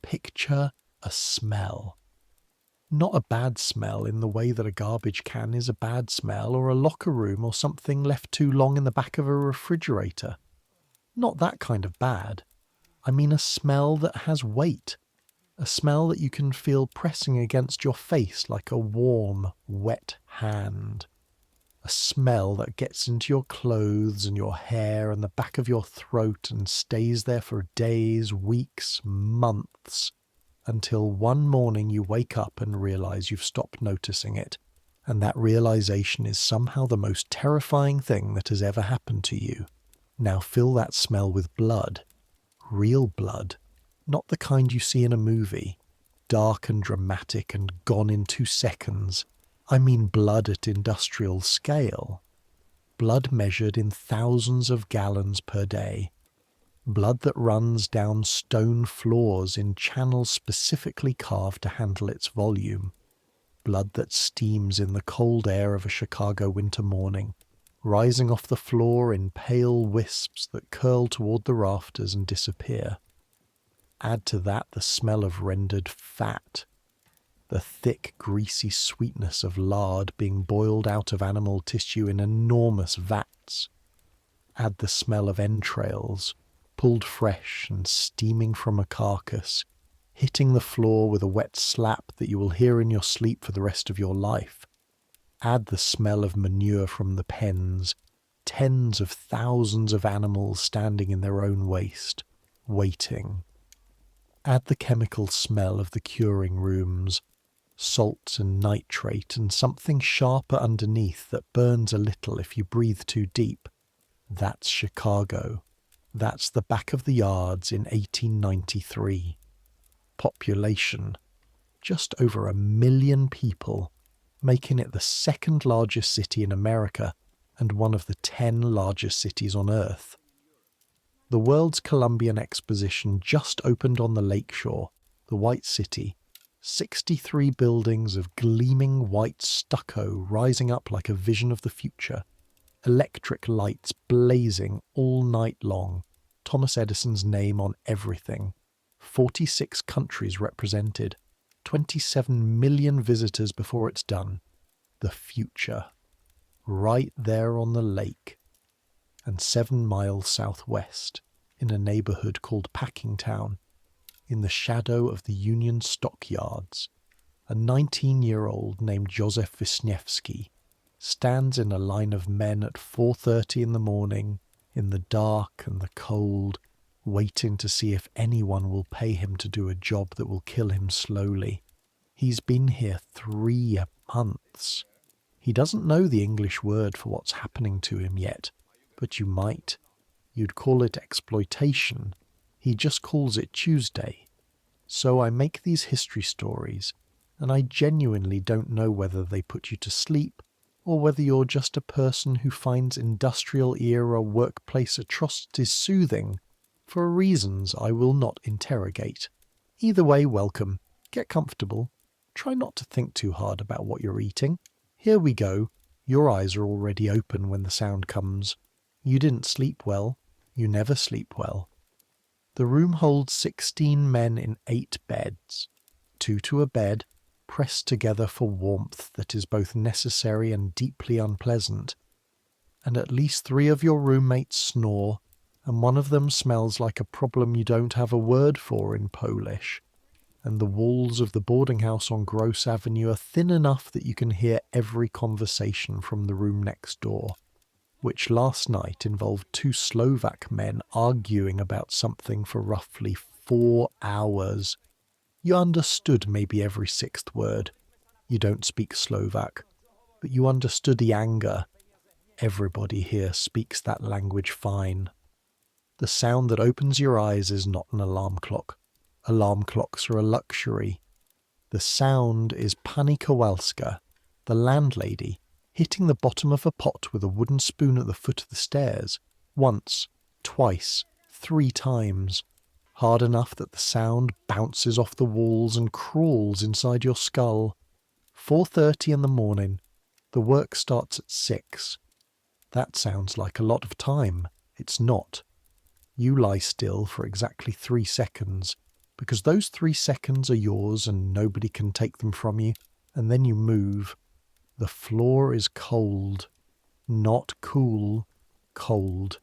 Picture a smell. Not a bad smell in the way that a garbage can is a bad smell, or a locker room, or something left too long in the back of a refrigerator. Not that kind of bad. I mean a smell that has weight. A smell that you can feel pressing against your face like a warm, wet hand. A smell that gets into your clothes and your hair and the back of your throat and stays there for days, weeks, months, until one morning you wake up and realize you've stopped noticing it, and that realization is somehow the most terrifying thing that has ever happened to you. Now fill that smell with blood. Real blood. Not the kind you see in a movie, dark and dramatic and gone in 2 seconds. I mean blood at industrial scale. Blood measured in thousands of gallons per day. Blood that runs down stone floors in channels specifically carved to handle its volume. Blood that steams in the cold air of a Chicago winter morning, rising off the floor in pale wisps that curl toward the rafters and disappear. Add to that the smell of rendered fat, the thick, greasy sweetness of lard being boiled out of animal tissue in enormous vats. Add the smell of entrails, pulled fresh and steaming from a carcass, hitting the floor with a wet slap that you will hear in your sleep for the rest of your life. Add the smell of manure from the pens, tens of thousands of animals standing in their own waste, waiting. Add the chemical smell of the curing rooms, salt and nitrate and something sharper underneath that burns a little if you breathe too deep. That's Chicago. That's the back of the yards in 1893. Population, just over 1 million people, making it the second largest city in America and one of the 10 largest cities on Earth. The World's Columbian Exposition just opened on the lakeshore, the White City. 63 buildings of gleaming white stucco rising up like a vision of the future. Electric lights blazing all night long. Thomas Edison's name on everything. 46 countries represented. 27 million visitors before it's done. The future. Right there on the lake. And 7 miles southwest, in a neighborhood called Packingtown, in the shadow of the Union Stockyards, a 19-year-old named Joseph Wisniewski stands in a line of men at 4:30 in the morning, in the dark and the cold, waiting to see if anyone will pay him to do a job that will kill him slowly. He's been here 3 months. He doesn't know the English word for what's happening to him yet, but you might. You'd call it exploitation. He just calls it Tuesday. So I make these history stories, and I genuinely don't know whether they put you to sleep, or whether you're just a person who finds industrial-era workplace atrocities soothing, for reasons I will not interrogate. Either way, welcome. Get comfortable. Try not to think too hard about what you're eating. Here we go. Your eyes are already open when the sound comes. You didn't sleep well. You never sleep well. The room holds 16 men in 8 beds, 2 to a bed, pressed together for warmth that is both necessary and deeply unpleasant. And at least 3 of your roommates snore, and one of them smells like a problem you don't have a word for in Polish. And the walls of the boarding house on Gross Avenue are thin enough that you can hear every conversation from the room next door, which last night involved 2 Slovak men arguing about something for roughly 4 hours. You understood maybe every 6th word. You don't speak Slovak, but you understood the anger. Everybody here speaks that language fine. The sound that opens your eyes is not an alarm clock. Alarm clocks are a luxury. The sound is Pani Kowalska, the landlady, hitting the bottom of a pot with a wooden spoon at the foot of the stairs, once, twice, 3 times, hard enough that the sound bounces off the walls and crawls inside your skull. 4:30 in the morning. The work starts at 6. That sounds like a lot of time. It's not. You lie still for exactly 3 seconds. because those 3 seconds are yours and nobody can take them from you, and then you move. The floor is cold. Not cool, cold.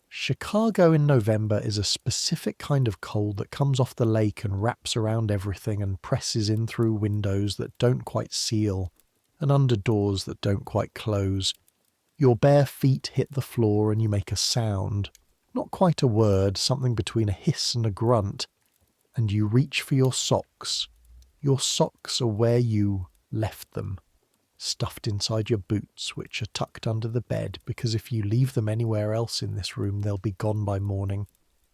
Chicago in November is a specific kind of cold that comes off the lake and wraps around everything and presses in through windows that don't quite seal and under doors that don't quite close. Your bare feet hit the floor and you make a sound, not quite a word, something between a hiss and a grunt, and you reach for your socks. Your socks are where you left them, stuffed inside your boots, which are tucked under the bed, because if you leave them anywhere else in this room, they'll be gone by morning.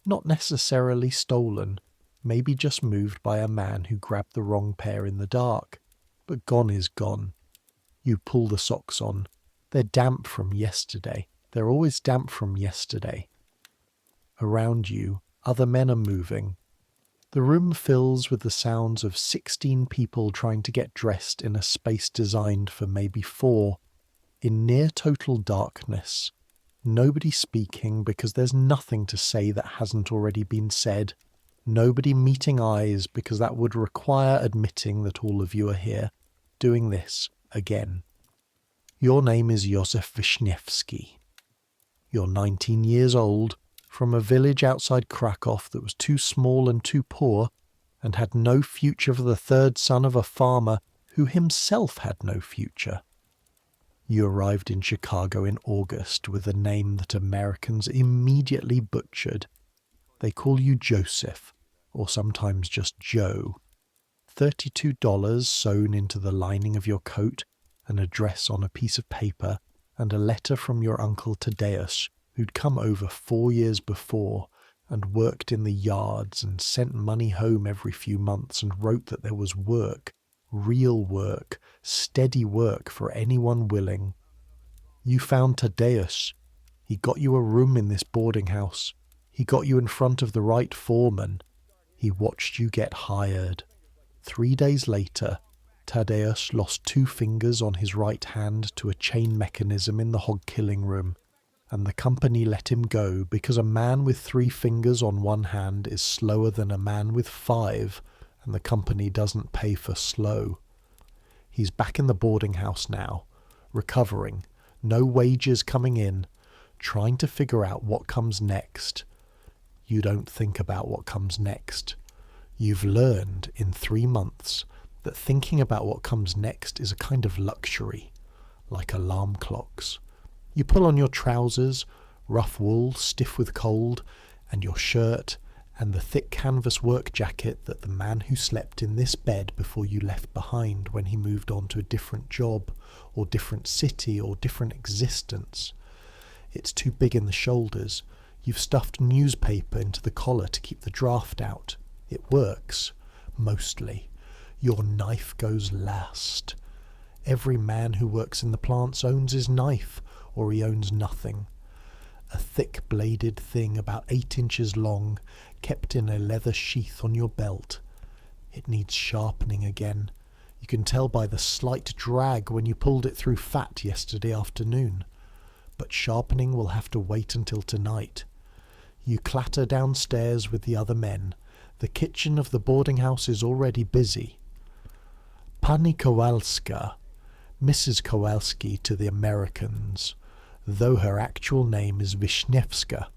Not necessarily stolen, maybe just moved by a man who grabbed the wrong pair in the dark. But gone is gone. You pull the socks on. They're damp from yesterday. They're always damp from yesterday. Around you, other men are moving. The room fills with the sounds of 16 people trying to get dressed in a space designed for maybe 4, in near total darkness. Nobody speaking because there's nothing to say that hasn't already been said. Nobody meeting eyes because that would require admitting that all of you are here, doing this again. Your name is Josef Wisniewski. You're 19 years old, from a village outside Krakow that was too small and too poor, and had no future for the third son of a farmer who himself had no future. You arrived in Chicago in August with a name that Americans immediately butchered. They call you Joseph, or sometimes just Joe. $32 sewn into the lining of your coat, an address on a piece of paper, and a letter from your uncle Tadeusz, who'd come over 4 years before and worked in the yards and sent money home every few months and wrote that there was work, real work, steady work for anyone willing. You found Tadeusz. He got you a room in this boarding house. He got you in front of the right foreman. He watched you get hired. 3 days later, Tadeusz lost 2 fingers on his right hand to a chain mechanism in the hog killing room, and the company let him go because a man with 3 fingers on one hand is slower than a man with 5, and the company doesn't pay for slow. He's back in the boarding house now, recovering, no wages coming in, trying to figure out what comes next. You don't think about what comes next. You've learned in 3 months that thinking about what comes next is a kind of luxury, like alarm clocks. You pull on your trousers, rough wool, stiff with cold, and your shirt, and the thick canvas work jacket that the man who slept in this bed before you left behind when he moved on to a different job, or different city, or different existence. It's too big in the shoulders. You've stuffed newspaper into the collar to keep the draft out. It works, mostly. Your knife goes last. Every man who works in the plants owns his knife, or he owns nothing. A thick-bladed thing about 8 inches long, kept in a leather sheath on your belt. It needs sharpening again. You can tell by the slight drag when you pulled it through fat yesterday afternoon. But sharpening will have to wait until tonight. You clatter downstairs with the other men. The kitchen of the boarding house is already busy. Pani Kowalska, Mrs. Kowalski to the Americans, though her actual name is Wisniewska,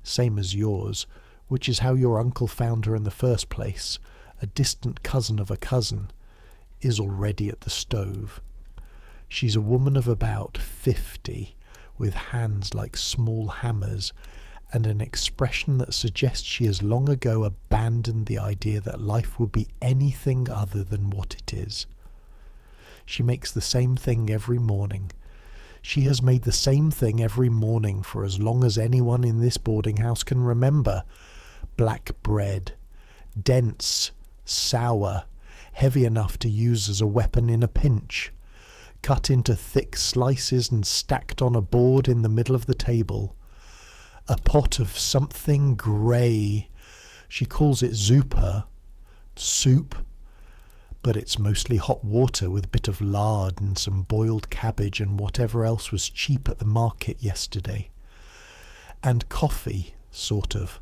same as yours, which is how your uncle found her in the first place, a distant cousin of a cousin, is already at the stove. She's a woman of about 50, with hands like small hammers, and an expression that suggests she has long ago abandoned the idea that life would be anything other than what it is. She makes the same thing every morning. She has made the same thing every morning for as long as anyone in this boarding house can remember. Black bread. Dense, sour, heavy enough to use as a weapon in a pinch. Cut into thick slices and stacked on a board in the middle of the table. A pot of something grey. She calls it zupa, soup, but it's mostly hot water with a bit of lard and some boiled cabbage and whatever else was cheap at the market yesterday. And coffee, sort of.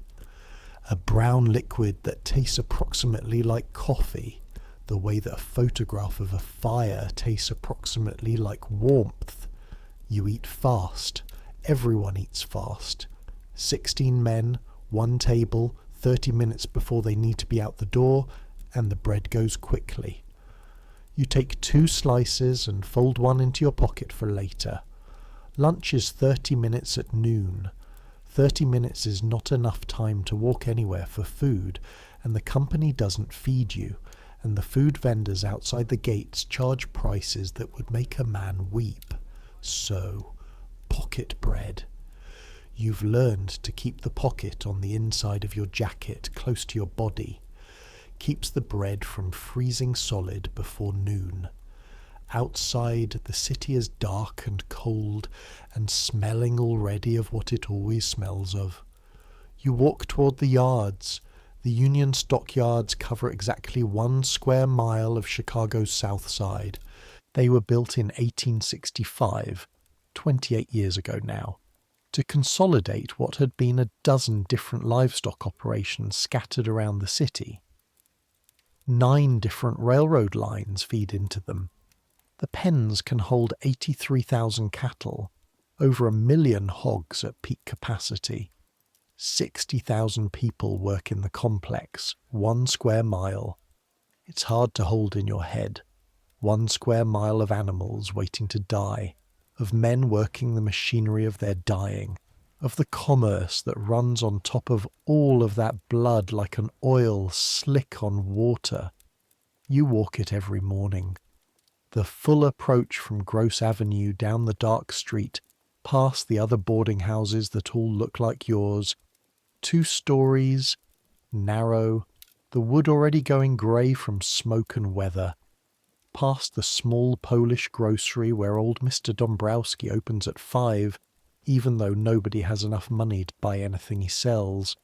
A brown liquid that tastes approximately like coffee, the way that a photograph of a fire tastes approximately like warmth. You eat fast. Everyone eats fast. 16 men, one table, 30 minutes before they need to be out the door, and the bread goes quickly. You take 2 slices and fold one into your pocket for later. Lunch is 30 minutes at noon. 30 minutes is not enough time to walk anywhere for food, and the company doesn't feed you, and the food vendors outside the gates charge prices that would make a man weep. So, pocket bread. You've learned to keep the pocket on the inside of your jacket close to your body. Keeps the bread from freezing solid before noon. Outside, the city is dark and cold and smelling already of what it always smells of. You walk toward the yards. The Union stockyards cover exactly 1 square mile of Chicago's South Side. They were built in 1865, 28 years ago now, to consolidate what had been a dozen different livestock operations scattered around the city. 9 different railroad lines feed into them. The pens can hold 83,000 cattle, over 1 million hogs at peak capacity. 60,000 people work in the complex, 1 square mile. It's hard to hold in your head. 1 square mile of animals waiting to die, of men working the machinery of their dying, of the commerce that runs on top of all of that blood like an oil slick on water. You walk it every morning. The full approach from Gross Avenue down the dark street, past the other boarding houses that all look like yours. 2 stories, narrow, the wood already going grey from smoke and weather. Past the small Polish grocery where old Mr. Dombrowski opens at 5, even though nobody has enough money to buy anything he sells.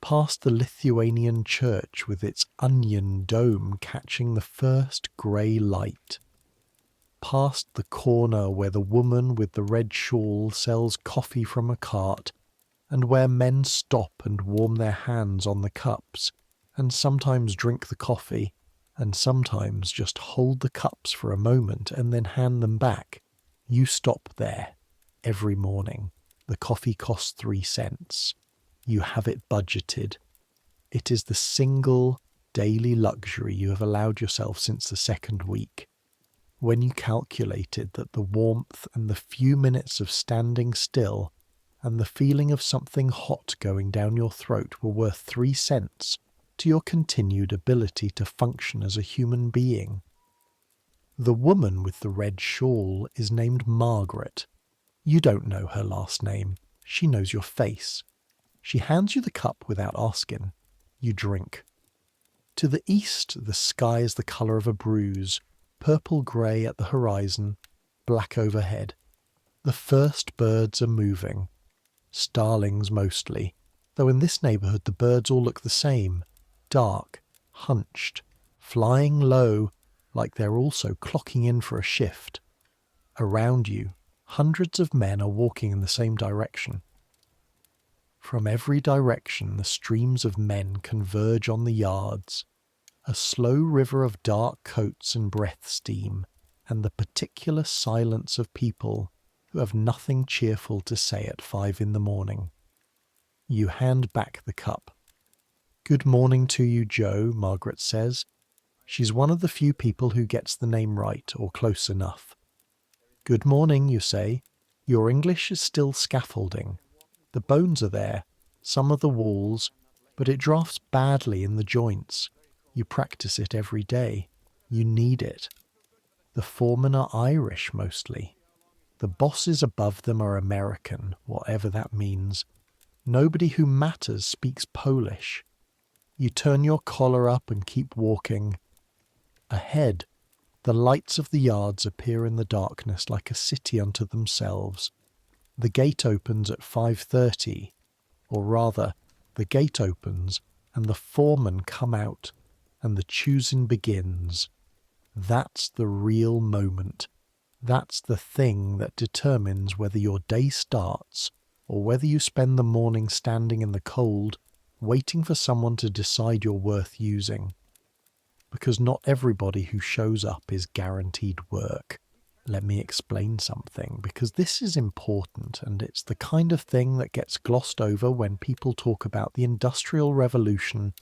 Past the Lithuanian church with its onion dome catching the first grey light. Past the corner where the woman with the red shawl sells coffee from a cart, and where men stop and warm their hands on the cups, and sometimes drink the coffee, and sometimes just hold the cups for a moment and then hand them back. You stop there every morning. The coffee costs 3 cents. You have it budgeted. It is the single daily luxury you have allowed yourself since the 2nd week. When you calculated that the warmth and the few minutes of standing still and the feeling of something hot going down your throat were worth 3 cents to your continued ability to function as a human being. The woman with the red shawl is named Margaret. You don't know her last name. She knows your face. She hands you the cup without asking. You drink. To the east, the sky is the colour of a bruise, purple-grey at the horizon, black overhead. The first birds are moving. Starlings mostly, though in this neighbourhood the birds all look the same, dark, hunched, flying low, like they're also clocking in for a shift. Around you, hundreds of men are walking in the same direction. From every direction the streams of men converge on the yards, a slow river of dark coats and breath steam, and the particular silence of people who have nothing cheerful to say at 5 in the morning. You hand back the cup. "Good morning to you, Joe," Margaret says. She's one of the few people who gets the name right or close enough. "Good morning," you say. Your English is still scaffolding. The bones are there, some of the walls, but it drafts badly in the joints. You practice it every day. You need it. The foremen are Irish mostly. The bosses above them are American, whatever that means. Nobody who matters speaks Polish. You turn your collar up and keep walking. Ahead, the lights of the yards appear in the darkness like a city unto themselves. The gate opens at 5:30, or rather, the gate opens and the foremen come out and the choosing begins. That's the real moment. That's the thing that determines whether your day starts or whether you spend the morning standing in the cold waiting for someone to decide you're worth using. Because not everybody who shows up is guaranteed work. Let me explain something, because this is important, and it's the kind of thing that gets glossed over when people talk about the Industrial Revolution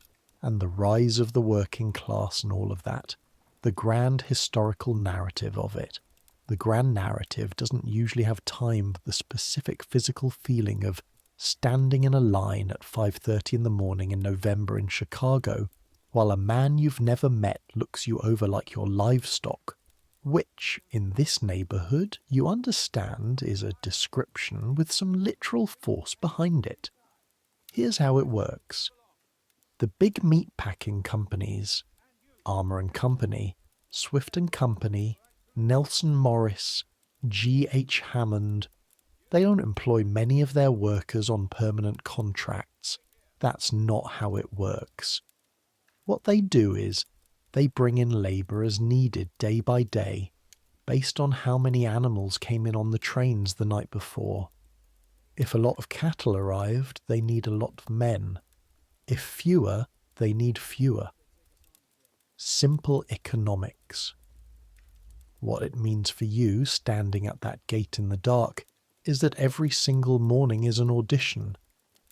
and the rise of the working class and all of that. The grand historical narrative of it. The grand narrative doesn't usually have time for the specific physical feeling of standing in a line at 5:30 in the morning in November in Chicago, while a man you've never met looks you over like you're livestock, which, in this neighbourhood, you understand is a description with some literal force behind it. Here's how it works. The big meatpacking companies, Armour and Company, Swift and Company, Nelson Morris, G.H. Hammond, they don't employ many of their workers on permanent contracts. That's not how it works. What they do is they bring in labour as needed day by day, based on how many animals came in on the trains the night before. If a lot of cattle arrived, they need a lot of men. If fewer, they need fewer. Simple economics. What it means for you, standing at that gate in the dark, is that every single morning is an audition.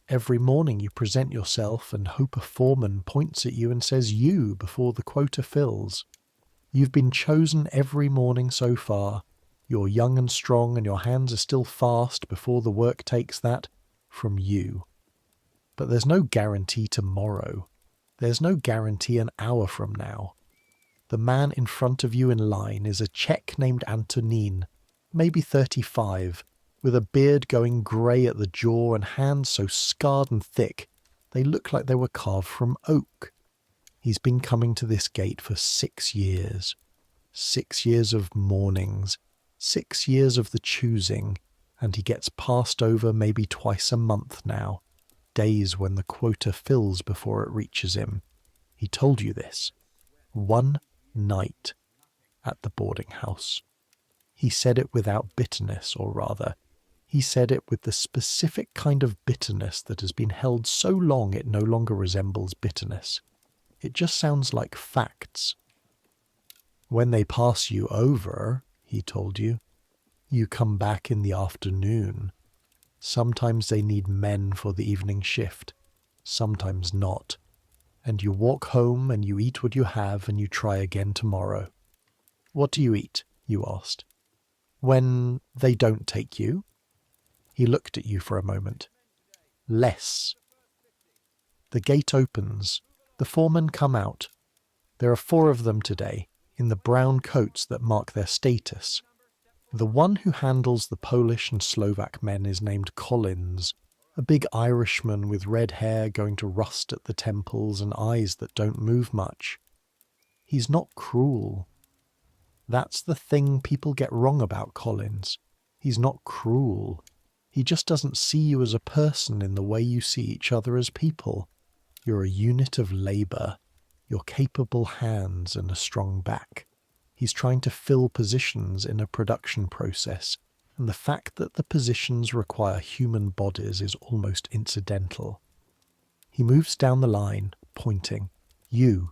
Every morning you present yourself and hope a foreman points at you and says you before the quota fills. You've been chosen every morning so far. You're young and strong and your hands are still fast before the work takes that from you. But there's no guarantee tomorrow. There's no guarantee an hour from now. The man in front of you in line is a Czech named Antonín, maybe 35, with a beard going grey at the jaw and hands so scarred and thick they look like they were carved from oak. He's been coming to this gate for 6 years. 6 years of mornings, 6 years of the choosing, and he gets passed over maybe twice a month now, days when the quota fills before it reaches him. He told you this. One night at the boarding house. He said it without bitterness, or rather, he said it with the specific kind of bitterness that has been held so long it no longer resembles bitterness. It just sounds like facts. When they pass you over, he told you, you come back in the afternoon. Sometimes they need men for the evening shift, sometimes not. And you walk home and you eat what you have and you try again tomorrow. What do you eat? You asked. When they don't take you? He looked at you for a moment. Less. The gate opens. The foremen come out. There are 4 of them today, in the brown coats that mark their status. The one who handles the Polish and Slovak men is named Collins, a big Irishman with red hair going to rust at the temples and eyes that don't move much. He's not cruel. That's the thing people get wrong about Collins. He's not cruel. He just doesn't see you as a person in the way you see each other as people. You're a unit of labour. You're capable hands and a strong back. He's trying to fill positions in a production process, and the fact that the positions require human bodies is almost incidental. He moves down the line, pointing. You,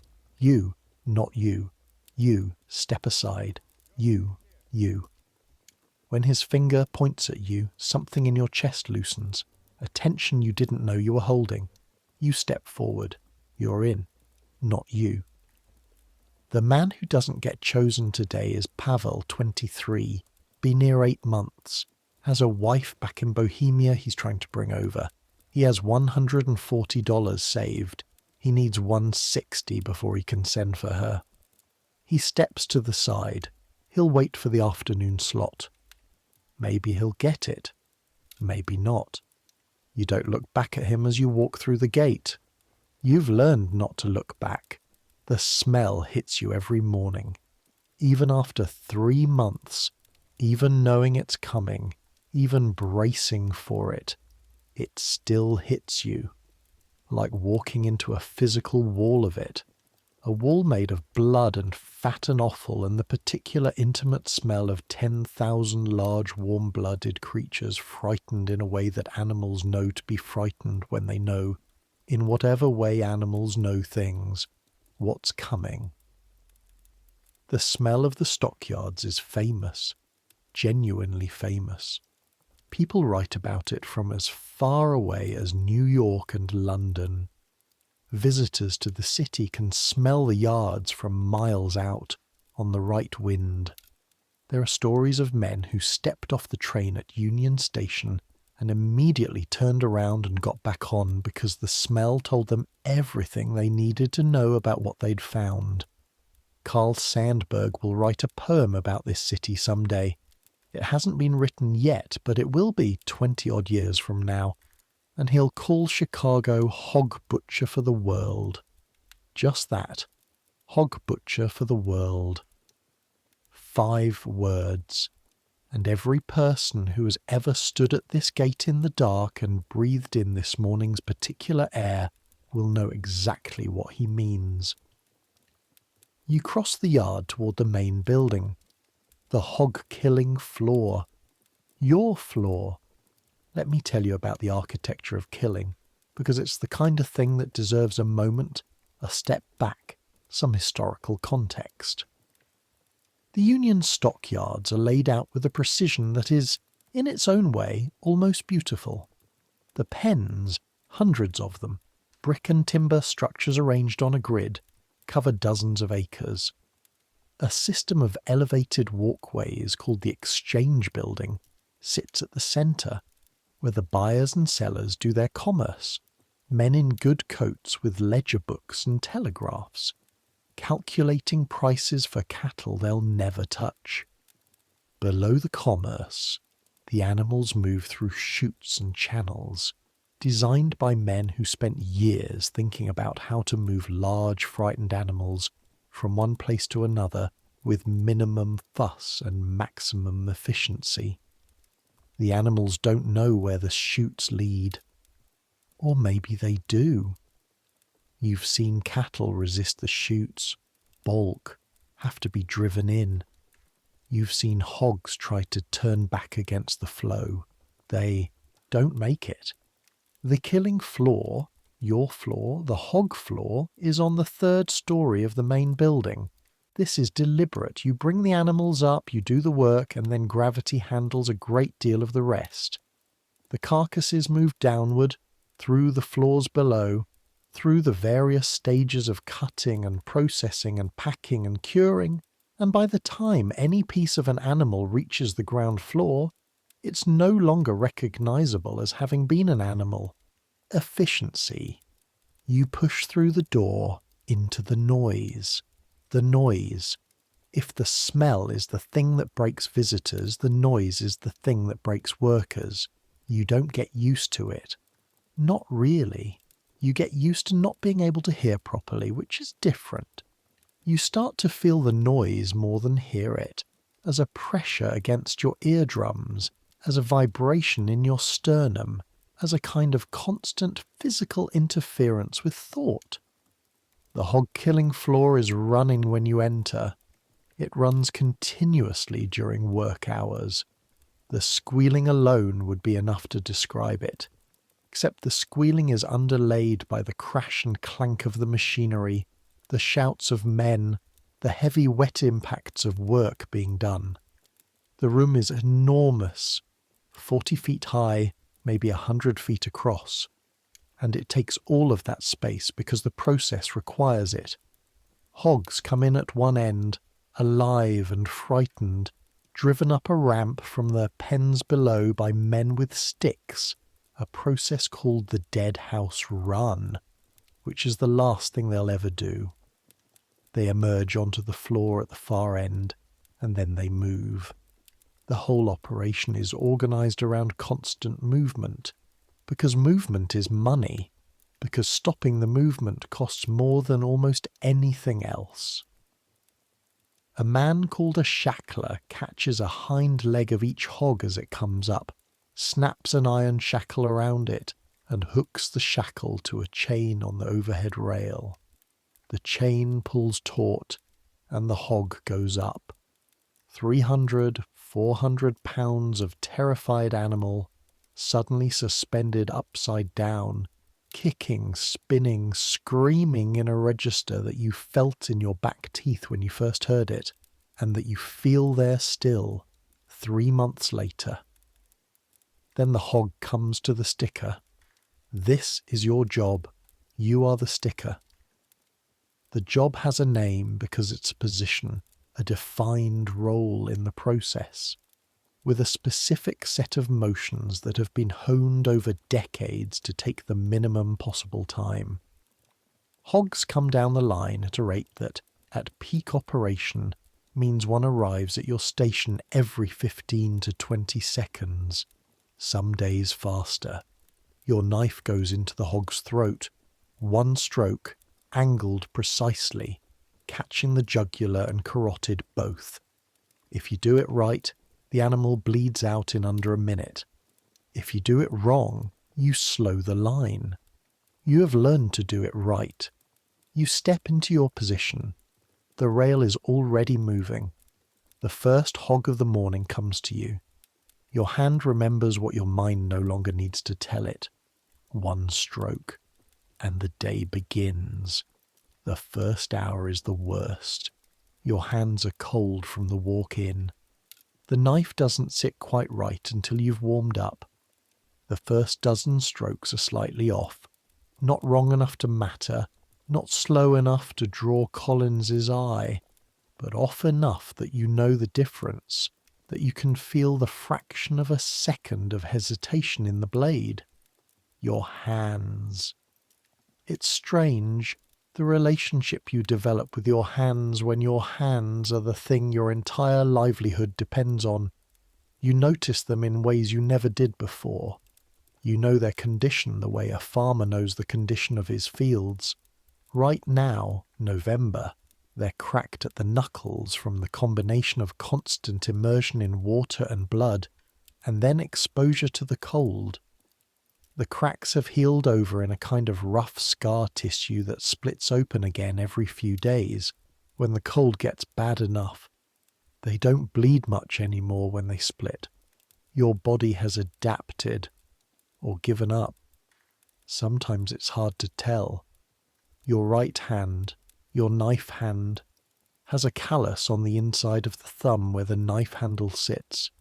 not you. You, step aside. You. When his finger points at you, something in your chest loosens, a tension you didn't know you were holding. You step forward. You're in, not you. The man who doesn't get chosen today is Pavel, 23, been here 8 months, has a wife back in Bohemia he's trying to bring over. He has $140 saved. He needs $160 before he can send for her. He steps to the side. He'll wait for the afternoon slot. Maybe he'll get it. Maybe not. You don't look back at him as you walk through the gate. You've learned not to look back. The smell hits you every morning. Even after 3 months, even knowing it's coming, even bracing for it, it still hits you. Like walking into a physical wall of it. A wall made of blood and fat and offal and the particular intimate smell of 10,000 large warm-blooded creatures frightened in a way that animals know to be frightened when they know in whatever way animals know things, what's coming. The smell of the stockyards is famous, genuinely famous. People write about it from as far away as New York and London. Visitors to the city can smell the yards from miles out on the right wind. There are stories of men who stepped off the train at Union Station and immediately turned around and got back on because the smell told them everything they needed to know about what they'd found. Carl Sandburg will write a poem about this city someday. It hasn't been written yet, but it will be 20-odd years from now, and he'll call Chicago Hog Butcher for the World. Just that. Hog Butcher for the World. 5 words. And every person who has ever stood at this gate in the dark and breathed in this morning's particular air will know exactly what he means. You cross the yard toward the main building. The hog-killing floor. Your floor. Let me tell you about the architecture of killing, because it's the kind of thing that deserves a moment, a step back, some historical context. The Union stockyards are laid out with a precision that is, in its own way, almost beautiful. The pens, hundreds of them, brick and timber structures arranged on a grid, cover dozens of acres. A system of elevated walkways called the Exchange Building sits at the centre, where the buyers and sellers do their commerce, men in good coats with ledger books and telegraphs, calculating prices for cattle they'll never touch. Below the commerce, the animals move through chutes and channels, designed by men who spent years thinking about how to move large, frightened animals from one place to another with minimum fuss and maximum efficiency. The animals don't know where the chutes lead. Or maybe they do. You've seen cattle resist the chutes, balk, have to be driven in. You've seen hogs try to turn back against the flow. They don't make it. The killing floor, your floor, the hog floor, is on the 3rd story of the main building. This is deliberate. You bring the animals up, you do the work, and then gravity handles a great deal of the rest. The carcasses move downward, through the floors below, through the various stages of cutting and processing and packing and curing, and by the time any piece of an animal reaches the ground floor, it's no longer recognizable as having been an animal. Efficiency. You push through the door into the noise. The noise. If the smell is the thing that breaks visitors, the noise is the thing that breaks workers. You don't get used to it. Not really. You get used to not being able to hear properly, which is different. You start to feel the noise more than hear it, as a pressure against your eardrums, as a vibration in your sternum, as a kind of constant physical interference with thought. The hog-killing floor is running when you enter. It runs continuously during work hours. The squealing alone would be enough to describe it, except the squealing is underlaid by the crash and clank of the machinery, the shouts of men, the heavy wet impacts of work being done. The room is enormous, 40 feet high, maybe 100 feet across, and it takes all of that space because the process requires it. Hogs come in at one end, alive and frightened, driven up a ramp from the pens below by men with sticks, a process called the dead house run, which is the last thing they'll ever do. They emerge onto the floor at the far end, and then they move. The whole operation is organized around constant movement, because movement is money, because stopping the movement costs more than almost anything else. A man called a shackler catches a hind leg of each hog as it comes up, snaps an iron shackle around it, and hooks the shackle to a chain on the overhead rail. The chain pulls taut, and the hog goes up. 300, 400 pounds of terrified animal, suddenly suspended upside down, kicking, spinning, screaming in a register that you felt in your back teeth when you first heard it, and that you feel there still 3 months later. Then the hog comes to the sticker. This is your job. You are the sticker. The job has a name because it's a position, a defined role in the process, with a specific set of motions that have been honed over decades to take the minimum possible time. Hogs come down the line at a rate that, at peak operation, means one arrives at your station every 15 to 20 seconds, some days faster. Your knife goes into the hog's throat, one stroke, angled precisely, catching the jugular and carotid both. If you do it right, the animal bleeds out in under a minute. If you do it wrong, you slow the line. You have learned to do it right. You step into your position. The rail is already moving. The first hog of the morning comes to you. Your hand remembers what your mind no longer needs to tell it. One stroke, and the day begins. The first hour is the worst. Your hands are cold from the walk in. The knife doesn't sit quite right until you've warmed up. The first dozen strokes are slightly off, not wrong enough to matter, not slow enough to draw Collins's eye, but off enough that you know the difference, that you can feel the fraction of a second of hesitation in the blade. Your hands. It's strange, the relationship you develop with your hands when your hands are the thing your entire livelihood depends on. You notice them in ways you never did before. You know their condition the way a farmer knows the condition of his fields. Right now, November, they're cracked at the knuckles from the combination of constant immersion in water and blood, and then exposure to the cold. The cracks have healed over in a kind of rough scar tissue that splits open again every few days when the cold gets bad enough. They don't bleed much anymore when they split. Your body has adapted or given up. Sometimes it's hard to tell. Your right hand, your knife hand, has a callus on the inside of the thumb where the knife handle sits.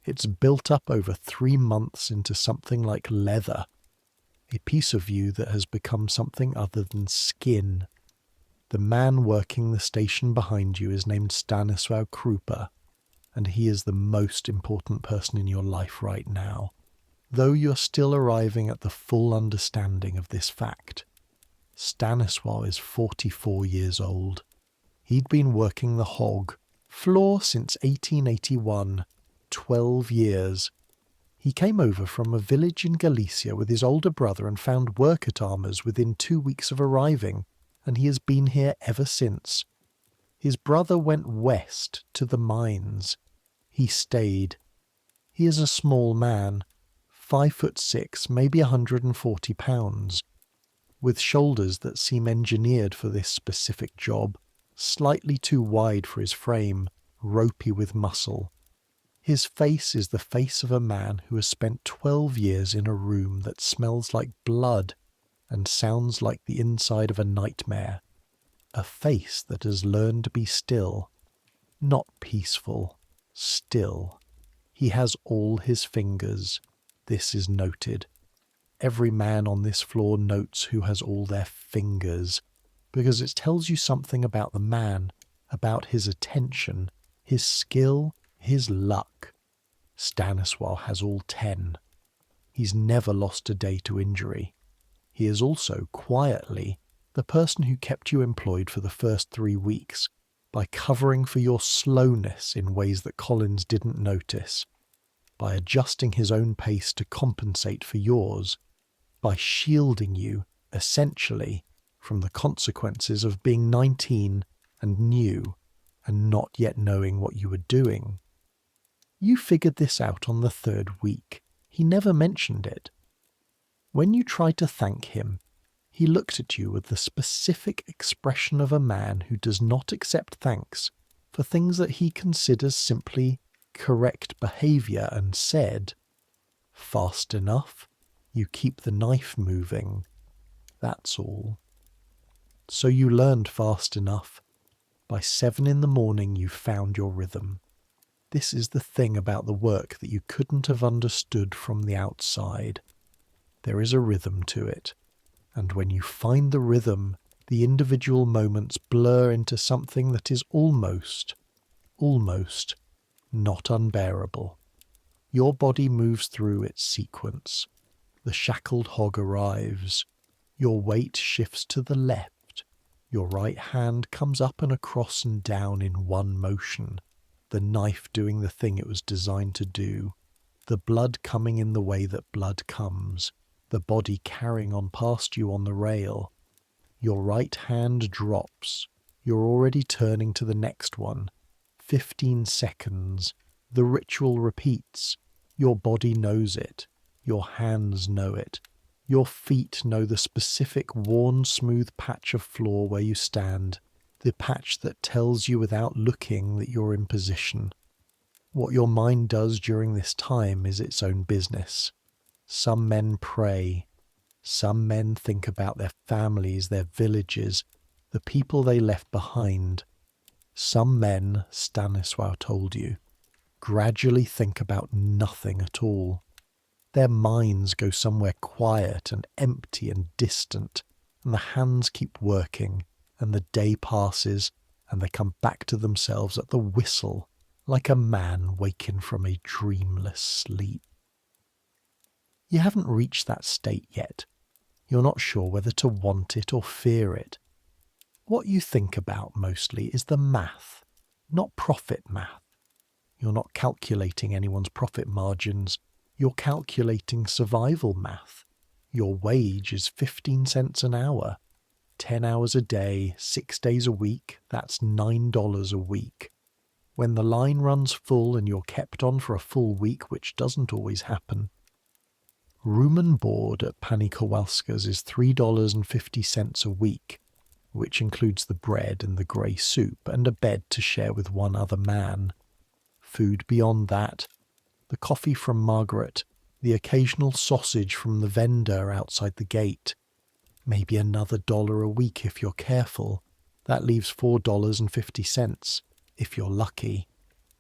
It's built up over 3 months into something like leather, a piece of you that has become something other than skin. The man working the station behind you is named Stanisław Krupa, and he is the most important person in your life right now, though you're still arriving at the full understanding of this fact. Stanisław is 44 years old. He'd been working the hog floor since 1881, 12 years. He came over from a village in Galicia with his older brother and found work at Armour's within 2 weeks of arriving, and he has been here ever since. His brother went west to the mines. He stayed. He is a small man, 5'6", maybe 140 pounds, with shoulders that seem engineered for this specific job, slightly too wide for his frame, ropey with muscle. His face is the face of a man who has spent 12 years in a room that smells like blood and sounds like the inside of a nightmare. A face that has learned to be still. Not peaceful, still. He has all his fingers. This is noted. Every man on this floor notes who has all their fingers, because it tells you something about the man, about his attention, his skill, his luck. Stanisław has all 10. He's never lost a day to injury. He is also, quietly, the person who kept you employed for the first 3 weeks, by covering for your slowness in ways that Collins didn't notice, by adjusting his own pace to compensate for yours, by shielding you, essentially, from the consequences of being 19 and new and not yet knowing what you were doing. You figured this out on the 3rd week. He never mentioned it. When you tried to thank him, he looked at you with the specific expression of a man who does not accept thanks for things that he considers simply correct behaviour and said, "Fast enough. You keep the knife moving. That's all. So you learned fast enough. By 7 in the morning you found your rhythm. This is the thing about the work that you couldn't have understood from the outside. There is a rhythm to it, and when you find the rhythm, the individual moments blur into something that is almost not unbearable. Your body moves through its sequence. The shackled hog arrives. Your weight shifts to the left. Your right hand comes up and across and down in one motion, the knife doing the thing it was designed to do, the blood coming in the way that blood comes, the body carrying on past you on the rail. Your right hand drops. You're already turning to the next one. 15 seconds. The ritual repeats. Your body knows it. Your hands know it. Your feet know the specific worn, smooth patch of floor where you stand, the patch that tells you without looking that you're in position. What your mind does during this time is its own business. Some men pray. Some men think about their families, their villages, the people they left behind. Some men, Stanisław told you, gradually think about nothing at all. Their minds go somewhere quiet and empty and distant, and the hands keep working, and the day passes, and they come back to themselves at the whistle, like a man waking from a dreamless sleep. You haven't reached that state yet. You're not sure whether to want it or fear it. What you think about mostly is the math, not profit math. You're not calculating anyone's profit margins. You're calculating survival math. Your wage is 15 cents an hour. 10 hours a day, 6 days a week, that's $9 a week. When the line runs full and you're kept on for a full week, which doesn't always happen, room and board at Pani Kowalska's is $3.50 a week, which includes the bread and the grey soup and a bed to share with one other man. Food beyond that, the coffee from Margaret, the occasional sausage from the vendor outside the gate, maybe another $1 a week if you're careful. That leaves $4.50 if you're lucky.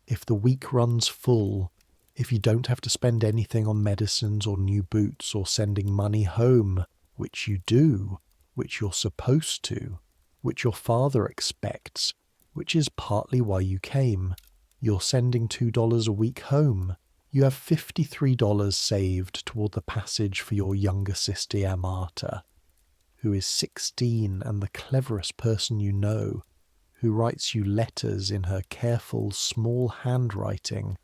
If the week runs full, if you don't have to spend anything on medicines or new boots or sending money home, which you do, which you're supposed to, which your father expects, which is partly why you came, you're sending $2 a week home. You have $53 saved toward the passage for your younger sister Marta, who is 16 and the cleverest person you know, who writes you letters in her careful, small handwriting,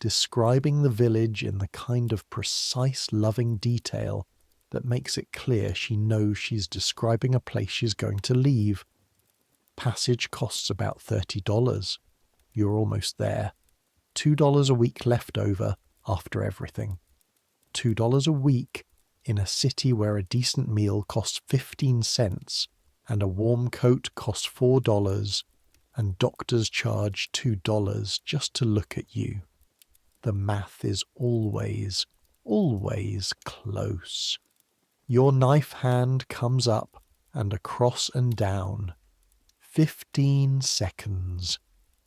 describing the village in the kind of precise, loving detail that makes it clear she knows she's describing a place she's going to leave. Passage costs about $30. You're almost there. $2 a week left over after everything. $2 a week in a city where a decent meal costs 15 cents and a warm coat costs $4 and doctors charge $2 just to look at you. The math is always close. Your knife hand comes up and across and down. 15 seconds.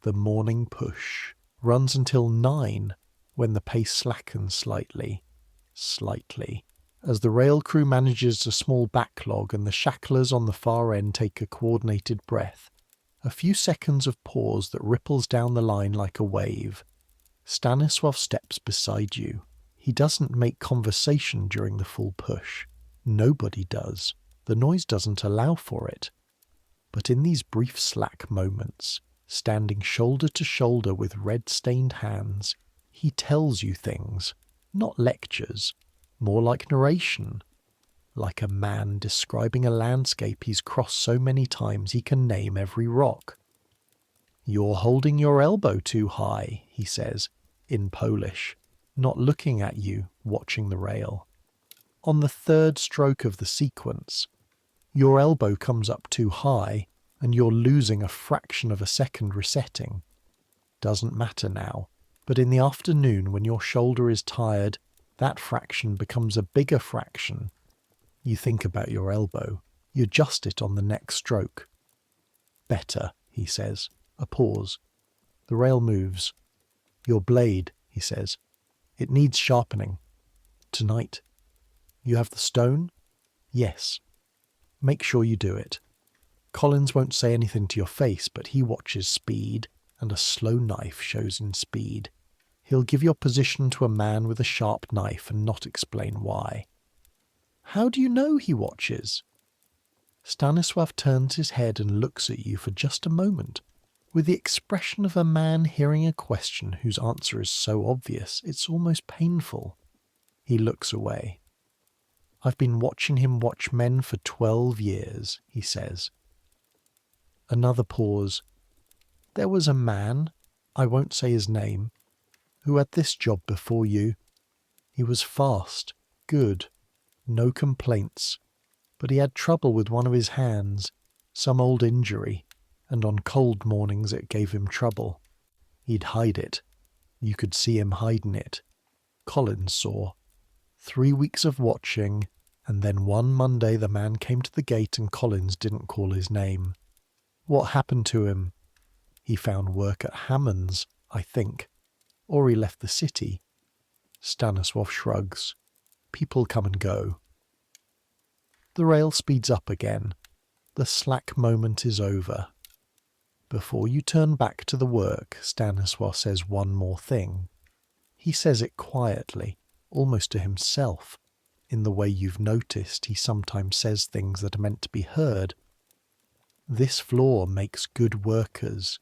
The morning push runs until 9, when the pace slackens slightly, as the rail crew manages a small backlog and the shacklers on the far end take a coordinated breath. A few seconds of pause that ripples down the line like a wave. Stanisław steps beside you. He doesn't make conversation during the full push. Nobody does. The noise doesn't allow for it. But in these brief slack moments, standing shoulder to shoulder with red-stained hands, he tells you things, not lectures, more like narration, like a man describing a landscape he's crossed so many times he can name every rock. "You're holding your elbow too high," he says, in Polish, not looking at you, watching the rail. On the third stroke of the sequence, your elbow comes up too high, and you're losing a fraction of a second resetting. Doesn't matter now, but in the afternoon when your shoulder is tired, that fraction becomes a bigger fraction. You think about your elbow. You adjust it on the next stroke. Better, he says. A pause. The rail moves. Your blade, he says. It needs sharpening. Tonight. You have the stone? Yes. Make sure you do it. Collins won't say anything to your face, but he watches speed, and a slow knife shows in speed. He'll give your position to a man with a sharp knife and not explain why. How do you know he watches? Stanisław turns his head and looks at you for just a moment, with the expression of a man hearing a question whose answer is so obvious it's almost painful. He looks away. I've been watching him watch men for 12 years, he says. Another pause. There was a man, I won't say his name, who had this job before you. He was fast, good, no complaints, but he had trouble with one of his hands, some old injury, and on cold mornings it gave him trouble. He'd hide it. You could see him hiding it. Collins saw. 3 weeks of watching, and then one Monday the man came to the gate and Collins didn't call his name. What happened to him? He found work at Hammond's, I think. Or he left the city. Stanisław shrugs. People come and go. The rail speeds up again. The slack moment is over. Before you turn back to the work, Stanisław says one more thing. He says it quietly, almost to himself, in the way you've noticed he sometimes says things that are meant to be heard. This floor makes good workers.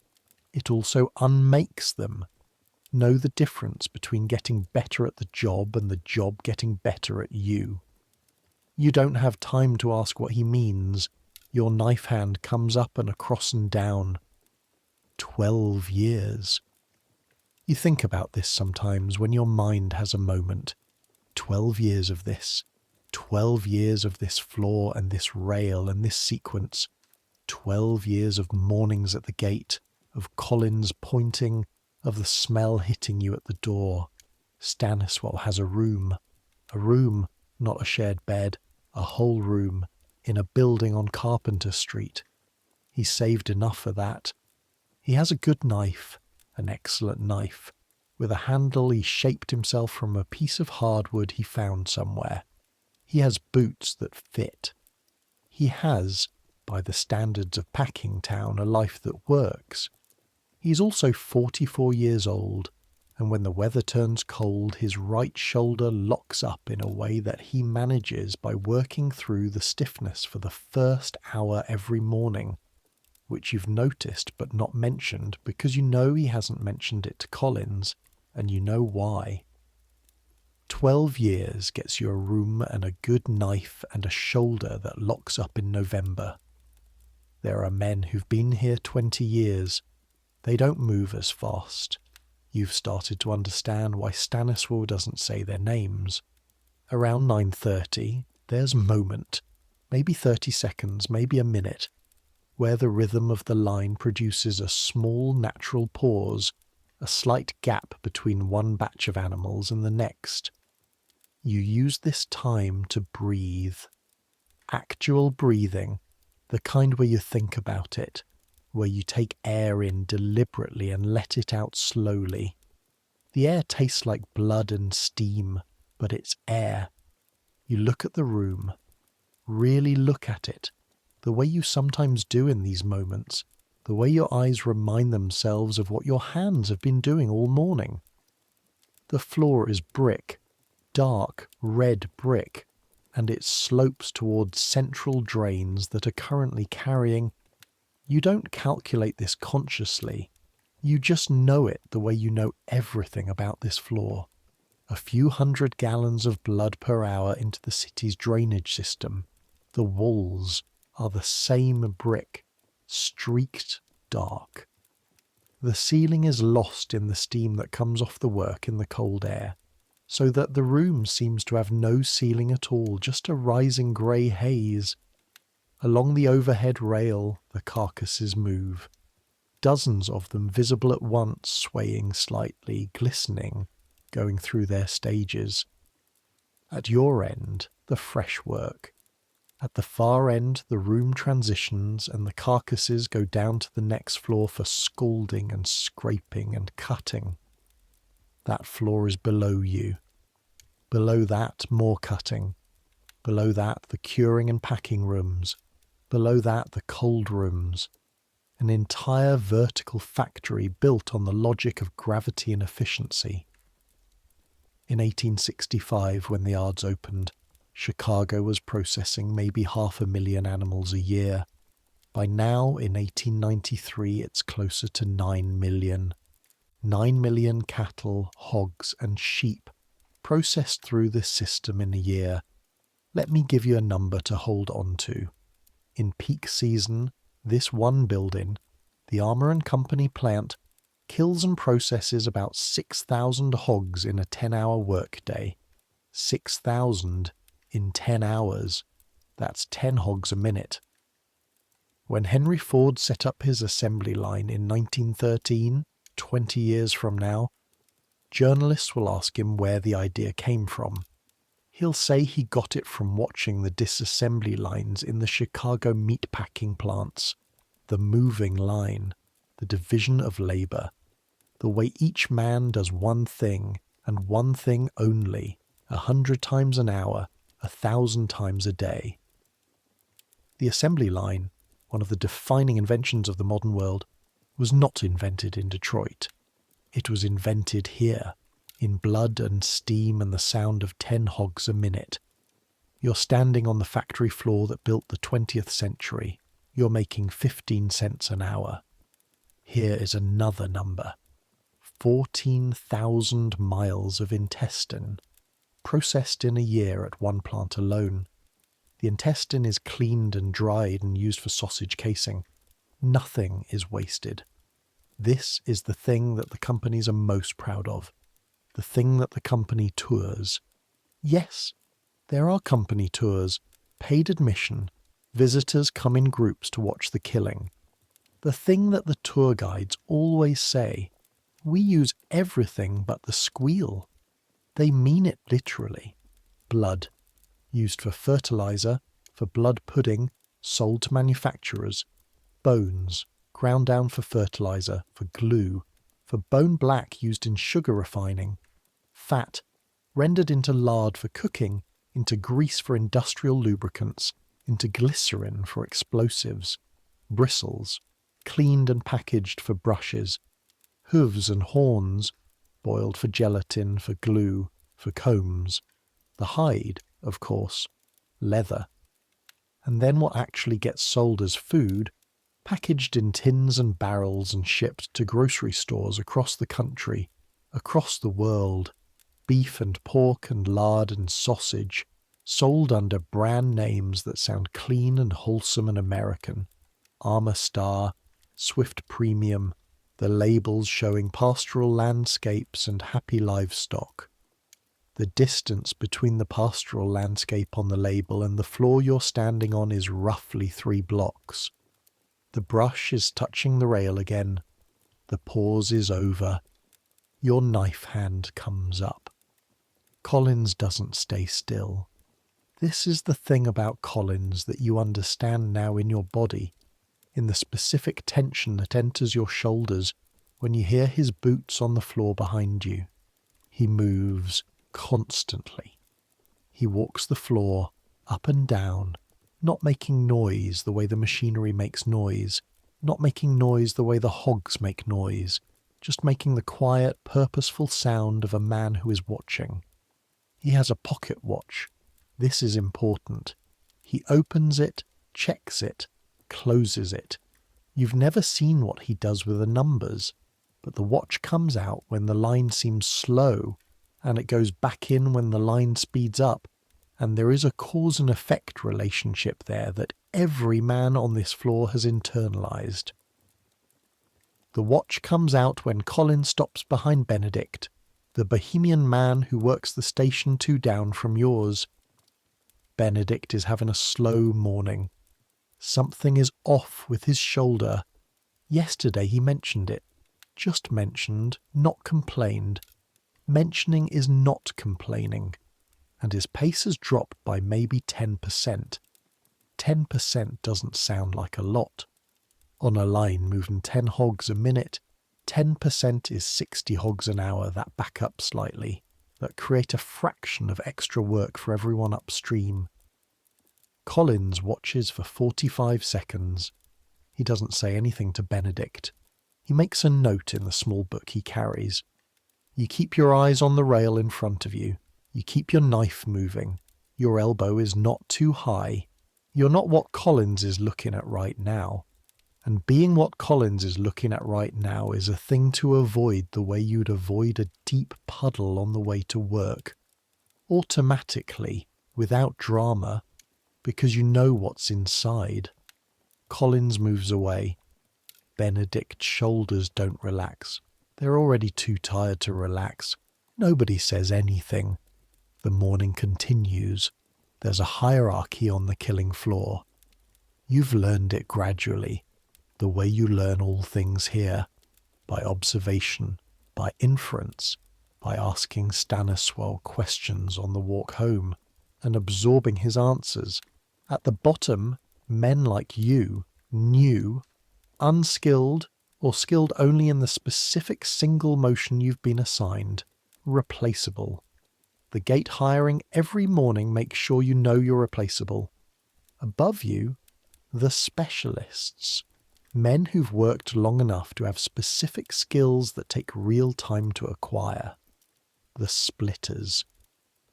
It also unmakes them. Know the difference between getting better at the job and the job getting better at you. You don't have time to ask what he means. Your knife hand comes up and across and down. 12 years. You think about this sometimes when your mind has a moment. 12 years of this. 12 years of this floor and this rail and this sequence. 12 years of mornings at the gate, of Collins pointing, of the smell hitting you at the door. Stanisław has a room, not a shared bed, a whole room, in a building on Carpenter Street. He saved enough for that. He has a good knife, an excellent knife, with a handle he shaped himself from a piece of hardwood he found somewhere. He has boots that fit. He has, by the standards of Packingtown, a life that works. He's also 44 years old, and when the weather turns cold, his right shoulder locks up in a way that he manages by working through the stiffness for the first hour every morning, which you've noticed but not mentioned because you know he hasn't mentioned it to Collins, and you know why. 12 years gets you a room and a good knife and a shoulder that locks up in November. There are men who've been here 20 years. They don't move as fast. You've started to understand why Stanisław doesn't say their names. Around 9:30, there's a moment, maybe 30 seconds, maybe a minute, where the rhythm of the line produces a small natural pause, a slight gap between one batch of animals and the next. You use this time to breathe. Actual breathing, the kind where you think about it, where you take air in deliberately and let it out slowly. The air tastes like blood and steam, but it's air. You look at the room, really look at it, the way you sometimes do in these moments, the way your eyes remind themselves of what your hands have been doing all morning. The floor is brick, dark red brick, and it slopes towards central drains that are currently carrying. You don't calculate this consciously. You just know it the way you know everything about this floor. A few 100 gallons of blood per hour into the city's drainage system. The walls are the same brick, streaked dark. The ceiling is lost in the steam that comes off the work in the cold air, so that the room seems to have no ceiling at all, just a rising grey haze. Along the overhead rail, the carcasses move. Dozens of them visible at once, swaying slightly, glistening, going through their stages. At your end, the fresh work. At the far end, the room transitions and the carcasses go down to the next floor for scalding and scraping and cutting. That floor is below you. Below that, more cutting. Below that, the curing and packing rooms. Below that, the cold rooms. An entire vertical factory built on the logic of gravity and efficiency. In 1865, when the yards opened, Chicago was processing maybe 500,000 animals a year. By now, in 1893, it's closer to 9 million. 9 million cattle, hogs, and sheep processed through this system in a year. Let me give you a number to hold on to. In peak season, this one building, the Armour and Company plant, kills and processes about 6,000 hogs in a 10-hour workday. 6,000 in 10 hours. That's 10 hogs a minute. When Henry Ford set up his assembly line in 1913, 20 years from now, journalists will ask him where the idea came from. He'll say he got it from watching the disassembly lines in the Chicago meatpacking plants, the moving line, the division of labor, the way each man does one thing and one thing only, 100 times an hour, 1,000 times a day. The assembly line, one of the defining inventions of the modern world, was not invented in Detroit. It was invented here, in blood and steam and the sound of 10 hogs a minute. You're standing on the factory floor that built the 20th century. You're making 15 cents an hour. Here is another number. 14,000 miles of intestine, processed in a year at one plant alone. The intestine is cleaned and dried and used for sausage casing. Nothing is wasted. This is the thing that the companies are most proud of. The thing that the company tours. Yes, there are company tours, paid admission. Visitors come in groups to watch the killing. The thing that the tour guides always say, we use everything but the squeal. They mean it literally. Blood, used for fertilizer, for blood pudding, sold to manufacturers. Bones, ground down for fertilizer, for glue, for bone black used in sugar refining. Fat, rendered into lard for cooking, into grease for industrial lubricants, into glycerin for explosives. Bristles, cleaned and packaged for brushes. Hooves and horns, boiled for gelatin, for glue, for combs. The hide, of course, leather. And then what actually gets sold as food, packaged in tins and barrels and shipped to grocery stores across the country, across the world. Beef and pork and lard and sausage, sold under brand names that sound clean and wholesome and American. Armour Star, Swift Premium, the labels showing pastoral landscapes and happy livestock. The distance between the pastoral landscape on the label and the floor you're standing on is roughly 3 blocks. The brush is touching the rail again. The pause is over. Your knife hand comes up. Collins doesn't stay still. This is the thing about Collins that you understand now in your body, in the specific tension that enters your shoulders when you hear his boots on the floor behind you. He moves constantly. He walks the floor up and down, not making noise the way the machinery makes noise, not making noise the way the hogs make noise, just making the quiet, purposeful sound of a man who is watching. He has a pocket watch. This is important. He opens it, checks it, closes it. You've never seen what he does with the numbers, but the watch comes out when the line seems slow, and it goes back in when the line speeds up, and there is a cause and effect relationship there that every man on this floor has internalized. The watch comes out when Colin stops behind Benedict, the Bohemian man who works the station 2 down from yours. Benedict is having a slow morning. Something is off with his shoulder. Yesterday he mentioned it. Just mentioned, not complained. Mentioning is not complaining. And his pace has dropped by maybe 10%. 10% doesn't sound like a lot. On a line moving 10 hogs a minute, 10% is 60 hogs an hour that back up slightly, that create a fraction of extra work for everyone upstream. Collins watches for 45 seconds. He doesn't say anything to Benedict. He makes a note in the small book he carries. You keep your eyes on the rail in front of you. You keep your knife moving. Your elbow is not too high. You're not what Collins is looking at right now. And being what Collins is looking at right now is a thing to avoid the way you'd avoid a deep puddle on the way to work. Automatically, without drama, because you know what's inside. Collins moves away. Benedict's shoulders don't relax. They're already too tired to relax. Nobody says anything. The morning continues. There's a hierarchy on the killing floor. You've learned it gradually, the way you learn all things here, by observation, by inference, by asking Staniswell questions on the walk home and absorbing his answers. At the bottom, men like you, new, unskilled, or skilled only in the specific single motion you've been assigned, replaceable. The gate hiring every morning makes sure you know you're replaceable. Above you, the specialists. Men who've worked long enough to have specific skills that take real time to acquire. The splitters.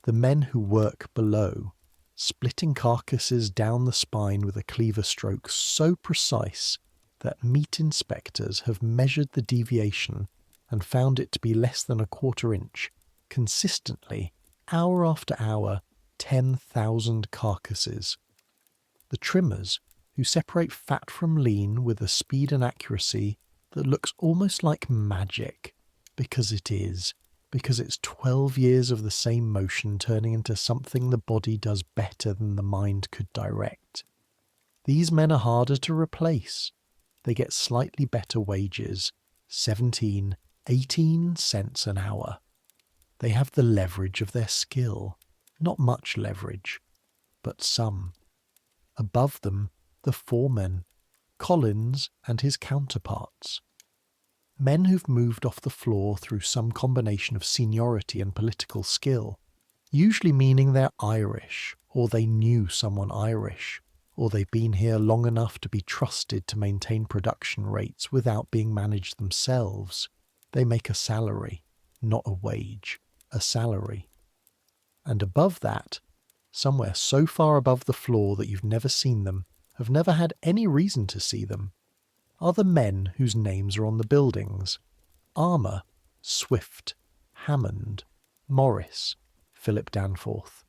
The men who work below, splitting carcasses down the spine with a cleaver stroke so precise that meat inspectors have measured the deviation and found it to be less than a quarter inch, consistently, hour after hour, 10,000 carcasses. The trimmers, who separate fat from lean with a speed and accuracy that looks almost like magic, because it is, because it's 12 years of the same motion turning into something the body does better than the mind could direct. These men are harder to replace. They get slightly better wages, 17, 18 cents an hour. They have the leverage of their skill, not much leverage, but some. Above them, the foremen, Collins and his counterparts. Men who've moved off the floor through some combination of seniority and political skill, usually meaning they're Irish, or they knew someone Irish, or they've been here long enough to be trusted to maintain production rates without being managed themselves. They make a salary, not a wage, a salary. And above that, somewhere so far above the floor that you've never seen them, have never had any reason to see them, are the men whose names are on the buildings. Armour, Swift, Hammond, Morris, Philip Danforth.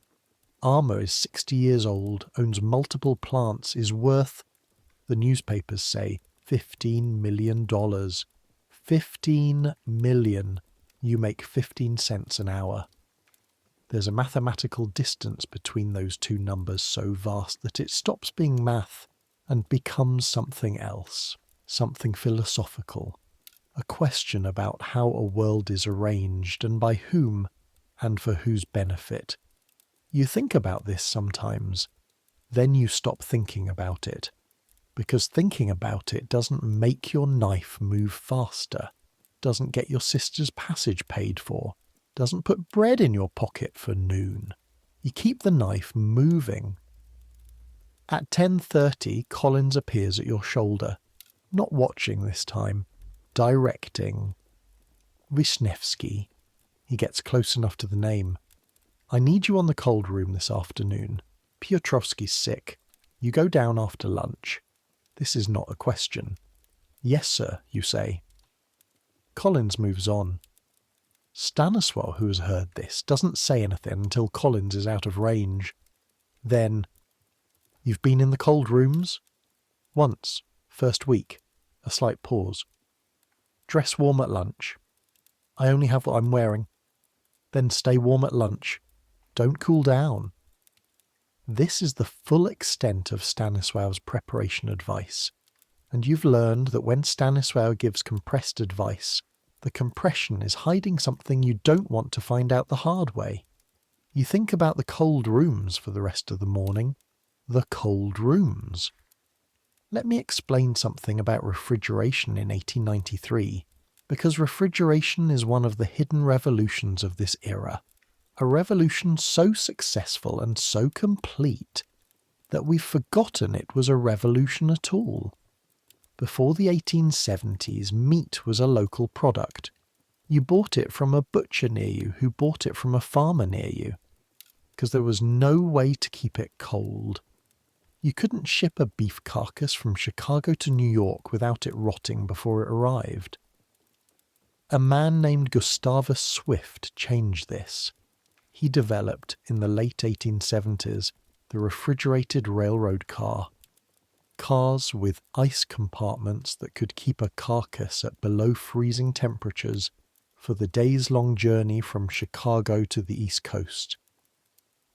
Armour is 60 years old, owns multiple plants, is worth, the newspapers say, $15 million. 15 million. You make 15 cents an hour. There's a mathematical distance between those two numbers so vast that it stops being math and becomes something else, something philosophical, a question about how a world is arranged and by whom and for whose benefit. You think about this sometimes, then you stop thinking about it, because thinking about it doesn't make your knife move faster, doesn't get your sister's passage paid for, doesn't put bread in your pocket for noon. You keep the knife moving. At 10:30, Collins appears at your shoulder, not watching this time, directing. Wisniewski. He gets close enough to the name. I need you on the cold room this afternoon. Piotrowski's sick. You go down after lunch. This is not a question. Yes, sir, you say. Collins moves on. Staniswell, who has heard this, doesn't say anything until Collins is out of range. Then, you've been in the cold rooms? Once, first week. A slight pause. Dress warm at lunch. I only have what I'm wearing. Then stay warm at lunch. Don't cool down. This is the full extent of Stanisław's preparation advice. And you've learned that when Stanisław gives compressed advice, the compression is hiding something you don't want to find out the hard way. You think about the cold rooms for the rest of the morning. the cold rooms. Let me explain something about refrigeration in 1893, because refrigeration is one of the hidden revolutions of this era. A revolution so successful and so complete that we've forgotten it was a revolution at all. Before the 1870s, meat was a local product. You bought it from a butcher near you who bought it from a farmer near you, because there was no way to keep it cold. You couldn't ship a beef carcass from Chicago to New York without it rotting before it arrived. A man named Gustavus Swift changed this. He developed, in the late 1870s, the refrigerated railroad car. Cars with ice compartments that could keep a carcass at below freezing temperatures for the days-long journey from Chicago to the East Coast.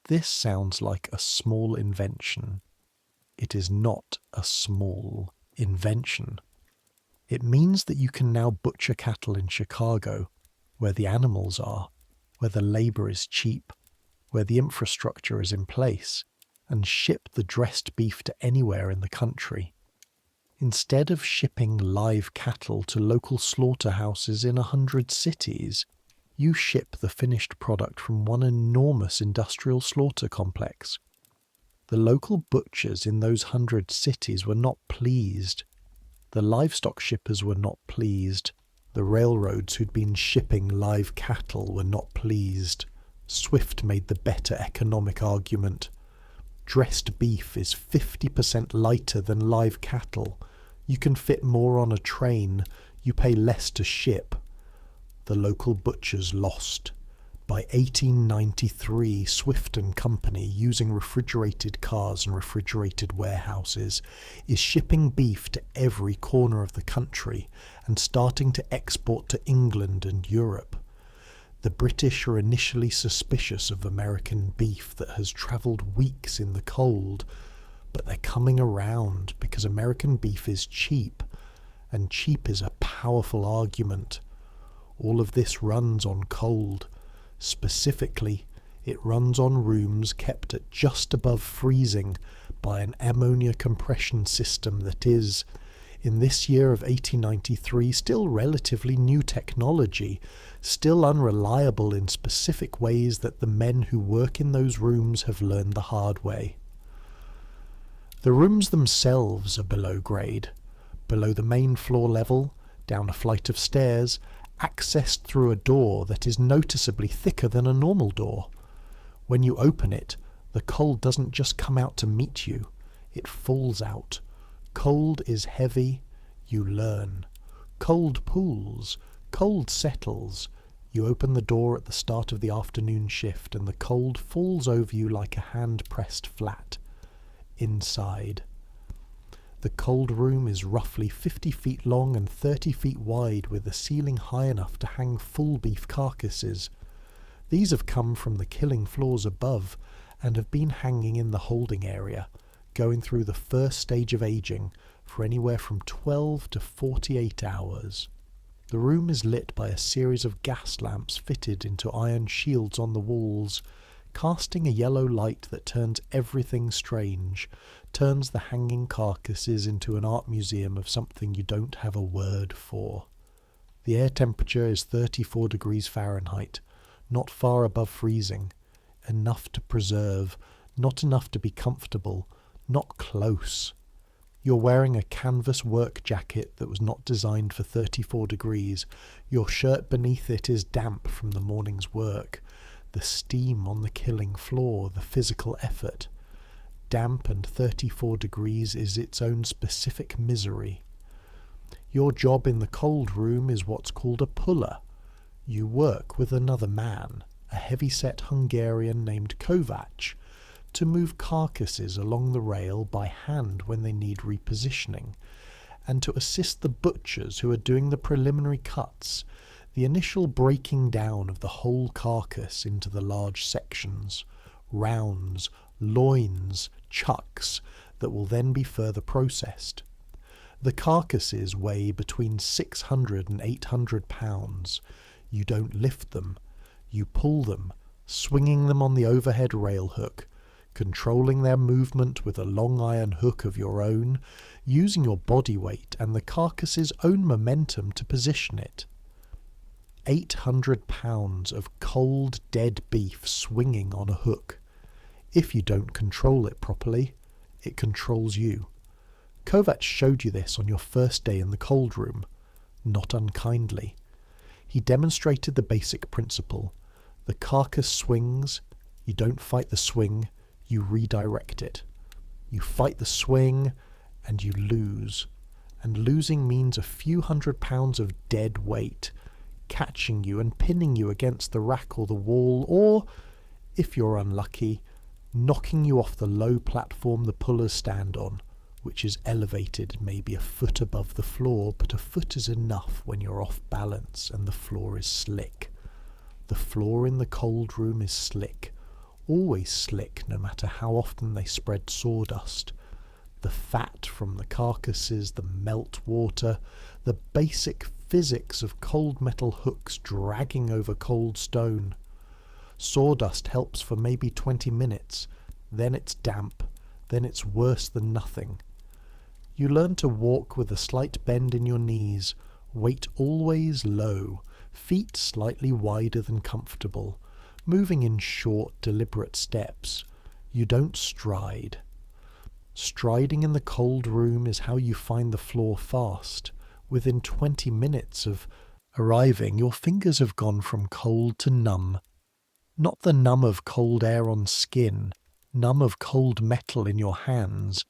This sounds like a small invention. It is not a small invention. It means that you can now butcher cattle in Chicago, where the animals are, where the labour is cheap, where the infrastructure is in place, and ship the dressed beef to anywhere in the country. Instead of shipping live cattle to local slaughterhouses in 100 cities, you ship the finished product from one enormous industrial slaughter complex. The local butchers in those 100 cities were not pleased. The livestock shippers were not pleased. The railroads who'd been shipping live cattle were not pleased. Swift made the better economic argument. Dressed beef is 50% lighter than live cattle. You can fit more on a train. You pay less to ship. The local butchers lost. By 1893, Swift and Company, using refrigerated cars and refrigerated warehouses, is shipping beef to every corner of the country and starting to export to England and Europe. The British are initially suspicious of American beef that has travelled weeks in the cold, but they're coming around because American beef is cheap, and cheap is a powerful argument. All of this runs on cold. Specifically, it runs on rooms kept at just above freezing by an ammonia compression system that is, in this year of 1893, still relatively new technology, still unreliable in specific ways that the men who work in those rooms have learned the hard way. The rooms themselves are below grade, below the main floor level, down a flight of stairs, accessed through a door that is noticeably thicker than a normal door. When you open it, the cold doesn't just come out to meet you, it falls out. Cold is heavy, you learn. Cold pools, cold settles. You open the door at the start of the afternoon shift and the cold falls over you like a hand pressed flat. Inside. The cold room is roughly 50 feet long and 30 feet wide, with a ceiling high enough to hang full beef carcasses. These have come from the killing floors above and have been hanging in the holding area, going through the first stage of aging for anywhere from 12 to 48 hours. The room is lit by a series of gas lamps fitted into iron shields on the walls, casting a yellow light that turns everything strange, turns the hanging carcasses into an art museum of something you don't have a word for. The air temperature is 34 degrees Fahrenheit, not far above freezing, enough to preserve, not enough to be comfortable, not close. You're wearing a canvas work jacket that was not designed for 34 degrees. Your shirt beneath it is damp from the morning's work. The steam on the killing floor, the physical effort. Damp and 34 degrees is its own specific misery. Your job in the cold room is what's called a puller. You work with another man, a heavy-set Hungarian named Kovács, to move carcasses along the rail by hand when they need repositioning, and to assist the butchers who are doing the preliminary cuts, the initial breaking down of the whole carcass into the large sections, rounds, loins, chucks, that will then be further processed. The carcasses weigh between 600 and 800 pounds. You don't lift them, you pull them, swinging them on the overhead rail hook. controlling their movement with a long iron hook of your own, using your body weight and the carcass's own momentum to position it. 800 pounds of cold, dead beef swinging on a hook. If you don't control it properly, it controls you. Kovacs showed you this on your first day in the cold room, not unkindly. He demonstrated the basic principle. The carcass swings, you don't fight the swing, you redirect it. You fight the swing, and you lose. And losing means a few £100 of dead weight, catching you and pinning you against the rack or the wall, or, if you're unlucky, knocking you off the low platform the pullers stand on, which is elevated maybe a foot above the floor, but a foot is enough when you're off balance and the floor is slick. The floor in the cold room is slick, always slick no matter how often they spread sawdust. The fat from the carcasses, the melt water, the basic physics of cold metal hooks dragging over cold stone. Sawdust helps for maybe 20 minutes, then it's damp, then it's worse than nothing. You learn to walk with a slight bend in your knees, weight always low, feet slightly wider than comfortable, moving in short, deliberate steps. You don't stride. Striding in the cold room is how you find the floor fast. Within 20 minutes of arriving, your fingers have gone from cold to numb. Not the numb of cold air on skin, numb of cold metal in your hands.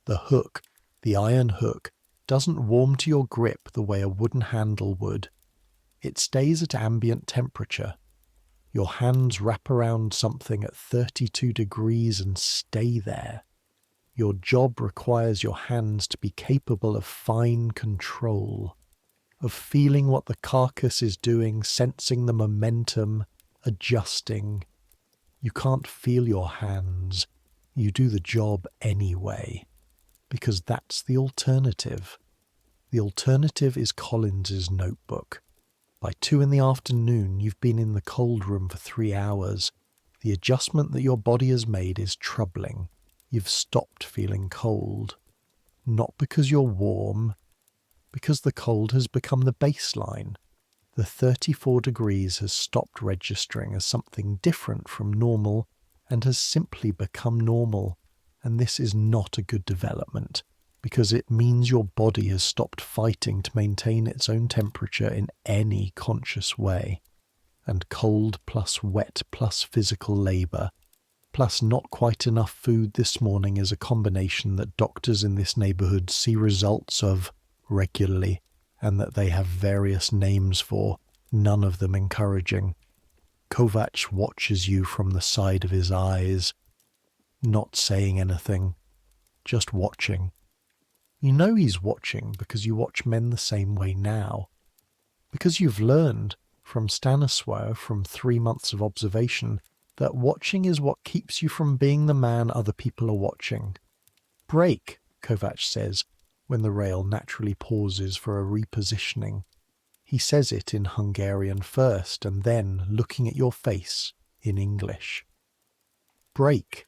The hook, the iron hook, doesn't warm to your grip the way a wooden handle would. It stays at ambient temperature. Your hands wrap around something at 32 degrees and stay there. Your job requires your hands to be capable of fine control, of feeling what the carcass is doing, sensing the momentum, adjusting. You can't feel your hands. You do the job anyway, because that's the alternative. The alternative is Collins's notebook. By 2 p.m, you've been in the cold room for 3 hours. The adjustment that your body has made is troubling. You've stopped feeling cold. Not because you're warm, because the cold has become the baseline. The 34 degrees has stopped registering as something different from normal and has simply become normal. And this is not a good development, because it means your body has stopped fighting to maintain its own temperature in any conscious way. And cold plus wet plus physical labour, plus not quite enough food this morning is a combination that doctors in this neighbourhood see results of regularly, and that they have various names for, none of them encouraging. Kovacs watches you from the side of his eyes, not saying anything, just watching. You know he's watching because you watch men the same way now. Because you've learned from Stanisław, from 3 months of observation, that watching is what keeps you from being the man other people are watching. Break, Kovacs says, when the rail naturally pauses for a repositioning. He says it in Hungarian first, and then, looking at your face, in English. Break.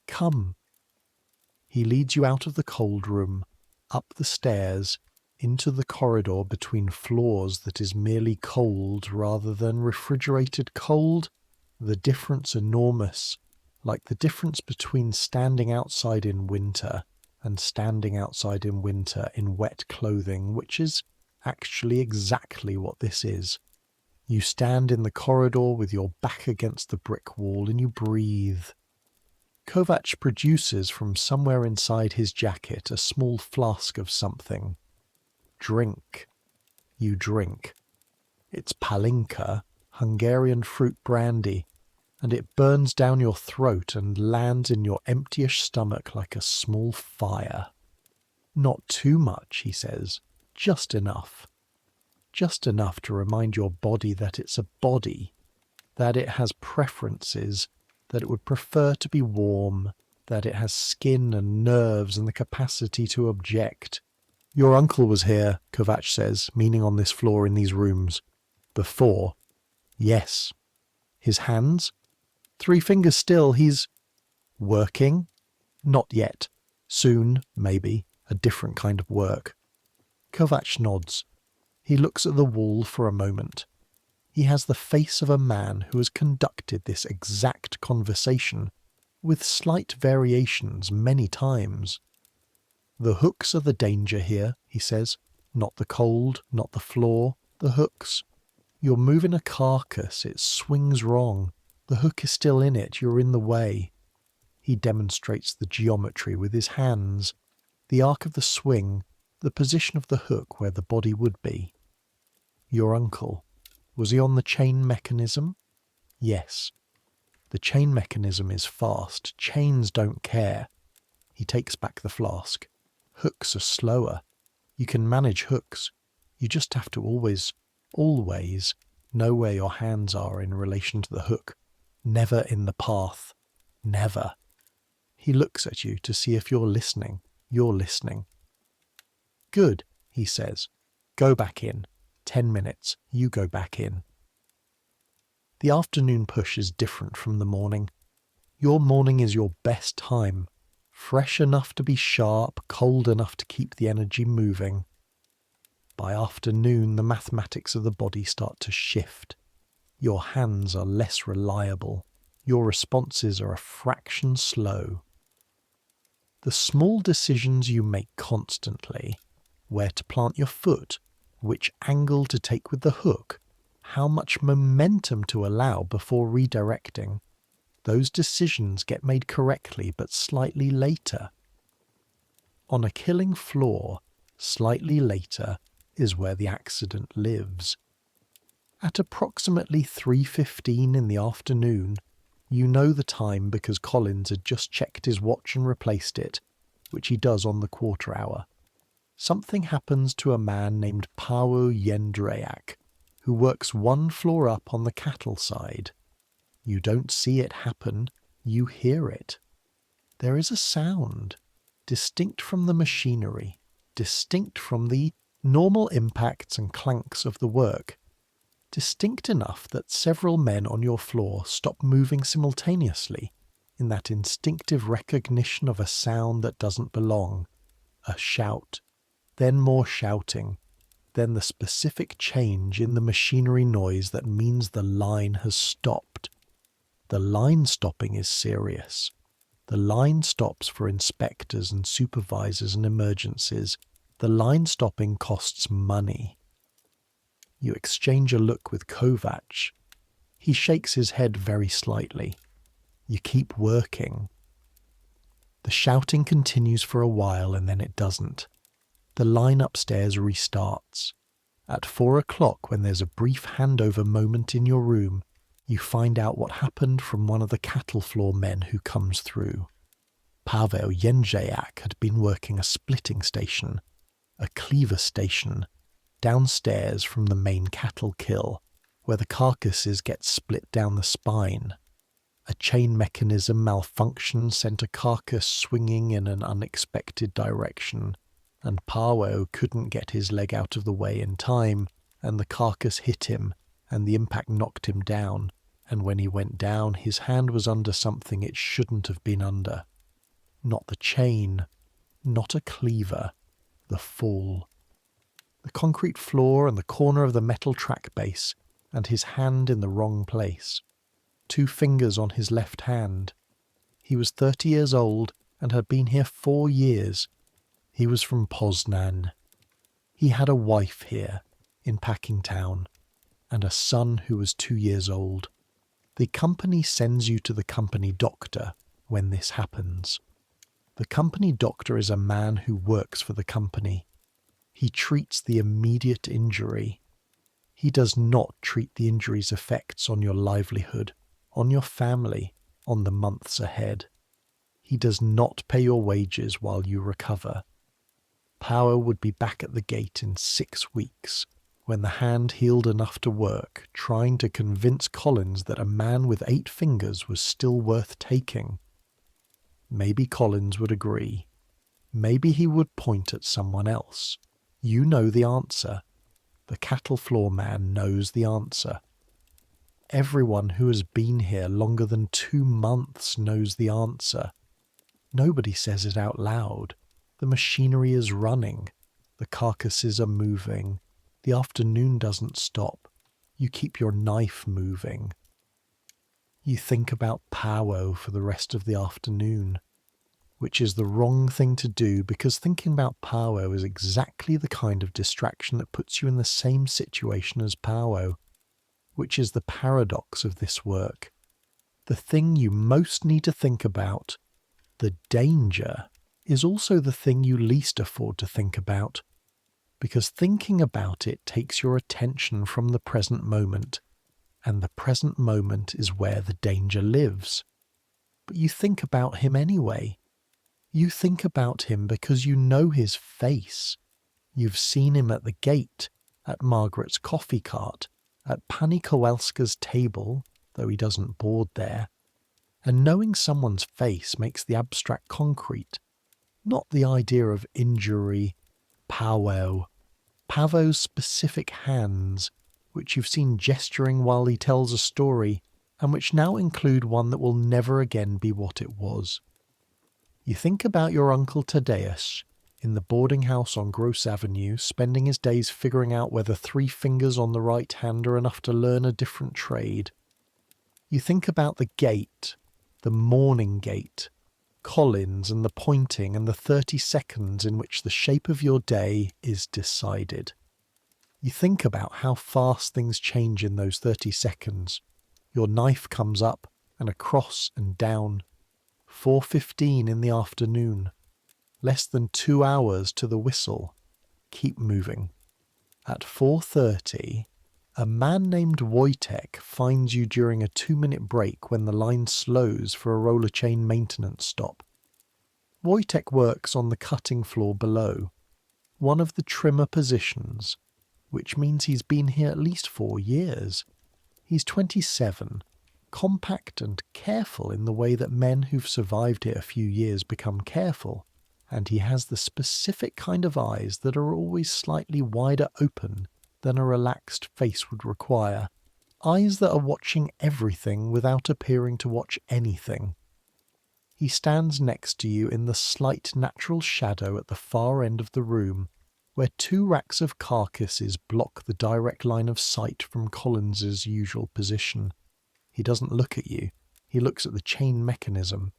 Come. He leads you out of the cold room, up the stairs, into the corridor between floors that is merely cold rather than refrigerated cold. The difference enormous, like the difference between standing outside in winter and standing outside in winter in wet clothing, which is actually exactly what this is. You stand in the corridor with your back against the brick wall and you breathe. Kovacs produces from somewhere inside his jacket a small flask of something. Drink. You drink. It's palinka, Hungarian fruit brandy, and it burns down your throat and lands in your emptyish stomach like a small fire. Not too much, he says, just enough. Just enough to remind your body that it's a body, that it has preferences, that it would prefer to be warm, that it has skin and nerves and the capacity to object. Your uncle was here, Kovacs says, meaning on this floor in these rooms. Before. Yes. His hands? 3 fingers still, he's... Working? Not yet. Soon, maybe, a different kind of work. Kovac nods. He looks at the wall for a moment. He has the face of a man who has conducted this exact conversation, with slight variations many times. The hooks are the danger here, he says. Not the cold, not the floor, the hooks. You're moving a carcass, it swings wrong. The hook is still in it, you're in the way. He demonstrates the geometry with his hands, the arc of the swing, the position of the hook where the body would be. Your uncle, was he on the chain mechanism? Yes. The chain mechanism is fast, chains don't care. He takes back the flask. Hooks are slower. You can manage hooks. You just have to always know where your hands are in relation to the hook. Never in the path. Never. He looks at you to see if you're listening. You're listening. Good, he says. Go back in. 10 minutes. You go back in. The afternoon push is different from the morning. Your morning is your best time. Fresh enough to be sharp, cold enough to keep the energy moving. By afternoon, the mathematics of the body start to shift. Your hands are less reliable. Your responses are a fraction slow. The small decisions you make constantly, where to plant your foot, which angle to take with the hook, how much momentum to allow before redirecting, those decisions get made correctly but slightly later. On a killing floor, slightly later is where the accident lives. At approximately 3:15 in the afternoon, you know the time because Collins had just checked his watch and replaced it, which he does on the quarter hour. Something happens to a man named Paweł Jędrzejak, who works one floor up on the cattle side. You don't see it happen, you hear it. There is a sound, distinct from the machinery, distinct from the normal impacts and clanks of the work, distinct enough that several men on your floor stop moving simultaneously in that instinctive recognition of a sound that doesn't belong, a shout, then more shouting, then the specific change in the machinery noise that means the line has stopped. The line stopping is serious. The line stops for inspectors and supervisors and emergencies. The line stopping costs money. You exchange a look with Kovac. He shakes his head very slightly. You keep working. The shouting continues for a while and then it doesn't. The line upstairs restarts. At 4 o'clock, when there's a brief handover moment in your room, you find out what happened from one of the cattle floor men who comes through. Paweł Jędrzejak had been working a splitting station, a cleaver station, downstairs from the main cattle kill, where the carcasses get split down the spine. A chain mechanism malfunction sent a carcass swinging in an unexpected direction, and Paweł couldn't get his leg out of the way in time, and the carcass hit him, and the impact knocked him down, and when he went down, his hand was under something it shouldn't have been under. Not the chain, not a cleaver, the fall. The concrete floor and the corner of the metal track base, and his hand in the wrong place. 2 fingers on his left hand. He was 30 years old and had been here 4 years. He was from Poznan. He had a wife here, in Packingtown, and a son who was 2 years old. The company sends you to the company doctor when this happens. The company doctor is a man who works for the company. He treats the immediate injury. He does not treat the injury's effects on your livelihood, on your family, on the months ahead. He does not pay your wages while you recover. Paweł would be back at the gate in 6 weeks, when the hand healed enough to work, trying to convince Collins that a man with 8 fingers was still worth taking. Maybe Collins would agree. Maybe he would point at someone else. You know the answer. The cattle floor man knows the answer. Everyone who has been here longer than 2 months knows the answer. Nobody says it out loud. The machinery is running. The carcasses are moving. The afternoon doesn't stop. You keep your knife moving. You think about powwow for the rest of the afternoon, which is the wrong thing to do because thinking about powwow is exactly the kind of distraction that puts you in the same situation as powwow, which is the paradox of this work. The thing you most need to think about, the danger, is also the thing you least afford to think about, because thinking about it takes your attention from the present moment, and the present moment is where the danger lives. But you think about him anyway. You think about him because you know his face. You've seen him at the gate, at Margaret's coffee cart, at Pani Kowalska's table, though he doesn't board there. And knowing someone's face makes the abstract concrete, not the idea of injury, powwow, Pavo's specific hands, which you've seen gesturing while he tells a story, and which now include one that will never again be what it was. You think about your Uncle Tadeus, in the boarding house on Gross Avenue, spending his days figuring out whether 3 fingers on the right hand are enough to learn a different trade. You think about the gate, the morning gate, Collins and the pointing and the 30 seconds in which the shape of your day is decided. You think about how fast things change in those 30 seconds. Your knife comes up and across and down. 4:15 in the afternoon. Less than 2 hours to the whistle. Keep moving. At 4:30, a man named Wojtek finds you during a 2-minute break when the line slows for a roller chain maintenance stop. Wojtek works on the cutting floor below, one of the trimmer positions, which means he's been here at least 4 years. He's 27, compact and careful in the way that men who've survived here a few years become careful, and he has the specific kind of eyes that are always slightly wider open than a relaxed face would require, eyes that are watching everything without appearing to watch anything. He stands next to you in the slight natural shadow at the far end of the room, where 2 racks of carcasses block the direct line of sight from Collins's usual position. He doesn't look at you, he looks at the chain mechanism.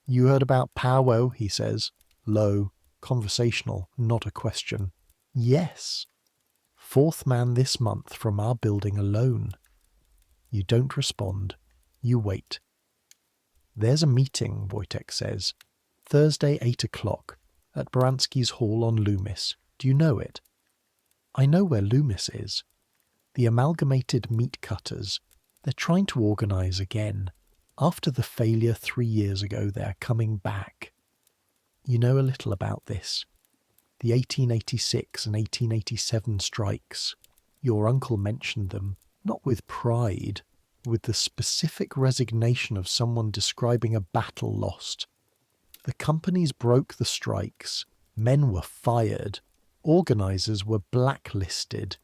"You heard about powwow," he says, low, conversational, not a question. "Yes. 4th man this month from our building alone." You don't respond. You wait. "There's a meeting," Wojtek says. "Thursday, 8 o'clock, at Baranski's Hall on Loomis. Do you know it?" "I know where Loomis is. The Amalgamated Meat Cutters. They're trying to organise again. After the failure 3 years ago, they're coming back." You know a little about this. The 1886 and 1887 strikes. Your uncle mentioned them, not with pride, with the specific resignation of someone describing a battle lost. The companies broke the strikes, men were fired, organisers were blacklisted.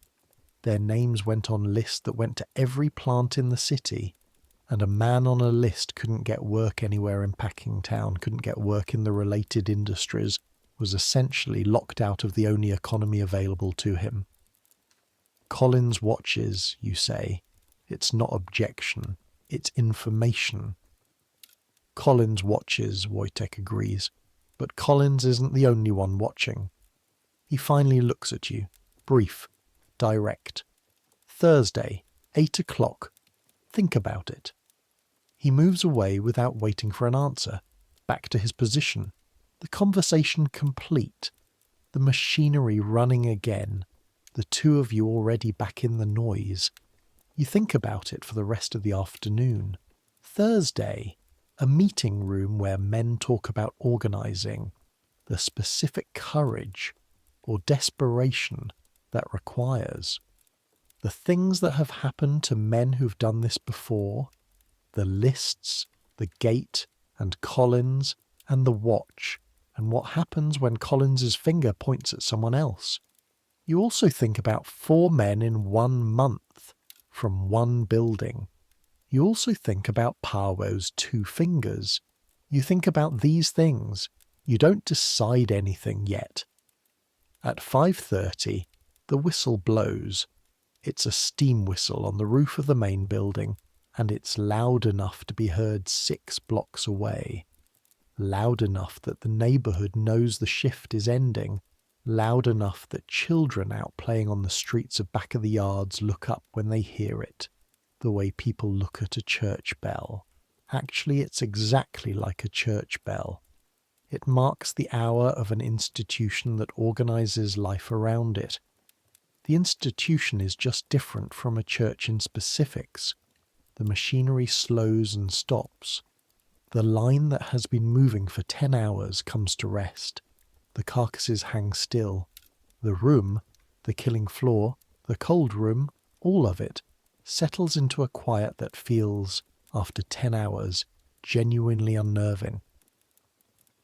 Their names went on lists that went to every plant in the city, and a man on a list couldn't get work anywhere in Packingtown, couldn't get work in the related industries, was essentially locked out of the only economy available to him. Collins watches, you say. It's not objection, it's information. Collins watches, Wojtek agrees, but Collins isn't the only one watching. He finally looks at you, brief, direct. "Thursday, 8 o'clock. Think about it." He moves away without waiting for an answer, back to his position, the conversation complete, the machinery running again, the 2 of you already back in the noise. You think about it for the rest of the afternoon. Thursday, a meeting room where men talk about organising, the specific courage or desperation that requires. The things that have happened to men who've done this before, the lists, the gate, and Collins, and the watch, and what happens when Collins's finger points at someone else. You also think about 4 men in 1 month, from 1 building, You also think about Parwo's 2 fingers. You think about these things. You don't decide anything yet. At 5:30, the whistle blows. It's a steam whistle on the roof of the main building, and it's loud enough to be heard 6 blocks away. Loud enough that the neighbourhood knows the shift is ending. Loud enough that children out playing on the streets of back of the yards look up when they hear it, the way people look at a church bell. Actually, it's exactly like a church bell. It marks the hour of an institution that organises life around it. The institution is just different from a church in specifics. The machinery slows and stops. The line that has been moving for 10 hours comes to rest. The carcasses hang still. The room, the killing floor, the cold room, all of it, settles into a quiet that feels, after 10 hours, genuinely unnerving.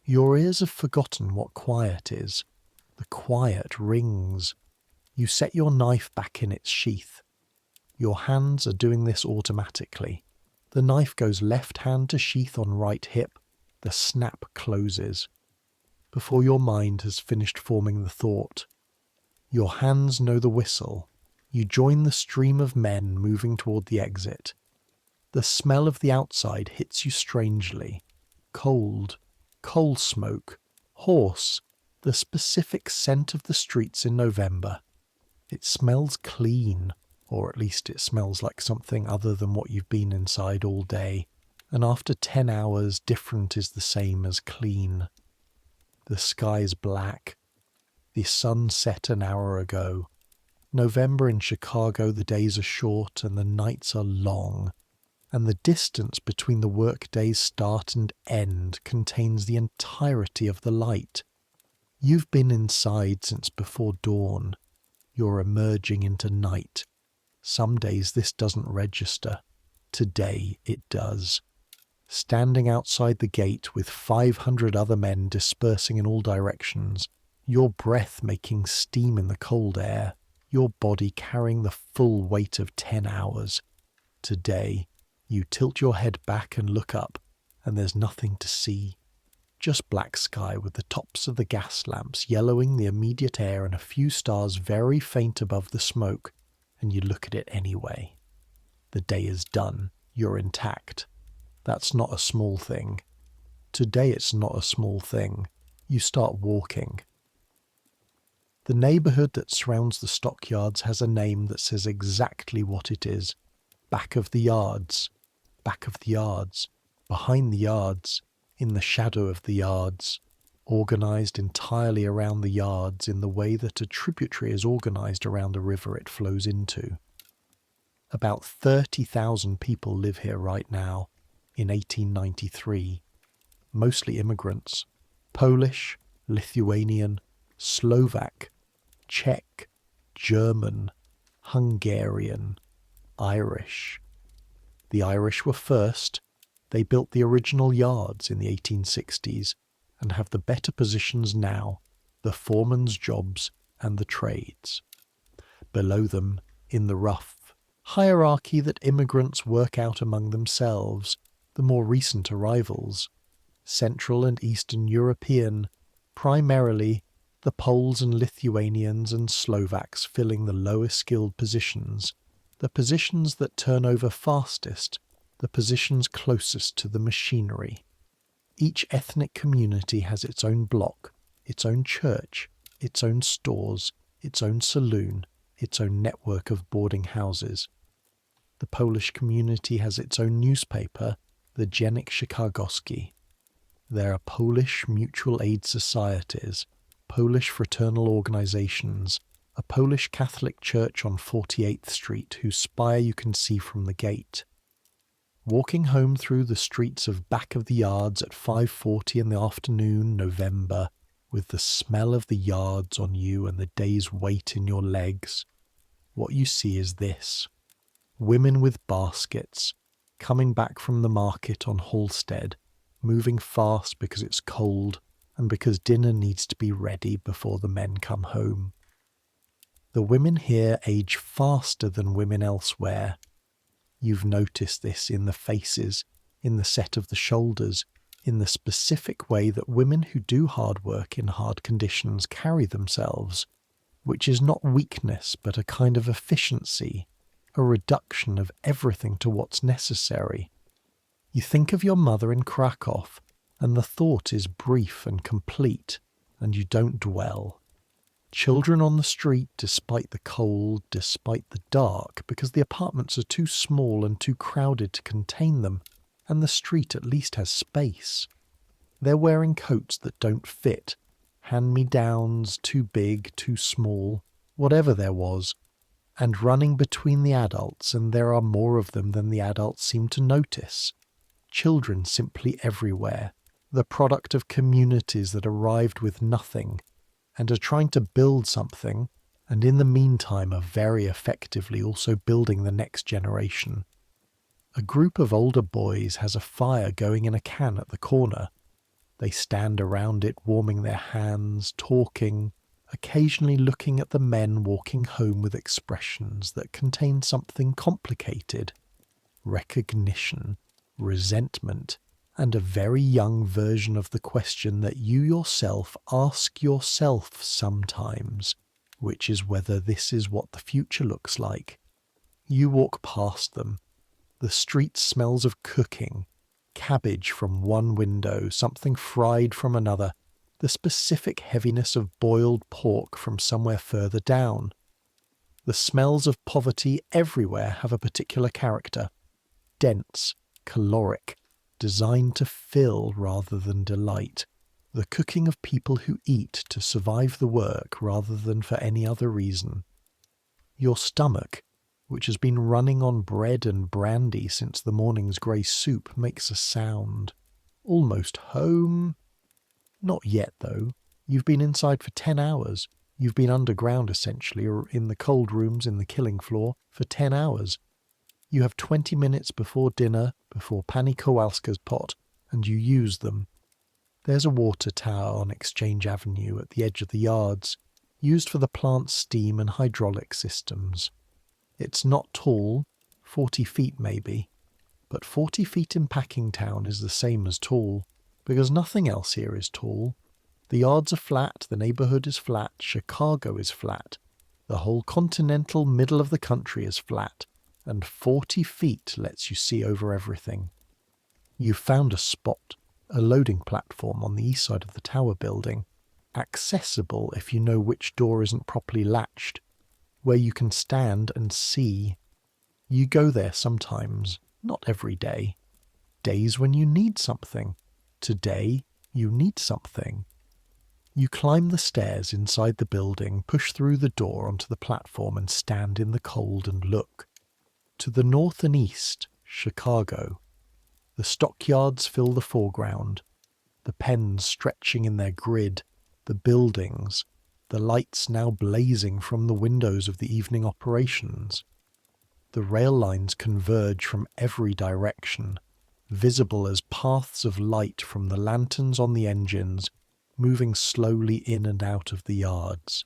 Your ears have forgotten what quiet is. The quiet rings. You set your knife back in its sheath. Your hands are doing this automatically. The knife goes left hand to sheath on right hip. The snap closes. Before your mind has finished forming the thought. Your hands know the whistle. You join the stream of men moving toward the exit. The smell of the outside hits you strangely. Cold, coal smoke, horse, the specific scent of the streets in November. It smells clean, or at least it smells like something other than what you've been inside all day, and after 10 hours, different is the same as clean. The sky's black. The sun set an hour ago. November in Chicago, the days are short and the nights are long, and the distance between the workday's start and end contains the entirety of the light. You've been inside since before dawn. You're emerging into night. Some days this doesn't register. Today it does. Standing outside the gate with 500 other men dispersing in all directions, your breath making steam in the cold air, your body carrying the full weight of 10 hours. Today, you tilt your head back and look up, and there's nothing to see. Just black sky with the tops of the gas lamps yellowing the immediate air and a few stars very faint above the smoke, and you look at it anyway. The day is done. You're intact. That's not a small thing. Today it's not a small thing. You start walking. The neighbourhood that surrounds the stockyards has a name that says exactly what it is. Back of the yards. Back of the yards. Behind the yards. In the shadow of the yards. Organised entirely around the yards in the way that a tributary is organised around a river it flows into. About 30,000 people live here right now, in 1893. Mostly immigrants. Polish, Lithuanian, Slovak, Czech, German, Hungarian, Irish. The Irish were first. They built the original yards in the 1860s and have the better positions now, the foreman's jobs and the trades. Below them, in the rough, hierarchy that immigrants work out among themselves, the more recent arrivals, Central and Eastern European, primarily the Poles and Lithuanians and Slovaks filling the lower skilled positions, the positions that turn over fastest, the positions closest to the machinery. Each ethnic community has its own block, its own church, its own stores, its own saloon, its own network of boarding houses. The Polish community has its own newspaper, the Dziennik Chicagowski. There are Polish mutual aid societies, Polish fraternal organizations, a Polish Catholic church on 48th Street whose spire you can see from the gate. Walking home through the streets of back of the yards at 5:40 in the afternoon, November, with the smell of the yards on you and the day's weight in your legs, what you see is this. Women with baskets, coming back from the market on Halstead, moving fast because it's cold and because dinner needs to be ready before the men come home. The women here age faster than women elsewhere. You've noticed this in the faces, in the set of the shoulders, in the specific way that women who do hard work in hard conditions carry themselves, which is not weakness but a kind of efficiency, a reduction of everything to what's necessary. You think of your mother in Krakow, and the thought is brief and complete, and you don't dwell. Children on the street despite the cold, despite the dark, because the apartments are too small and too crowded to contain them, and the street at least has space. They're wearing coats that don't fit, hand-me-downs, too big, too small, whatever there was, and running between the adults, and there are more of them than the adults seem to notice. Children simply everywhere, the product of communities that arrived with nothing, and are trying to build something, and in the meantime are very effectively also building the next generation. A group of older boys has a fire going in a can at the corner. They stand around it warming their hands, talking, occasionally looking at the men walking home with expressions that contain something complicated. Recognition, resentment, and a very young version of the question that you yourself ask yourself sometimes, which is whether this is what the future looks like. You walk past them. The street smells of cooking, cabbage from one window, something fried from another, the specific heaviness of boiled pork from somewhere further down. The smells of poverty everywhere have a particular character, dense, caloric, designed to fill rather than delight, the cooking of people who eat to survive the work rather than for any other reason. Your stomach, which has been running on bread and brandy since the morning's grey soup, makes a sound. Almost home. Not yet, though. You've been inside for 10 hours. You've been underground, essentially, or in the cold rooms in the killing floor, for 10 hours. You have 20 minutes before dinner, before Pani Kowalska's pot, and you use them. There's a water tower on Exchange Avenue at the edge of the yards, used for the plant's steam and hydraulic systems. It's not tall, 40 feet maybe, but 40 feet in Packingtown is the same as tall, because nothing else here is tall. The yards are flat, the neighbourhood is flat, Chicago is flat, the whole continental middle of the country is flat, and 40 feet lets you see over everything. You've found a spot, a loading platform on the east side of the tower building, accessible if you know which door isn't properly latched, where you can stand and see. You go there sometimes, not every day. Days when you need something. Today, you need something. You climb the stairs inside the building, push through the door onto the platform and stand in the cold and look. To the north and east, Chicago. The stockyards fill the foreground, the pens stretching in their grid, the buildings, the lights now blazing from the windows of the evening operations. The rail lines converge from every direction, visible as paths of light from the lanterns on the engines, moving slowly in and out of the yards.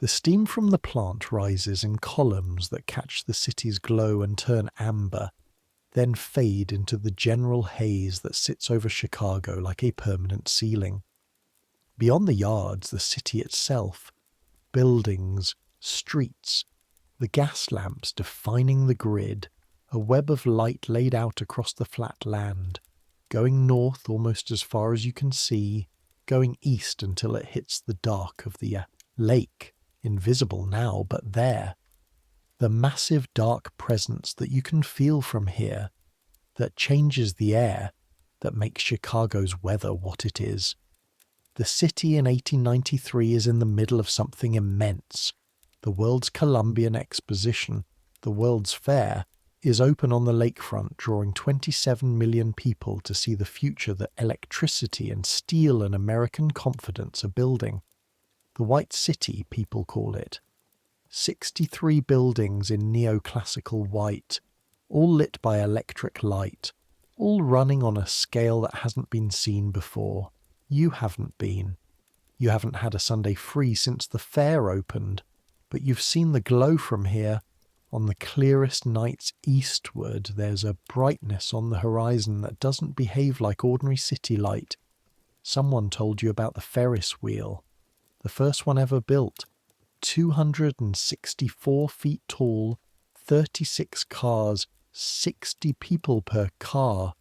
The steam from the plant rises in columns that catch the city's glow and turn amber, then fade into the general haze that sits over Chicago like a permanent ceiling. Beyond the yards, the city itself, buildings, streets, the gas lamps defining the grid, a web of light laid out across the flat land, going north almost as far as you can see, going east until it hits the dark of the lake, invisible now, but there. The massive dark presence that you can feel from here, that changes the air, that makes Chicago's weather what it is. The city in 1893 is in the middle of something immense. The World's Columbian Exposition, the World's Fair, is open on the lakefront, drawing 27 million people to see the future that electricity and steel and American confidence are building. The White City, people call it. 63 buildings in neoclassical white, all lit by electric light, all running on a scale that hasn't been seen before. You haven't been. You haven't had a Sunday free since the fair opened, but you've seen the glow from here, On the clearest nights eastward, there's a brightness on the horizon that doesn't behave like ordinary city light. Someone told you about the Ferris wheel, the first one ever built, 264 feet tall, 36 cars, 60 people per car.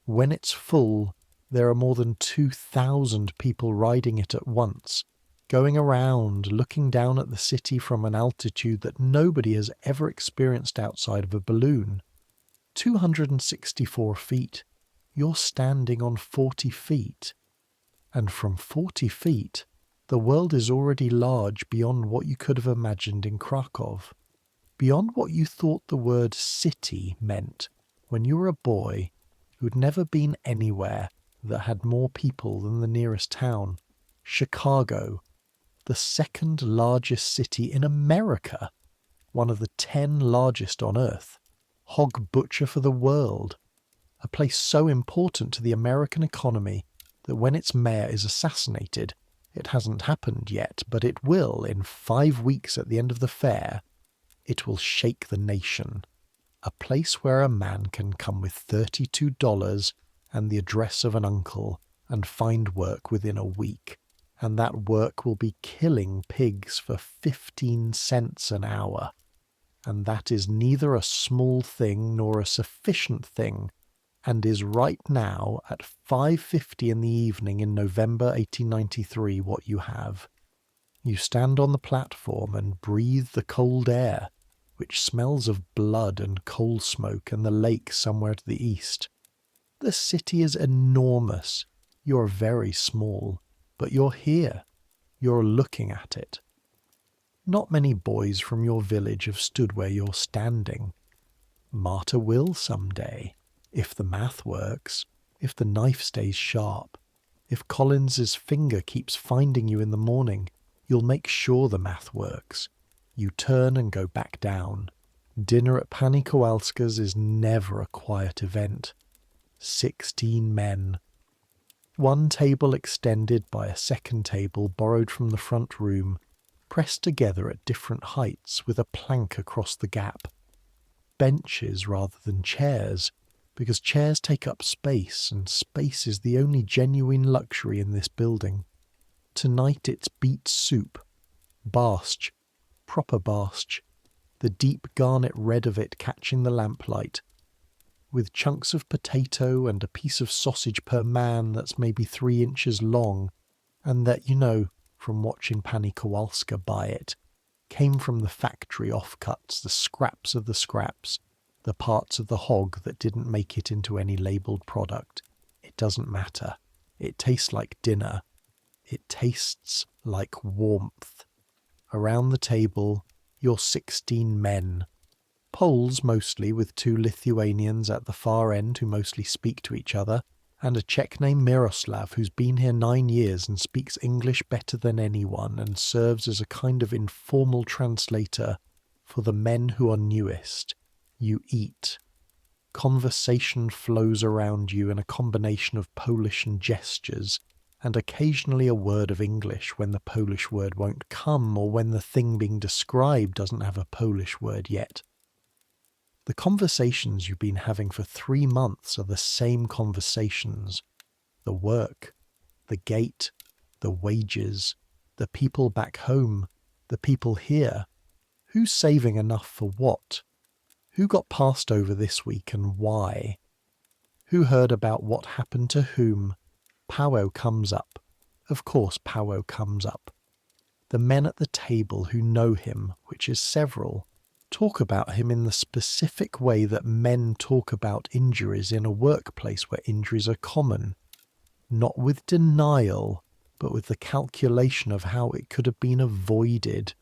When it's full, there are more than 2,000 people riding it at once, going around, looking down at the city from an altitude that nobody has ever experienced outside of a balloon. 264 feet. You're standing on 40 feet. And from 40 feet, the world is already large beyond what you could have imagined in Krakow. Beyond what you thought the word city meant when you were a boy who'd never been anywhere that had more people than the nearest town. Chicago, the second largest city in America, one of the 10 largest on Earth, hog butcher for the world, a place so important to the American economy that when its mayor is assassinated, it hasn't happened yet, but it will in 5 weeks at the end of the fair, it will shake the nation. A place where a man can come with $32 and the address of an uncle and find work within a week. And that work will be killing pigs for 15 cents an hour. And that is neither a small thing nor a sufficient thing, and is right now at 5:50 in the evening in November 1893 what you have. You stand on the platform and breathe the cold air, which smells of blood and coal smoke and the lake somewhere to the east. The city is enormous. You're very small, but you're here. You're looking at it. Not many boys from your village have stood where you're standing. Marta will someday, if the math works, if the knife stays sharp, if Collins's finger keeps finding you in the morning, you'll make sure the math works. You turn and go back down. Dinner at Pani Kowalska's is never a quiet event. 16 men. One table extended by a second table borrowed from the front room, pressed together at different heights with a plank across the gap. Benches rather than chairs, because chairs take up space, and space is the only genuine luxury in this building. Tonight it's beet soup, barstch, proper barstch, the deep garnet red of it catching the lamplight, with chunks of potato and a piece of sausage per man that's maybe 3 inches long, and that, you know, from watching Pani Kowalska buy it, came from the factory offcuts, the scraps of the scraps, the parts of the hog that didn't make it into any labelled product. It doesn't matter. It tastes like dinner. It tastes like warmth. Around the table, you're 16 men. Poles mostly, with 2 Lithuanians at the far end who mostly speak to each other, and a Czech named Miroslav who's been here 9 years and speaks English better than anyone and serves as a kind of informal translator for the men who are newest. You eat. Conversation flows around you in a combination of Polish and gestures, and occasionally a word of English when the Polish word won't come or when the thing being described doesn't have a Polish word yet. The conversations you've been having for 3 months are the same conversations. The work, the gate, the wages, the people back home, the people here. Who's saving enough for what? Who got passed over this week and why? Who heard about what happened to whom? Powwow comes up. Of course Powwow comes up. The men at the table who know him, which is several, talk about him in the specific way that men talk about injuries in a workplace where injuries are common. Not with denial, but with the calculation of how it could have been avoided.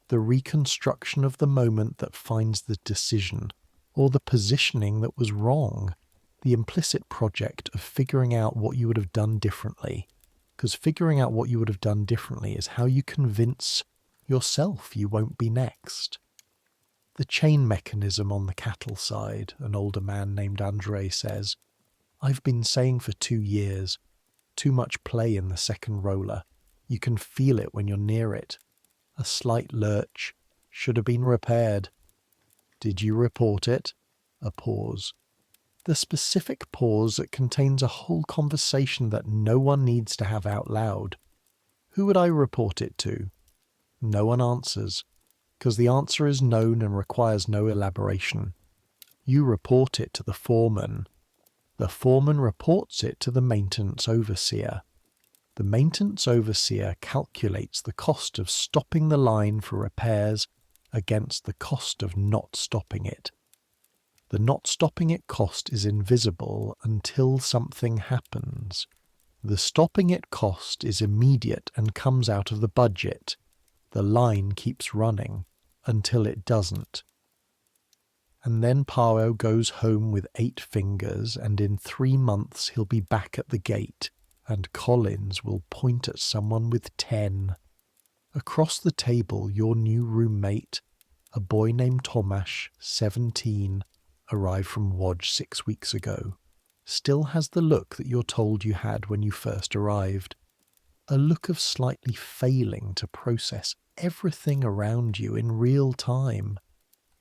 The reconstruction of the moment that finds the decision, or the positioning that was wrong. The implicit project of figuring out what you would have done differently. Because figuring out what you would have done differently is how you convince yourself you won't be next. The chain mechanism on the cattle side, an older man named Andrei says, I've been saying for 2 years, too much play in the second roller. You can feel it when you're near it. A slight lurch should have been repaired. Did you report it? A pause. The specific pause that contains a whole conversation that no one needs to have out loud. Who would I report it to? No one answers, because the answer is known and requires no elaboration. You report it to the foreman. The foreman reports it to the maintenance overseer. The maintenance overseer calculates the cost of stopping the line for repairs against the cost of not stopping it. The not stopping it cost is invisible until something happens. The stopping it cost is immediate and comes out of the budget. The line keeps running until it doesn't. And then Pao goes home with 8 fingers, and in 3 months he'll be back at the gate, and Collins will point at someone with 10. Across the table, your new roommate, a boy named Tomasz, 17, arrived from Łódź 6 weeks ago, still has the look that you're told you had when you first arrived. A look of slightly failing to process everything around you in real time.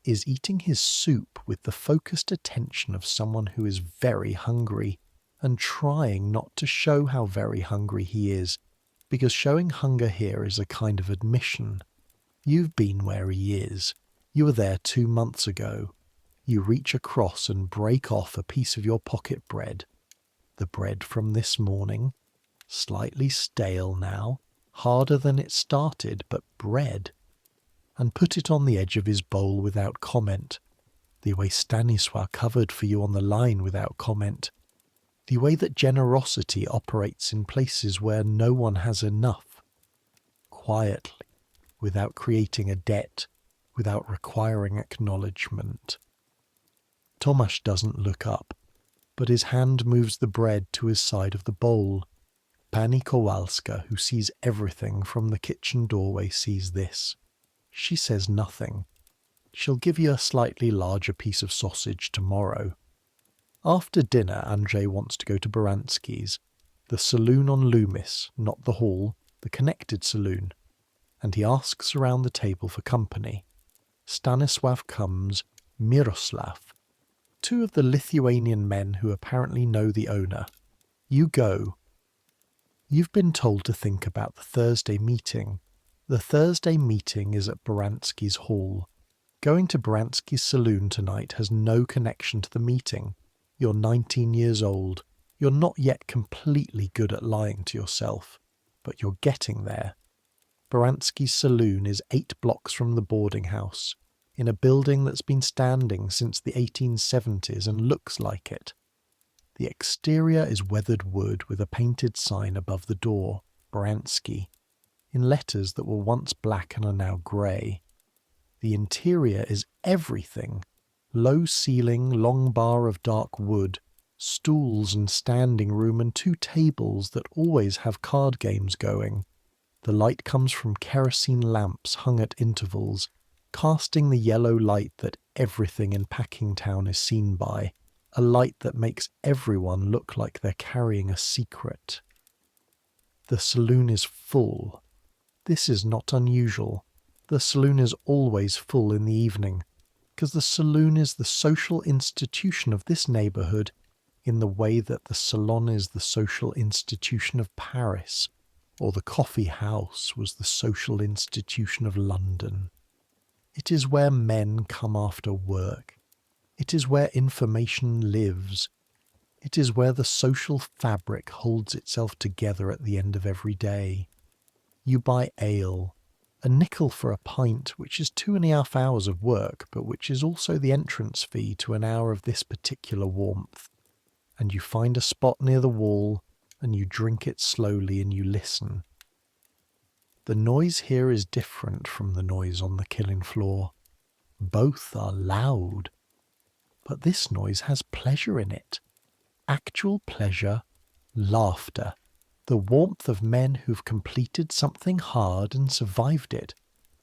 Is eating his soup with the focused attention of someone who is very hungry, and trying not to show how very hungry he is, because showing hunger here is a kind of admission. You've been where he is. You were there 2 months ago. You reach across and break off a piece of your pocket bread. The bread from this morning, slightly stale now, harder than it started, but bread, and put it on the edge of his bowl without comment, the way Stanisław covered for you on the line without comment, the way that generosity operates in places where no one has enough, quietly, without creating a debt, without requiring acknowledgement. Tomasz doesn't look up, but his hand moves the bread to his side of the bowl. Pani Kowalska, who sees everything from the kitchen doorway, sees this. She says nothing. She'll give you a slightly larger piece of sausage tomorrow. After dinner, Andrzej wants to go to Baranski's, the saloon on Loomis, not the hall, the connected saloon, and he asks around the table for company. Stanisław comes, Miroslav, 2 of the Lithuanian men who apparently know the owner. You go. You've been told to think about the Thursday meeting. The Thursday meeting is at Baranski's hall. Going to Baranski's saloon tonight has no connection to the meeting. You're 19 years old. You're not yet completely good at lying to yourself, but you're getting there. Baranski's saloon is 8 blocks from the boarding house, in a building that's been standing since the 1870s and looks like it. The exterior is weathered wood with a painted sign above the door, Baranski, in letters that were once black and are now grey. The interior is everything. Low ceiling, long bar of dark wood, stools and standing room, and 2 tables that always have card games going. The light comes from kerosene lamps hung at intervals, casting the yellow light that everything in Packingtown is seen by, a light that makes everyone look like they're carrying a secret. The saloon is full. This is not unusual. The saloon is always full in the evening, because the saloon is the social institution of this neighbourhood in the way that the salon is the social institution of Paris, or the coffee house was the social institution of London. It is where men come after work. It is where information lives. It is where the social fabric holds itself together at the end of every day. You buy ale, a nickel for a pint, which is 2.5 hours of work, but which is also the entrance fee to an hour of this particular warmth. And you find a spot near the wall, and you drink it slowly and you listen. The noise here is different from the noise on the killing floor. Both are loud. But this noise has pleasure in it. Actual pleasure, laughter. The warmth of men who've completed something hard and survived it,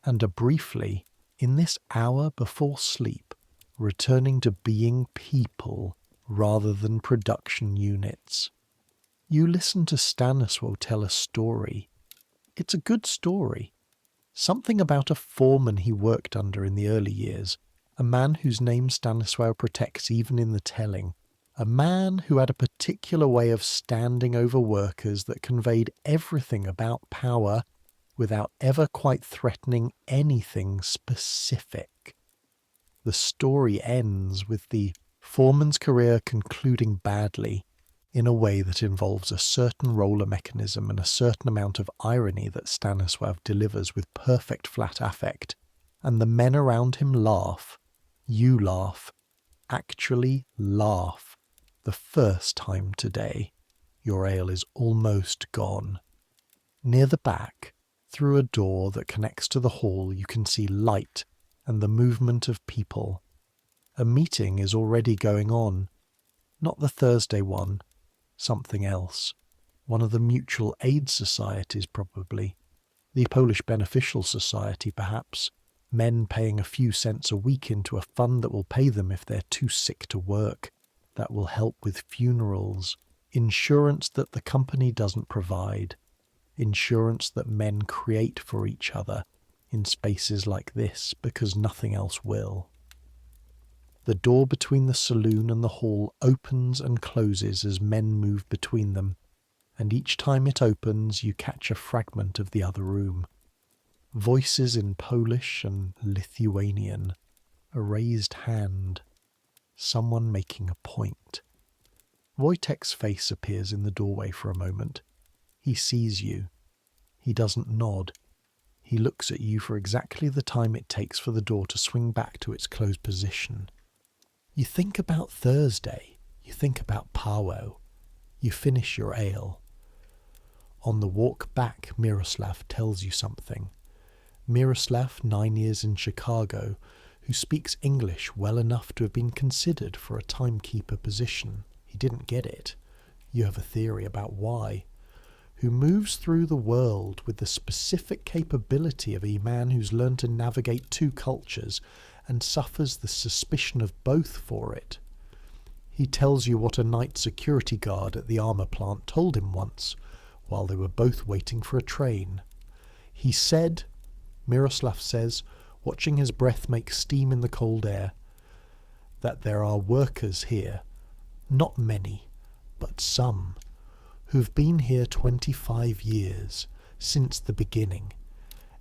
and are briefly, in this hour before sleep, returning to being people rather than production units. You listen to Stanisław tell a story. It's a good story. Something about a foreman he worked under in the early years, A man whose name Stanisław protects even in the telling. A man who had a particular way of standing over workers that conveyed everything about power without ever quite threatening anything specific. The story ends with the foreman's career concluding badly in a way that involves a certain roller mechanism and a certain amount of irony that Stanisław delivers with perfect flat affect, and the men around him laugh. You laugh. Actually laugh. The first time today. Your ale is almost gone. Near the back, through a door that connects to the hall, you can see light and the movement of people. A meeting is already going on. Not the Thursday one. Something else. One of the mutual aid societies, probably. The Polish Beneficial Society, perhaps. Men paying a few cents a week into a fund that will pay them if they're too sick to work. That will help with funerals. Insurance that the company doesn't provide. Insurance that men create for each other in spaces like this because nothing else will. The door between the saloon and the hall opens and closes as men move between them, and each time it opens you catch a fragment of the other room. Voices in Polish and Lithuanian. A raised hand. Someone making a point. Wojtek's face appears in the doorway for a moment. He sees you. He doesn't nod. He looks at you for exactly the time it takes for the door to swing back to its closed position. You think about Thursday. You think about Paweł. You finish your ale. On the walk back, Miroslav tells you something. Miroslav, 9 years in Chicago, who speaks English well enough to have been considered for a timekeeper position. He didn't get it. You have a theory about why. Who moves through the world with the specific capability of a man who's learned to navigate two cultures and suffers the suspicion of both for it. He tells you what a night security guard at the armour plant told him once, while they were both waiting for a train. He said, Miroslav says, watching his breath make steam in the cold air, that there are workers here, not many, but some, who've been here 25 years, since the beginning.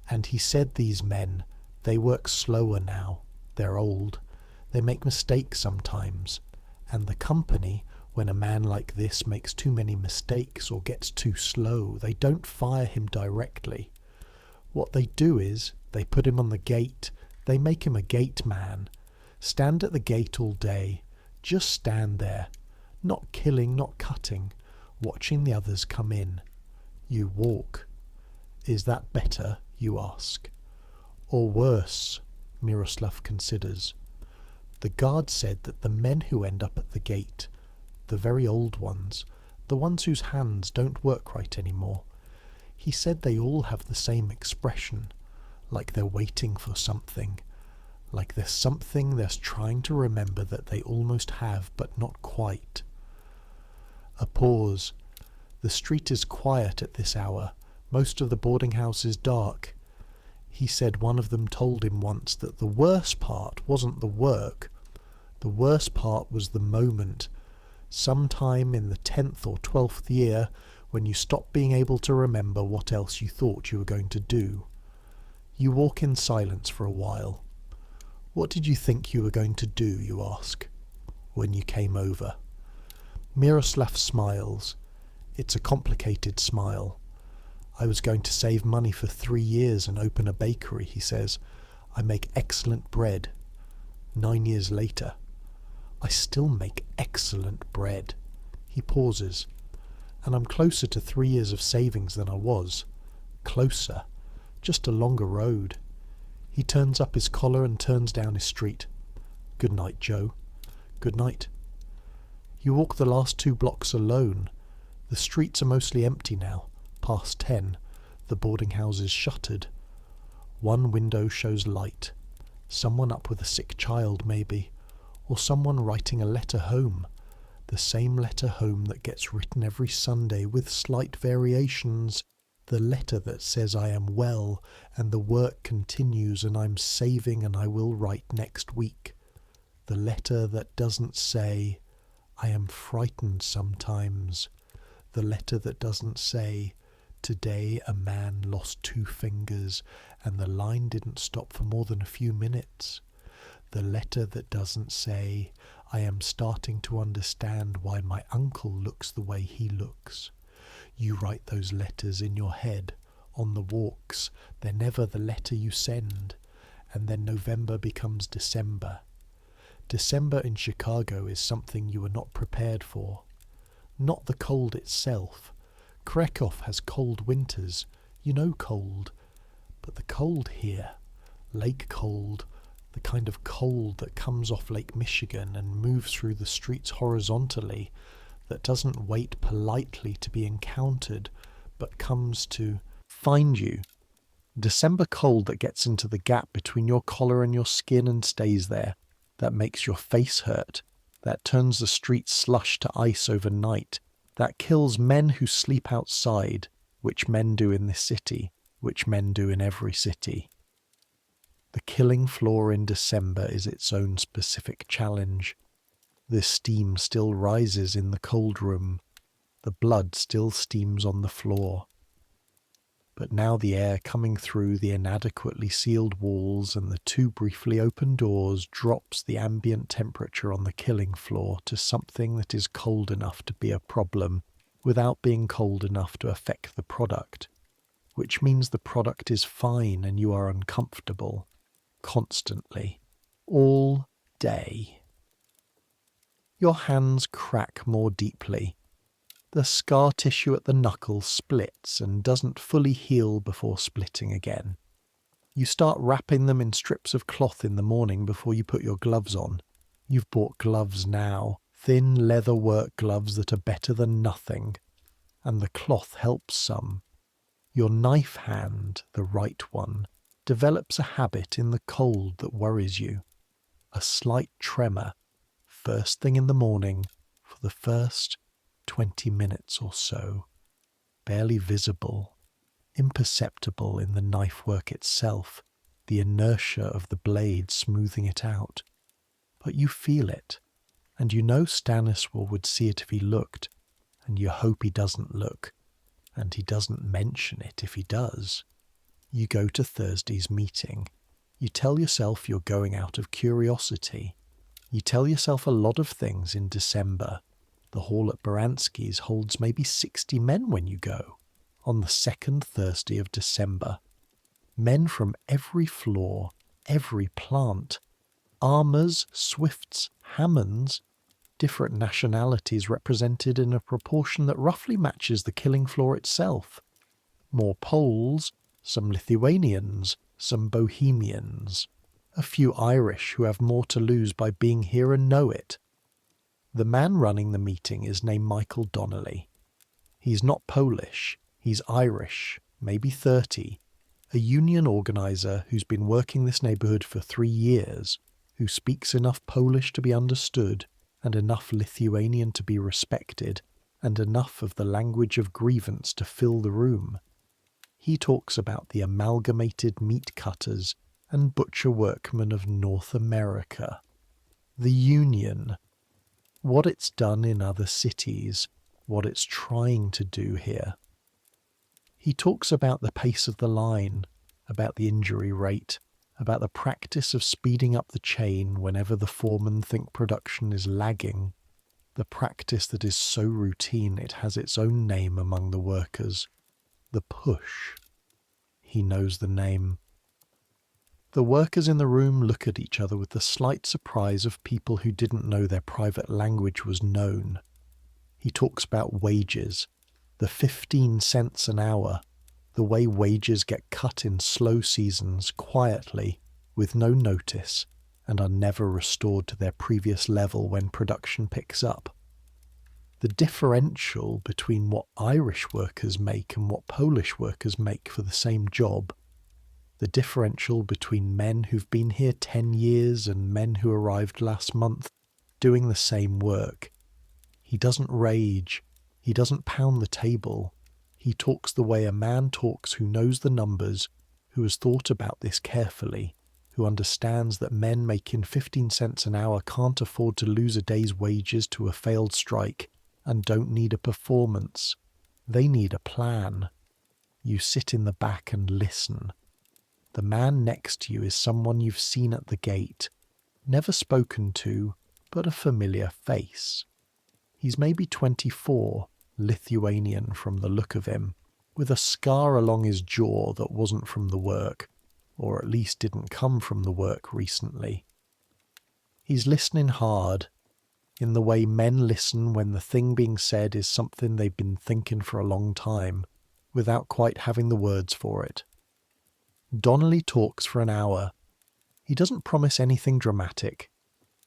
And he said these men, they work slower now, they're old, they make mistakes sometimes, and the company, when a man like this makes too many mistakes or gets too slow, they don't fire him directly. What they do is, they put him on the gate, they make him a gate man. Stand at the gate all day, just stand there, not killing, not cutting, watching the others come in. You walk. Is that better, you ask? Or worse, Miroslav considers. The guard said that the men who end up at the gate, the very old ones, the ones whose hands don't work right anymore, he said they all have the same expression, like they're waiting for something, like there's something they're trying to remember that they almost have but not quite. A pause. The street is quiet at this hour. Most of the boarding house is dark. He said one of them told him once that the worst part wasn't the work. The worst part was the moment, sometime in the 10th or 12th year, when you stop being able to remember what else you thought you were going to do. You walk in silence for a while. What did you think you were going to do, you ask, when you came over? Miroslav smiles. It's a complicated smile. I was going to save money for 3 years and open a bakery, he says. I make excellent bread. 9 years later, I still make excellent bread. He pauses. And I'm closer to 3 years of savings than I was. Closer. Just a longer road. He turns up his collar and turns down his street. Good night, Joe. Good night. You walk the last 2 blocks alone. The streets are mostly empty now. Past 10. The boarding house is shuttered. One window shows light. Someone up with a sick child, maybe. Or someone writing a letter home. The same letter home that gets written every Sunday with slight variations. The letter that says I am well and the work continues and I'm saving and I will write next week. The letter that doesn't say I am frightened sometimes. The letter that doesn't say today a man lost 2 fingers and the line didn't stop for more than a few minutes. The letter that doesn't say I am starting to understand why my uncle looks the way he looks. You write those letters in your head, on the walks. They're never the letter you send. And then November becomes December. December in Chicago is something you are not prepared for. Not the cold itself. Krakow has cold winters. You know cold. But the cold here, lake cold, the kind of cold that comes off Lake Michigan and moves through the streets horizontally, that doesn't wait politely to be encountered, but comes to find you. December cold that gets into the gap between your collar and your skin and stays there, that makes your face hurt, that turns the streets slush to ice overnight, that kills men who sleep outside, which men do in this city, which men do in every city. The killing floor in December is its own specific challenge. The steam still rises in the cold room. The blood still steams on the floor. But now the air coming through the inadequately sealed walls and the 2 briefly open doors drops the ambient temperature on the killing floor to something that is cold enough to be a problem without being cold enough to affect the product, which means the product is fine and you are uncomfortable, constantly, all day. Your hands crack more deeply. The scar tissue at the knuckle splits and doesn't fully heal before splitting again. You start wrapping them in strips of cloth in the morning before you put your gloves on. You've bought gloves now, thin leather work gloves that are better than nothing, and the cloth helps some. Your knife hand, the right one, develops a habit in the cold that worries you. A slight tremor, first thing in the morning, for the first 20 minutes or so, barely visible, imperceptible in the knife work itself, the inertia of the blade smoothing it out. But you feel it, and you know Stanisław would see it if he looked, and you hope he doesn't look, and he doesn't mention it if he does. You go to Thursday's meeting. You tell yourself you're going out of curiosity. You tell yourself a lot of things in December. The hall at Baranski's holds maybe 60 men when you go, on the 2nd Thursday of December. Men from every floor, every plant. Armours, Swifts, Hammonds, different nationalities represented in a proportion that roughly matches the killing floor itself. More Poles, some Lithuanians, some Bohemians, a few Irish who have more to lose by being here and know it. The man running the meeting is named Michael Donnelly. He's not Polish, he's Irish, maybe 30, a union organiser who's been working this neighbourhood for 3 years, who speaks enough Polish to be understood, and enough Lithuanian to be respected, and enough of the language of grievance to fill the room. He talks about the amalgamated meat cutters and butcher workmen of North America. The union. What it's done in other cities, what it's trying to do here. He talks about the pace of the line, about the injury rate, about the practice of speeding up the chain whenever the foremen think production is lagging, the practice that is so routine it has its own name among the workers, the push. He knows the name. The workers in the room look at each other with the slight surprise of people who didn't know their private language was known. He talks about wages, the 15 cents an hour, the way wages get cut in slow seasons quietly, with no notice, and are never restored to their previous level when production picks up. The differential between what Irish workers make and what Polish workers make for the same job, the differential between men who've been here 10 years and men who arrived last month doing the same work. He doesn't rage, he doesn't pound the table, He talks the way a man talks who knows the numbers, who has thought about this carefully, who understands that men making 15 cents an hour can't afford to lose a day's wages to a failed strike and don't need a performance. They need a plan. You sit in the back and listen. The man next to you is someone you've seen at the gate, never spoken to, but a familiar face. He's maybe 24, Lithuanian from the look of him, with a scar along his jaw that wasn't from the work, or at least didn't come from the work recently. He's listening hard, in the way men listen when the thing being said is something they've been thinking for a long time, without quite having the words for it. Donnelly talks for an hour. He doesn't promise anything dramatic.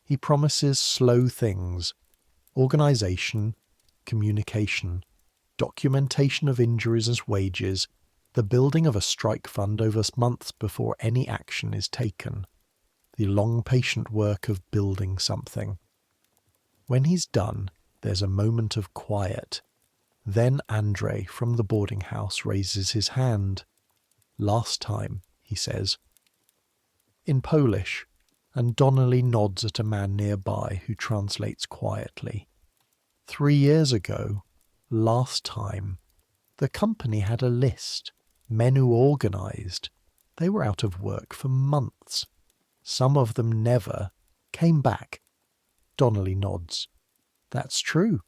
He promises slow things: organisation, communication, documentation of injuries as wages, the building of a strike fund over months before any action is taken, the long patient work of building something. When he's done, there's a moment of quiet. Then Andre from the boarding house raises his hand. "Last time," he says, in Polish, and Donnelly nods at a man nearby who translates quietly. 3 years ago, last time, the company had a list, men who organised. They were out of work for months. Some of them never came back. Donnelly nods. That's true.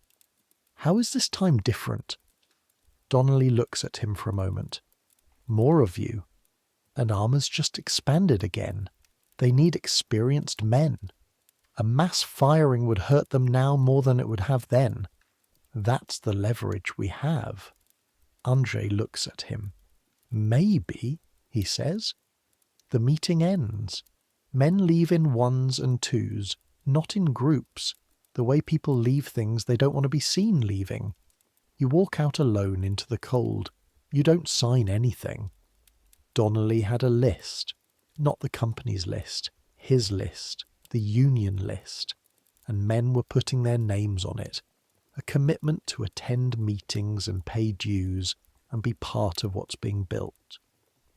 How is this time different? Donnelly looks at him for a moment. More of you. And Armour's just expanded again. They need experienced men. A mass firing would hurt them now more than it would have then. That's the leverage we have. Andre looks at him. Maybe, he says. The meeting ends. Men leave in ones and twos, not in groups, the way people leave things they don't want to be seen leaving. You walk out alone into the cold. You don't sign anything. Donnelly had a list, not the company's list, his list, the union list, and men were putting their names on it, a commitment to attend meetings and pay dues and be part of what's being built.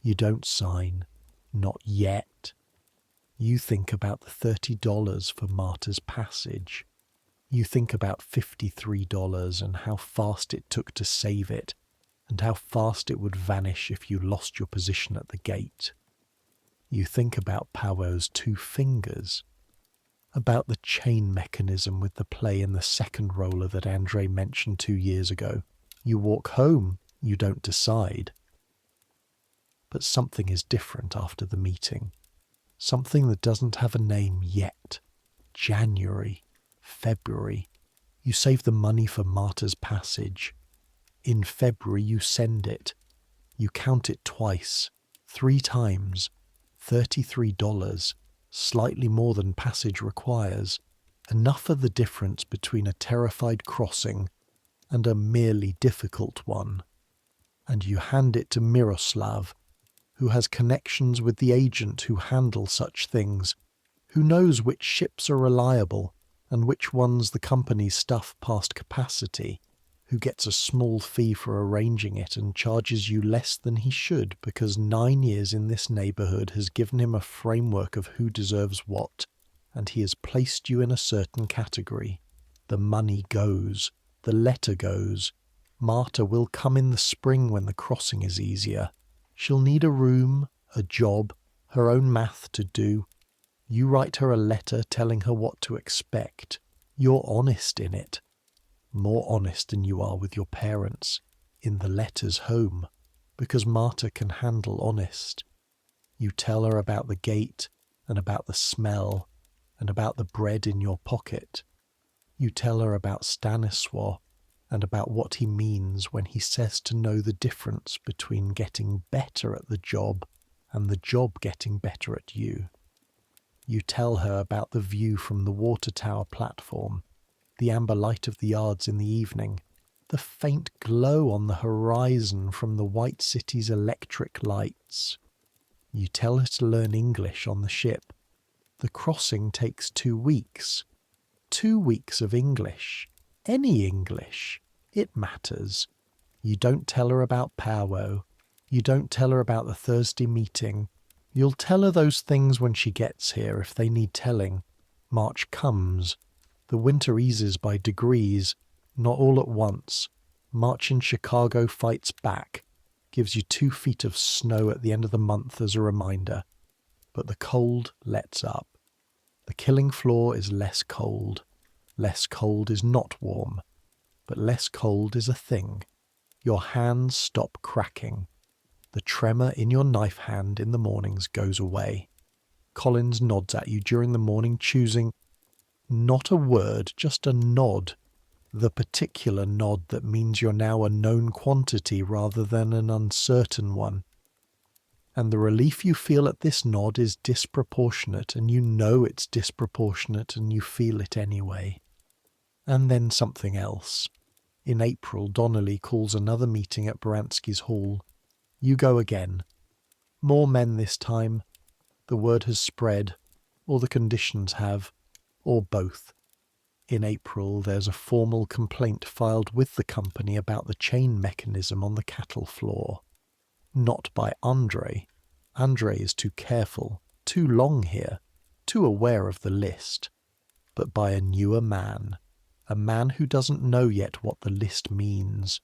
You don't sign, not yet. You think about the $30 for Marta's passage. You think about $53 and how fast it took to save it, and how fast it would vanish if you lost your position at the gate. You think about Paweł's 2 fingers, about the chain mechanism with the play in the second roller that Andre mentioned 2 years ago. You walk home, you don't decide. But something is different after the meeting. Something that doesn't have a name yet. January, February. You save the money for Marta's passage. In February you send it. You count it twice, 3 times, $33, slightly more than passage requires, enough of the difference between a terrified crossing and a merely difficult one. And you hand it to Miroslav, who has connections with the agent who handle such things, who knows which ships are reliable and which ones the company's stuff past capacity, who gets a small fee for arranging it and charges you less than he should because 9 years in this neighbourhood has given him a framework of who deserves what, and he has placed you in a certain category. The money goes. The letter goes. Marta will come in the spring when the crossing is easier. She'll need a room, a job, her own math to do. You write her a letter telling her what to expect. You're honest in it. More honest than you are with your parents, in the letters home, because Marta can handle honest. You tell her about the gate, and about the smell, and about the bread in your pocket. You tell her about Stanisław, and about what he means when he says to know the difference between getting better at the job and the job getting better at you. You tell her about the view from the water tower platform, the amber light of the yards in the evening, the faint glow on the horizon from the White City's electric lights. You tell her to learn English on the ship. The crossing takes 2 weeks. 2 weeks of English. Any English. It matters. You don't tell her about powwow. You don't tell her about the Thursday meeting. You'll tell her those things when she gets here if they need telling. March comes. The winter eases by degrees, not all at once. March in Chicago fights back, gives you 2 feet of snow at the end of the month as a reminder. But the cold lets up. The killing floor is less cold. Less cold is not warm. But less cold is a thing. Your hands stop cracking. The tremor in your knife hand in the mornings goes away. Collins nods at you during the morning, choosing not a word, just a nod. The particular nod that means you're now a known quantity rather than an uncertain one. And the relief you feel at this nod is disproportionate, and you know it's disproportionate, and you feel it anyway. And then something else. In April, Donnelly calls another meeting at Baranski's Hall. You go again. More men this time. The word has spread, or the conditions have, or both. In April, there's a formal complaint filed with the company about the chain mechanism on the cattle floor. Not by Andre. Andre is too careful, too long here, too aware of the list. But by a newer man. A man who doesn't know yet what the list means,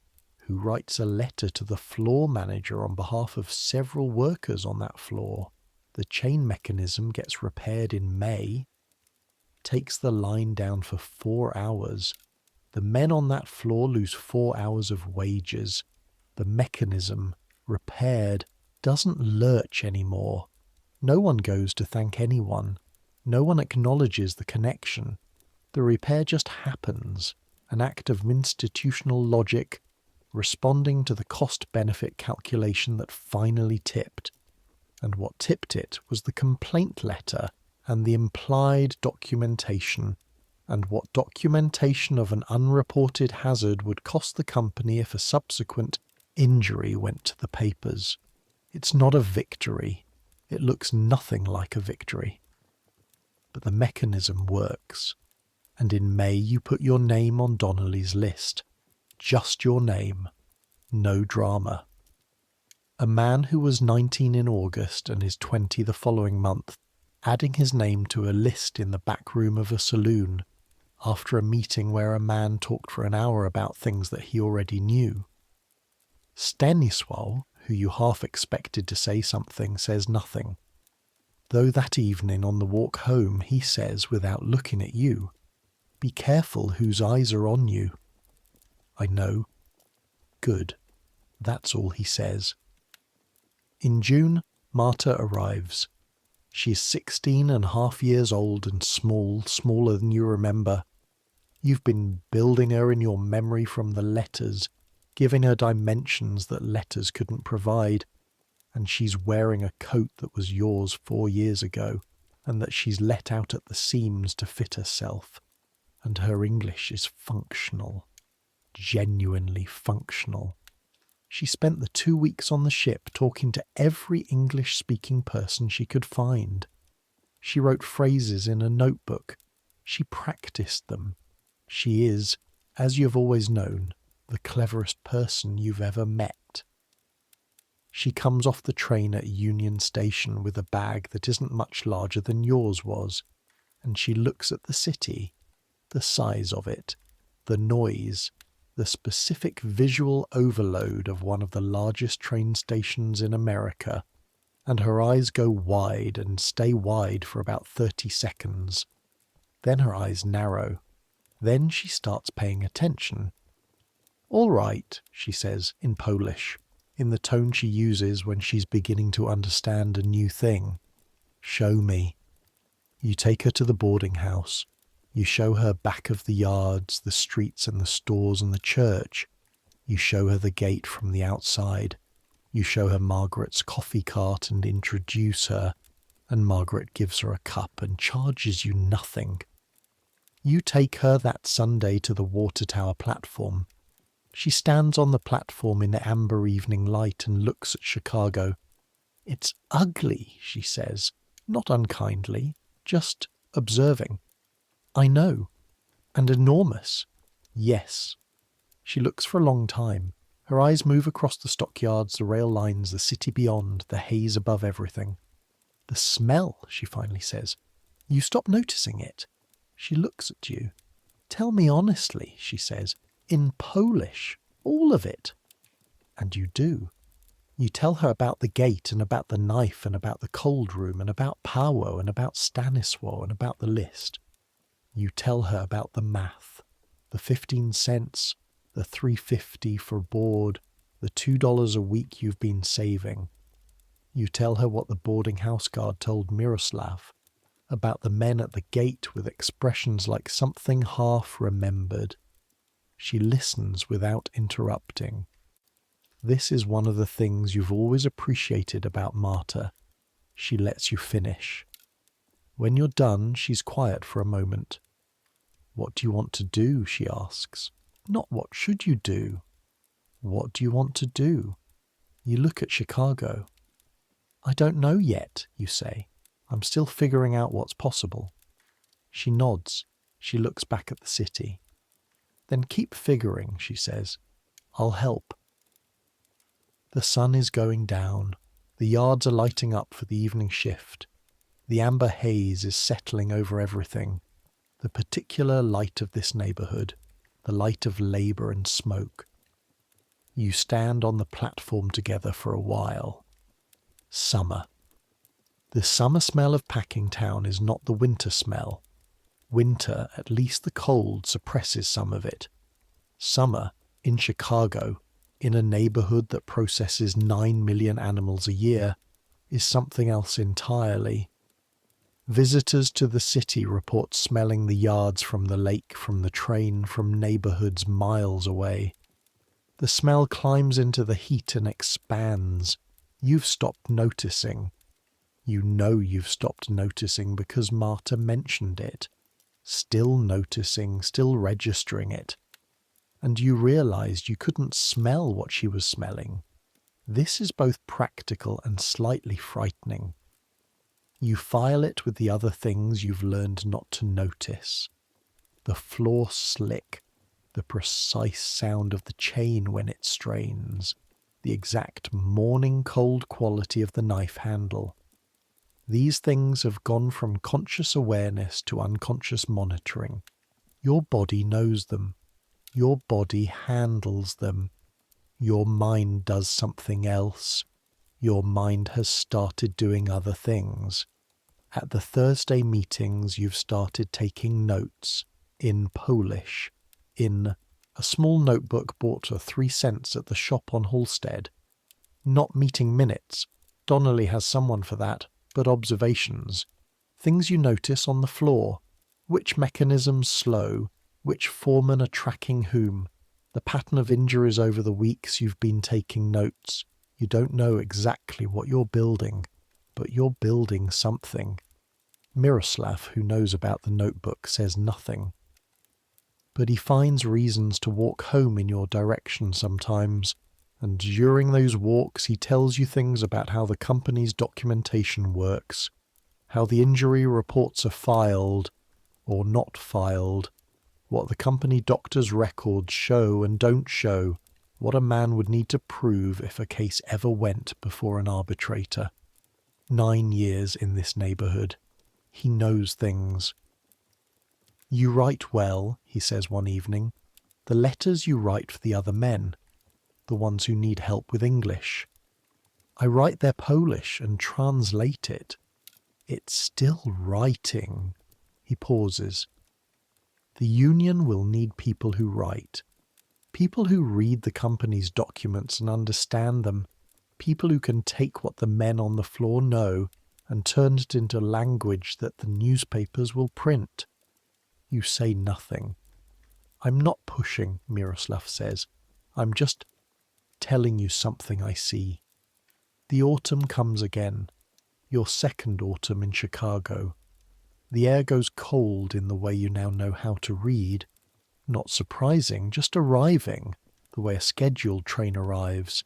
who writes a letter to the floor manager on behalf of several workers on that floor. The chain mechanism gets repaired in May, takes the line down for 4 hours. The men on that floor lose 4 hours of wages. The mechanism, repaired, doesn't lurch anymore. No one goes to thank anyone. No one acknowledges the connection. The repair just happens, an act of institutional logic, responding to the cost-benefit calculation that finally tipped. And what tipped it was the complaint letter and the implied documentation, and what documentation of an unreported hazard would cost the company if a subsequent injury went to the papers. It's not a victory. It looks nothing like a victory. But the mechanism works. And in May you put your name on Donnelly's list. Just your name. No drama. A man who was 19 in August and is 20 the following month, adding his name to a list in the back room of a saloon, after a meeting where a man talked for an hour about things that he already knew. Stanisław, who you half expected to say something, says nothing. Though that evening on the walk home he says, without looking at you, "Be careful whose eyes are on you." I know. Good. That's all he says. In June, Marta arrives. She is 16.5 years old and small, smaller than you remember. You've been building her in your memory from the letters, giving her dimensions that letters couldn't provide, and she's wearing a coat that was yours 4 years ago, and that she's let out at the seams to fit herself. And her English is functional, genuinely functional. She spent the 2 weeks on the ship talking to every English-speaking person she could find. She wrote phrases in a notebook. She practiced them. She is, as you've always known, the cleverest person you've ever met. She comes off the train at Union Station with a bag that isn't much larger than yours was, and she looks at the city, the size of it, the noise, the specific visual overload of one of the largest train stations in America, and her eyes go wide and stay wide for about 30 seconds. Then her eyes narrow. Then she starts paying attention. "All right," she says in Polish, in the tone she uses when she's beginning to understand a new thing. "Show me." You take her to the boarding house. You show her back of the yards, the streets and the stores and the church. You show her the gate from the outside. You show her Margaret's coffee cart and introduce her, and Margaret gives her a cup and charges you nothing. You take her that Sunday to the water tower platform. She stands on the platform in the amber evening light and looks at Chicago. "It's ugly," she says, not unkindly, just observing. "I know. And enormous." "Yes." She looks for a long time. Her eyes move across the stockyards, the rail lines, the city beyond, the haze above everything. "The smell," she finally says. "You stop noticing it." She looks at you. "Tell me honestly," she says, "in Polish, all of it." And you do. You tell her about the gate and about the knife and about the cold room and about Paweł and about Stanisław and about the list. You tell her about the math, the 15 cents, the $3.50 for board, the $2 a week you've been saving. You tell her what the boarding house guard told Miroslav about the men at the gate with expressions like something half remembered. She listens without interrupting. This is one of the things you've always appreciated about Marta. She lets you finish. When you're done, she's quiet for a moment. "What do you want to do?" she asks. Not what should you do. What do you want to do? You look at Chicago. "I don't know yet," you say. "I'm still figuring out what's possible." She nods. She looks back at the city. "Then keep figuring," she says. "I'll help." The sun is going down. The yards are lighting up for the evening shift. The amber haze is settling over everything. The particular light of this neighborhood, the light of labor and smoke. You stand on the platform together for a while. Summer. The summer smell of Packingtown is not the winter smell. Winter, at least the cold, suppresses some of it. Summer, in Chicago, in a neighborhood that processes 9 million animals a year, is something else entirely. Visitors to the city report smelling the yards from the lake, from the train, from neighborhoods miles away. The smell climbs into the heat and expands. You've stopped noticing. You know you've stopped noticing because Marta mentioned it. Still noticing, still registering it. And you realized you couldn't smell what she was smelling. This is both practical and slightly frightening. You file it with the other things you've learned not to notice. The floor slick, the precise sound of the chain when it strains, the exact morning cold quality of the knife handle. These things have gone from conscious awareness to unconscious monitoring. Your body knows them. Your body handles them. Your mind does something else. Your mind has started doing other things. At the Thursday meetings, you've started taking notes in Polish, in a small notebook bought for 3 cents at the shop on Halstead. Not meeting minutes. Donnelly has someone for that, but observations. Things you notice on the floor. Which mechanisms slow, which foremen are tracking whom. The pattern of injuries over the weeks you've been taking notes. You don't know exactly what you're building, but you're building something. Miroslav, who knows about the notebook, says nothing. But he finds reasons to walk home in your direction sometimes, and during those walks he tells you things about how the company's documentation works, how the injury reports are filed, or not filed, what the company doctor's records show and don't show, what a man would need to prove if a case ever went before an arbitrator. 9 years in this neighborhood. He knows things. "You write well," he says one evening. "The letters you write for the other men, the ones who need help with English. I write their Polish and translate it. It's still writing." He pauses. "The union will need people who write. People who read the company's documents and understand them. People who can take what the men on the floor know and turn it into language that the newspapers will print." You say nothing. "I'm not pushing," Miroslav says. "I'm just telling you something I see." The autumn comes again. Your second autumn in Chicago. The air goes cold in the way you now know how to read. Not surprising, just arriving, the way a scheduled train arrives.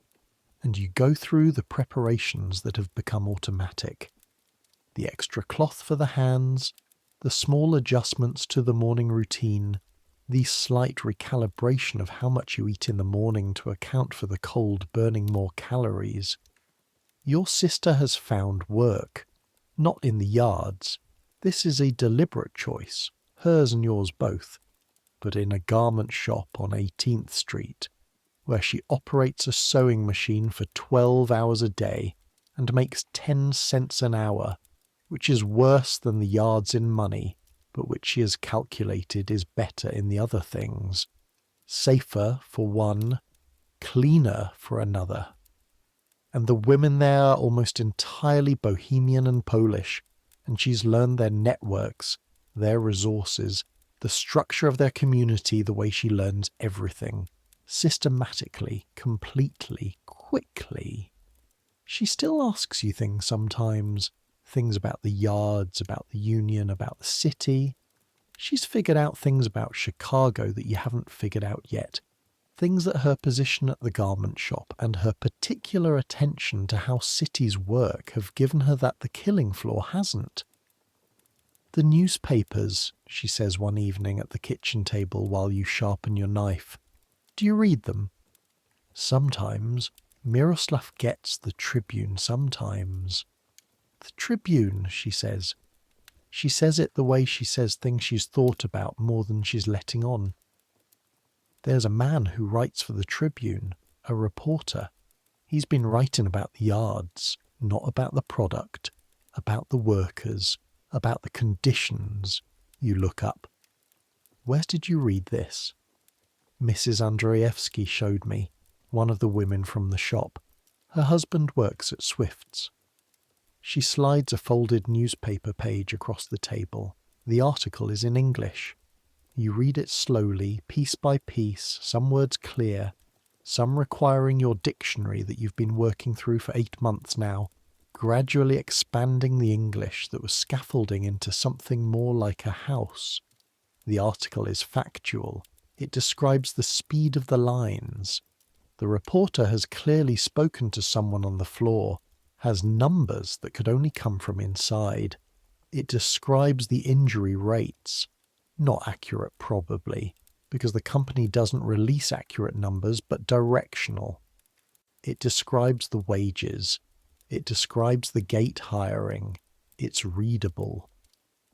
And you go through the preparations that have become automatic. The extra cloth for the hands, the small adjustments to the morning routine, The slight recalibration of how much you eat in the morning to account for the cold burning more calories. Your sister has found work, not in the yards. This is a deliberate choice, hers and yours both, but in a garment shop on 18th Street, where she operates a sewing machine for 12 hours a day and makes 10 cents an hour, which is worse than the yards in money, but which she has calculated is better in the other things. Safer for one, cleaner for another. And the women there are almost entirely Bohemian and Polish, and she's learned their networks, their resources, the structure of their community the way she learns everything. Systematically, completely, quickly. She still asks you things sometimes, things about the yards, about the union, about the city. She's figured out things about Chicago that you haven't figured out yet. Things that her position at the garment shop and her particular attention to how cities work have given her that the killing floor hasn't. The newspapers, she says one evening at the kitchen table while you sharpen your knife. Do you read them? Sometimes. Miroslav gets the Tribune sometimes. The Tribune, she says. She says it the way she says things she's thought about more than she's letting on. There's a man who writes for the Tribune, a reporter. He's been writing about the yards, not about the product, about the workers, about the conditions. You look up. Where did you read this? Mrs. Andreevsky showed me, one of the women from the shop. Her husband works at Swift's. She slides a folded newspaper page across the table. The article is in English. You read it slowly, piece by piece, some words clear, some requiring your dictionary that you've been working through for 8 months now, gradually expanding the English that was scaffolding into something more like a house. The article is factual. It describes the speed of the lines. The reporter has clearly spoken to someone on the floor, has numbers that could only come from inside. It describes the injury rates. Not accurate, probably, because the company doesn't release accurate numbers, but directional. It describes the wages. It describes the gate hiring. It's readable.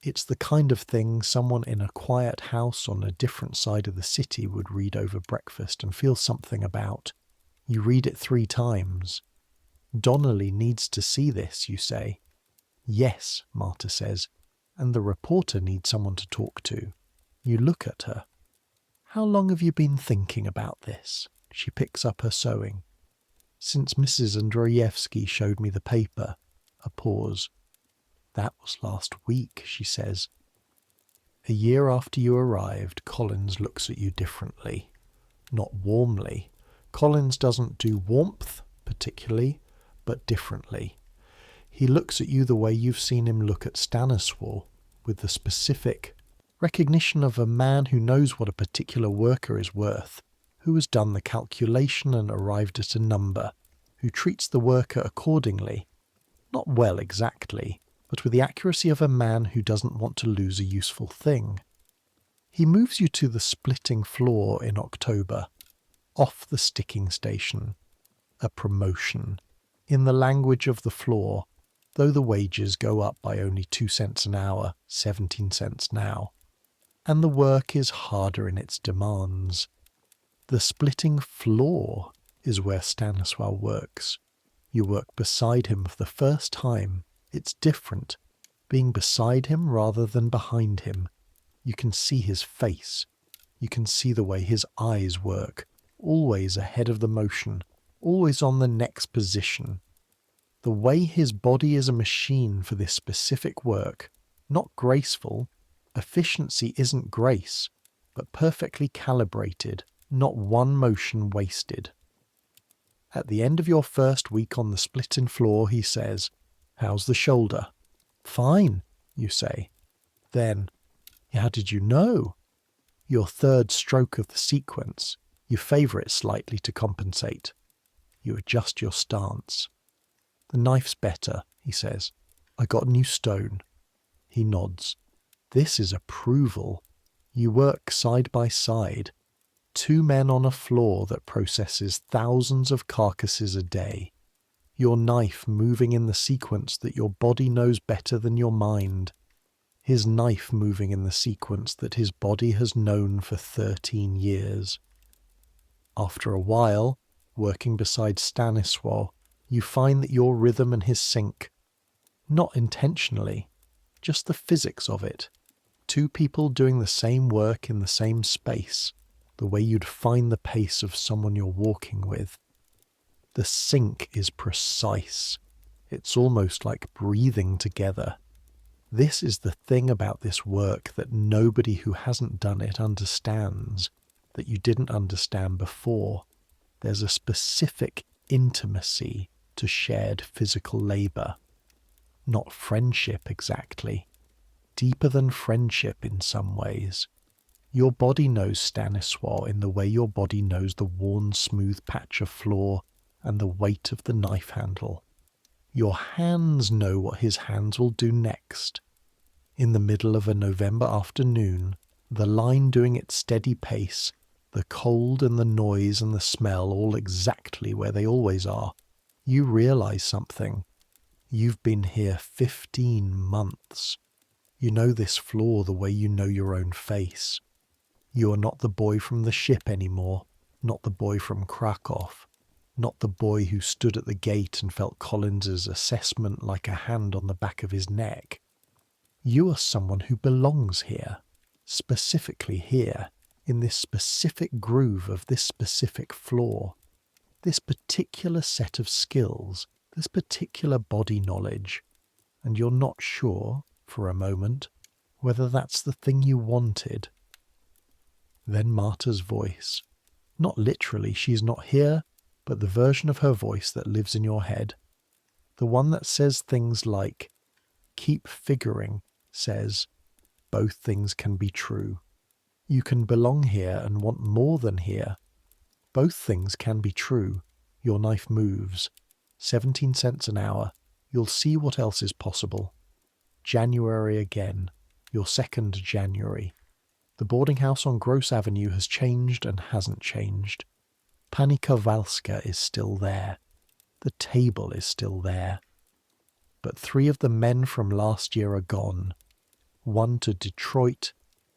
It's the kind of thing someone in a quiet house on a different side of the city would read over breakfast and feel something about. You read it 3 times. Donnelly needs to see this, you say. Yes, Marta says, and the reporter needs someone to talk to. You look at her. How long have you been thinking about this? She picks up her sewing. Since Mrs. Andreevsky showed me the paper. A pause. That was last week, she says. A year after you arrived, Collins looks at you differently. Not warmly. Collins doesn't do warmth, particularly, but differently. He looks at you the way you've seen him look at Stanislaw, with the specific recognition of a man who knows what a particular worker is worth, who has done the calculation and arrived at a number, who treats the worker accordingly, not well exactly, but with the accuracy of a man who doesn't want to lose a useful thing. He moves you to the splitting floor in October, off the sticking station, a promotion, in the language of the floor, though the wages go up by only 2 cents an hour, 17 cents now, and the work is harder in its demands. The splitting floor is where Stanislaw works. You work beside him for the first time. It's different, being beside him rather than behind him. You can see his face. You can see the way his eyes work, always ahead of the motion, always on the next position. The way his body is a machine for this specific work, not graceful. Efficiency isn't grace, but perfectly calibrated, not one motion wasted. At the end of your first week on the splitting floor, he says, "How's the shoulder?" "Fine," you say. Then, "How did you know?" Your third stroke of the sequence, you favour it slightly to compensate. You adjust your stance. "The knife's better," he says. "I got a new stone." He nods. This is approval. You work side by side, two men on a floor that processes thousands of carcasses a day, your knife moving in the sequence that your body knows better than your mind, his knife moving in the sequence that his body has known for 13 years. After a while, working beside Stanisław, you find that your rhythm and his sync, not intentionally, just the physics of it. Two people doing the same work in the same space, the way you'd find the pace of someone you're walking with. The sync is precise. It's almost like breathing together. This is the thing about this work that nobody who hasn't done it understands, that you didn't understand before. There's a specific intimacy to shared physical labour. Not friendship exactly. Deeper than friendship in some ways. Your body knows Stanisław in the way your body knows the worn smooth patch of floor and the weight of the knife handle. Your hands know what his hands will do next. In the middle of a November afternoon, the line doing its steady pace, the cold and the noise and the smell all exactly where they always are, you realise something. You've been here 15 months. You know this floor the way you know your own face. You are not the boy from the ship anymore, not the boy from Krakow, not the boy who stood at the gate and felt Collins's assessment like a hand on the back of his neck. You are someone who belongs here, specifically here, in this specific groove of this specific floor, this particular set of skills, this particular body knowledge, and you're not sure, for a moment, whether that's the thing you wanted. Then Marta's voice. Not literally, she's not here, but the version of her voice that lives in your head. The one that says things like, keep figuring, says, both things can be true. You can belong here and want more than here. Both things can be true. Your knife moves. 17 cents an hour. You'll see what else is possible. January again. Your second January. The boarding house on Gross Avenue has changed and hasn't changed. Pani Kowalska is still there. The table is still there. But 3 of the men from last year are gone. 1 to Detroit,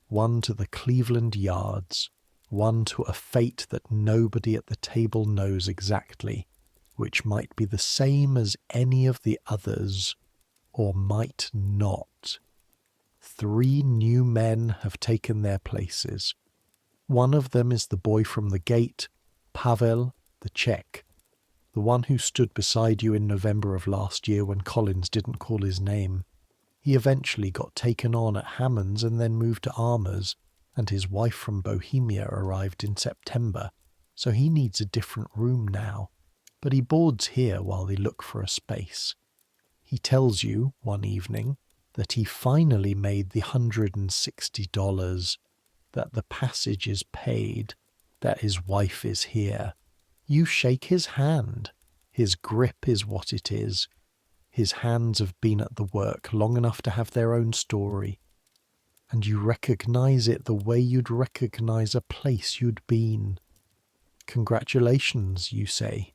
1 to the Cleveland Yards, 1 to a fate that nobody at the table knows exactly, which might be the same as any of the others, or might not. 3 new men have taken their places. One of them is the boy from the gate, Pavel, the Czech, the one who stood beside you in November of last year when Collins didn't call his name. He eventually got taken on at Hammond's and then moved to Armour's, and his wife from Bohemia arrived in September, so he needs a different room now, but he boards here while they look for a space. He tells you, one evening, that he finally made the $160, that the passage is paid, that his wife is here. You shake his hand. His grip is what it is. His hands have been at the work long enough to have their own story. And you recognise it the way you'd recognise a place you'd been. Congratulations, you say.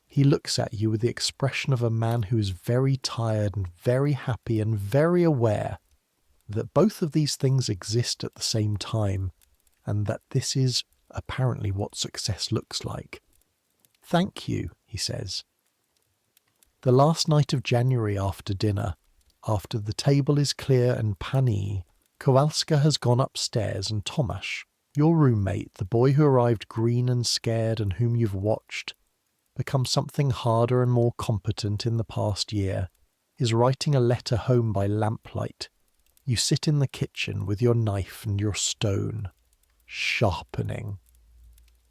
He looks at you with the expression of a man who is very tired and very happy and very aware that both of these things exist at the same time, and that this is apparently what success looks like. Thank you, he says. The last night of January after dinner, after the table is clear and Pani, Kowalska has gone upstairs and Tomasz, your roommate, the boy who arrived green and scared and whom you've watched, become something harder and more competent in the past year, is writing a letter home by lamplight. You sit in the kitchen with your knife and your stone, sharpening.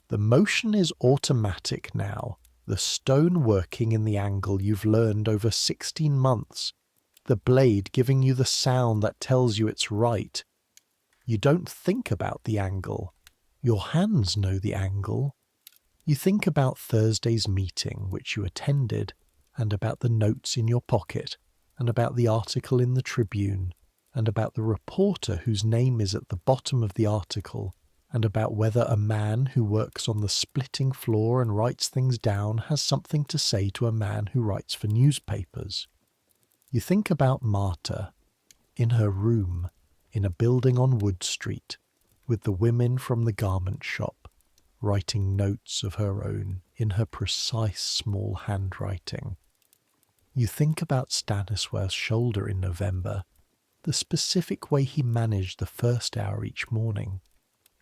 The motion is automatic now, the stone working in the angle you've learned over 16 months, the blade giving you the sound that tells you it's right. You don't think about the angle. Your hands know the angle. You think about Thursday's meeting which you attended, and about the notes in your pocket, and about the article in the Tribune. and about the reporter whose name is at the bottom of the article, and about whether a man who works on the splitting floor and writes things down has something to say to a man who writes for newspapers. You think about Marta, in her room, in a building on Wood Street, with the women from the garment shop, writing notes of her own in her precise small handwriting. You think about Staniswell's shoulder in November, the specific way he managed the first hour each morning.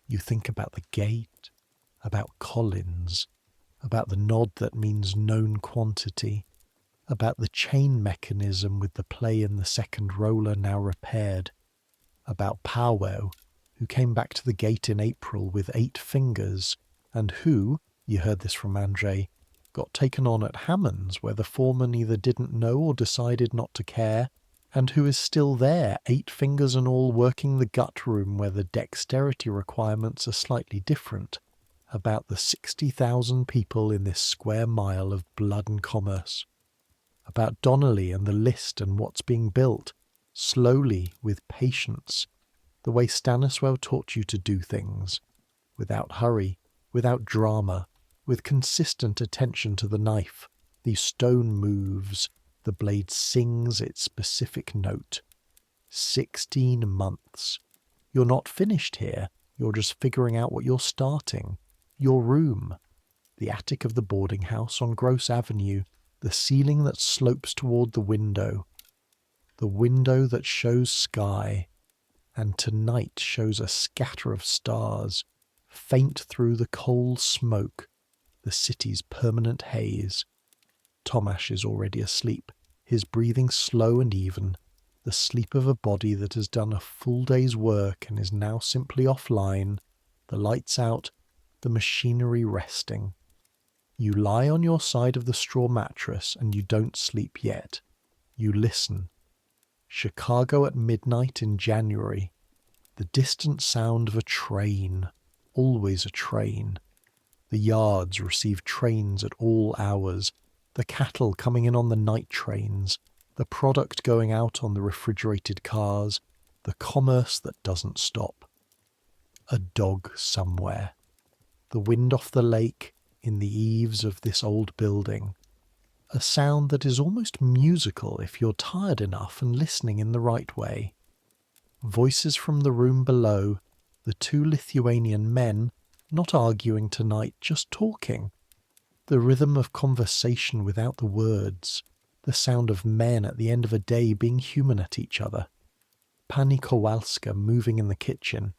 You think about the gate, about Collins, about the nod that means known quantity, about the chain mechanism with the play in the second roller now repaired, about Powwow, who came back to the gate in April with 8 fingers, and who, you heard this from Andre, got taken on at Hammond's, where the foreman either didn't know or decided not to care, and who is still there, 8 fingers and all, working the gut room where the dexterity requirements are slightly different, about the 60,000 people in this square mile of blood and commerce, about Donnelly and the list and what's being built, slowly, with patience, the way Staniswell taught you to do things, without hurry, without drama, with consistent attention to the knife. The stone moves, the blade sings its specific note. 16 months. You're not finished here, you're just figuring out what you're starting. Your room, the attic of the boarding house on Gross Avenue, the ceiling that slopes toward the window that shows sky, and tonight shows a scatter of stars, faint through the coal smoke, the city's permanent haze. Tomasz is already asleep, his breathing slow and even, the sleep of a body that has done a full day's work and is now simply offline, the lights out, the machinery resting. You lie on your side of the straw mattress and you don't sleep yet. You listen. Chicago at midnight in January. The distant sound of a train. Always a train. The yards receive trains at all hours. The cattle coming in on the night trains. The product going out on the refrigerated cars. The commerce that doesn't stop. A dog somewhere. The wind off the lake in the eaves of this old building. A sound that is almost musical if you're tired enough and listening in the right way. Voices from the room below, the 2 Lithuanian men, not arguing tonight, just talking. The rhythm of conversation without the words, the sound of men at the end of a day being human at each other. Pani Kowalska moving in the kitchen.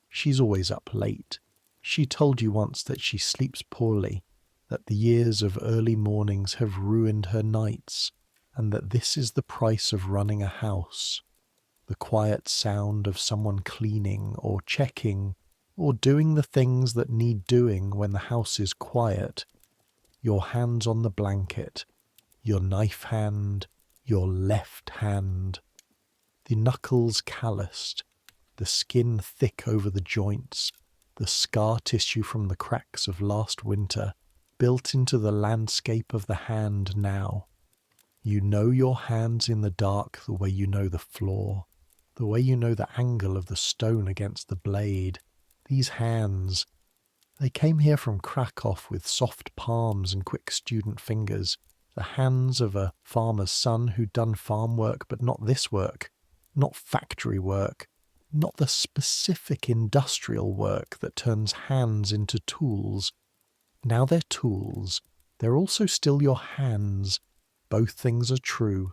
She's always up late. She told you once that she sleeps poorly, that the years of early mornings have ruined her nights, and that this is the price of running a house. The quiet sound of someone cleaning or checking or doing the things that need doing when the house is quiet. Your hands on the blanket, your knife hand, your left hand. The knuckles calloused, the skin thick over the joints, the scar tissue from the cracks of last winter built into the landscape of the hand now. You know your hands in the dark the way you know the floor, the way you know the angle of the stone against the blade. These hands, they came here from Krakow with soft palms and quick student fingers, the hands of a farmer's son who'd done farm work but not this work, not factory work, not the specific industrial work that turns hands into tools. Now they're tools. They're also still your hands. Both things are true.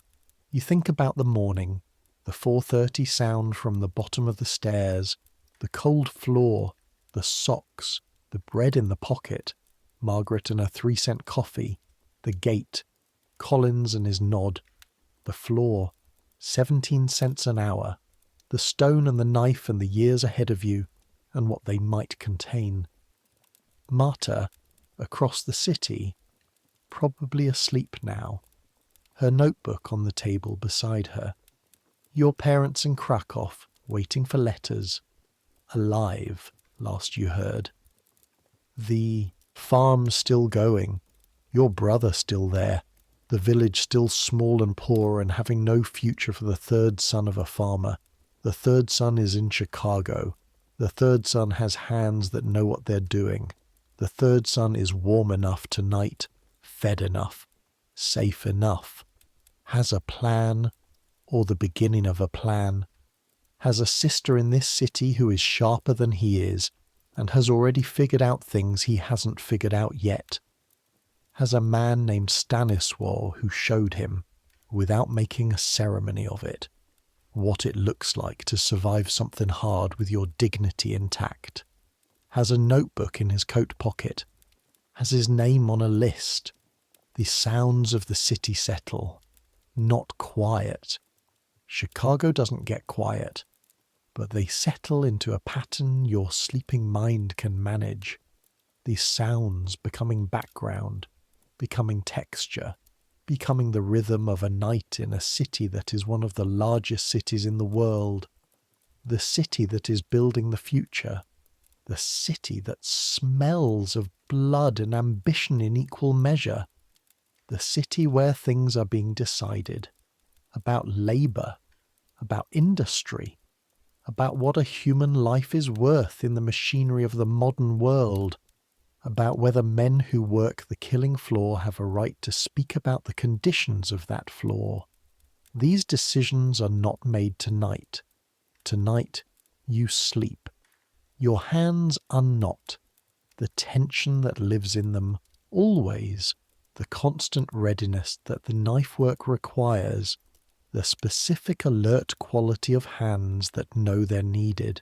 You think about the morning, the 4:30 sound from the bottom of the stairs, the cold floor, the socks, the bread in the pocket, Margaret and her 3-cent coffee, the gate, Collins and his nod, the floor, 17 cents an hour, the stone and the knife and the years ahead of you, and what they might contain. Marta, across the city, probably asleep now, her notebook on the table beside her. Your parents in Krakow, waiting for letters. Alive, last you heard. The farm still going, your brother still there, the village still small and poor and having no future for the 3rd son of a farmer. The third son is in Chicago. The third son has hands that know what they're doing. The third son is warm enough tonight, fed enough, safe enough, has a plan, or the beginning of a plan, has a sister in this city who is sharper than he is, and has already figured out things he hasn't figured out yet, has a man named Stanisław who showed him, without making a ceremony of it, what it looks like to survive something hard with your dignity intact, has a notebook in his coat pocket, has his name on a list. The sounds of the city settle, not quiet. Chicago doesn't get quiet, but they settle into a pattern your sleeping mind can manage. These sounds becoming background, becoming texture, becoming the rhythm of a night in a city that is one of the largest cities in the world, the city that is building the future, the city that smells of blood and ambition in equal measure, the city where things are being decided, about labour, about industry, about what a human life is worth in the machinery of the modern world, about whether men who work the killing floor have a right to speak about the conditions of that floor. These decisions are not made tonight. Tonight, you sleep. Your hands unknot. The tension that lives in them, always, the constant readiness that the knife work requires, the specific alert quality of hands that know they're needed.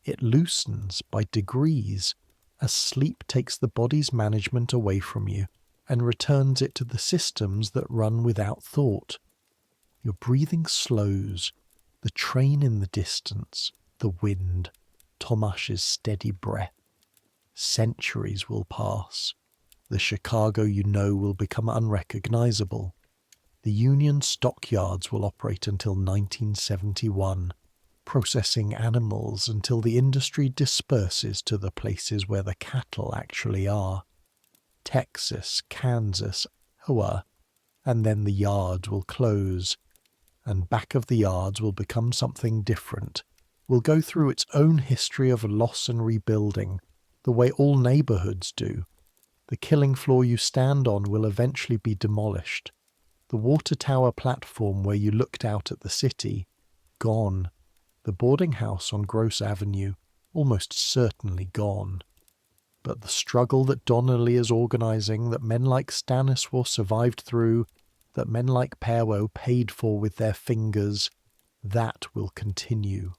It loosens by degrees as sleep takes the body's management away from you and returns it to the systems that run without thought. Your breathing slows, the train in the distance, the wind, Tomasz's steady breath. Centuries will pass. The Chicago you know will become unrecognizable. The Union stockyards will operate until 1971, processing animals until the industry disperses to the places where the cattle actually are. Texas, Kansas, Iowa, and then the yards will close, and back of the yards will become something different, will go through its own history of loss and rebuilding, the way all neighborhoods do. The killing floor you stand on will eventually be demolished. The water tower platform where you looked out at the city, gone. The boarding house on Gross Avenue, almost certainly gone. But the struggle that Donnelly is organizing, that men like Stanisław survived through, that men like Perwo paid for with their fingers, that will continue.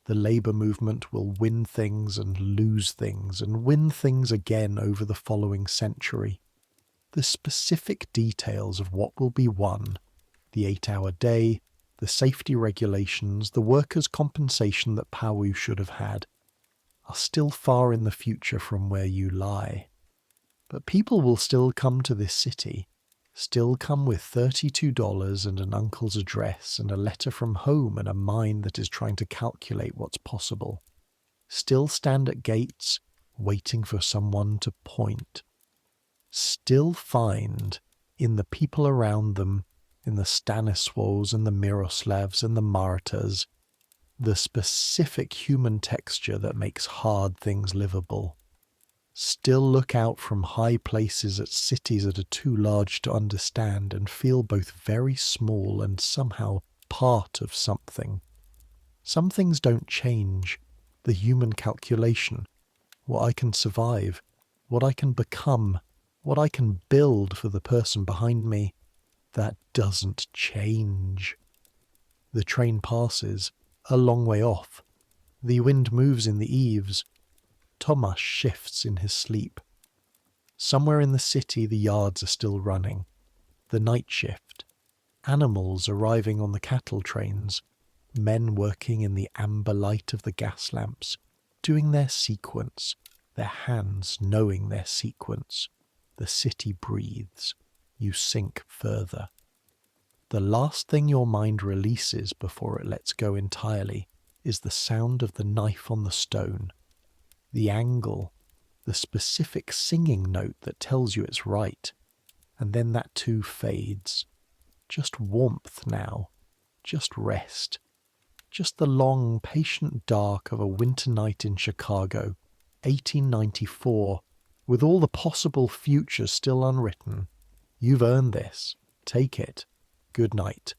The labour movement will win things and lose things and win things again over the following century. The specific details of what will be won, the 8-hour day, the safety regulations, the workers' compensation that Pawu should have had, are still far in the future from where you lie. But people will still come to this city, still come with $32 and an uncle's address and a letter from home and a mind that is trying to calculate what's possible. Still stand at gates, waiting for someone to point. Still find, in the people around them, in the Stanisławs and the Miroslavs and the Martas, the specific human texture that makes hard things livable. Still look out from high places at cities that are too large to understand and feel both very small and somehow part of something. Some things don't change. The human calculation, what I can survive, what I can become, what I can build for the person behind me, that doesn't change. The train passes, a long way off. The wind moves in the eaves. Tomasz shifts in his sleep. Somewhere in the city the yards are still running. The night shift. Animals arriving on the cattle trains. Men working in the amber light of the gas lamps, doing their sequence, their hands knowing their sequence. The city breathes. You sink further. The last thing your mind releases before it lets go entirely is the sound of the knife on the stone. The angle, the specific singing note that tells you it's right, and then that too fades. Just warmth now, just rest. Just the long, patient dark of a winter night in Chicago, 1894, with all the possible future still unwritten. You've earned this. Take it. Good night.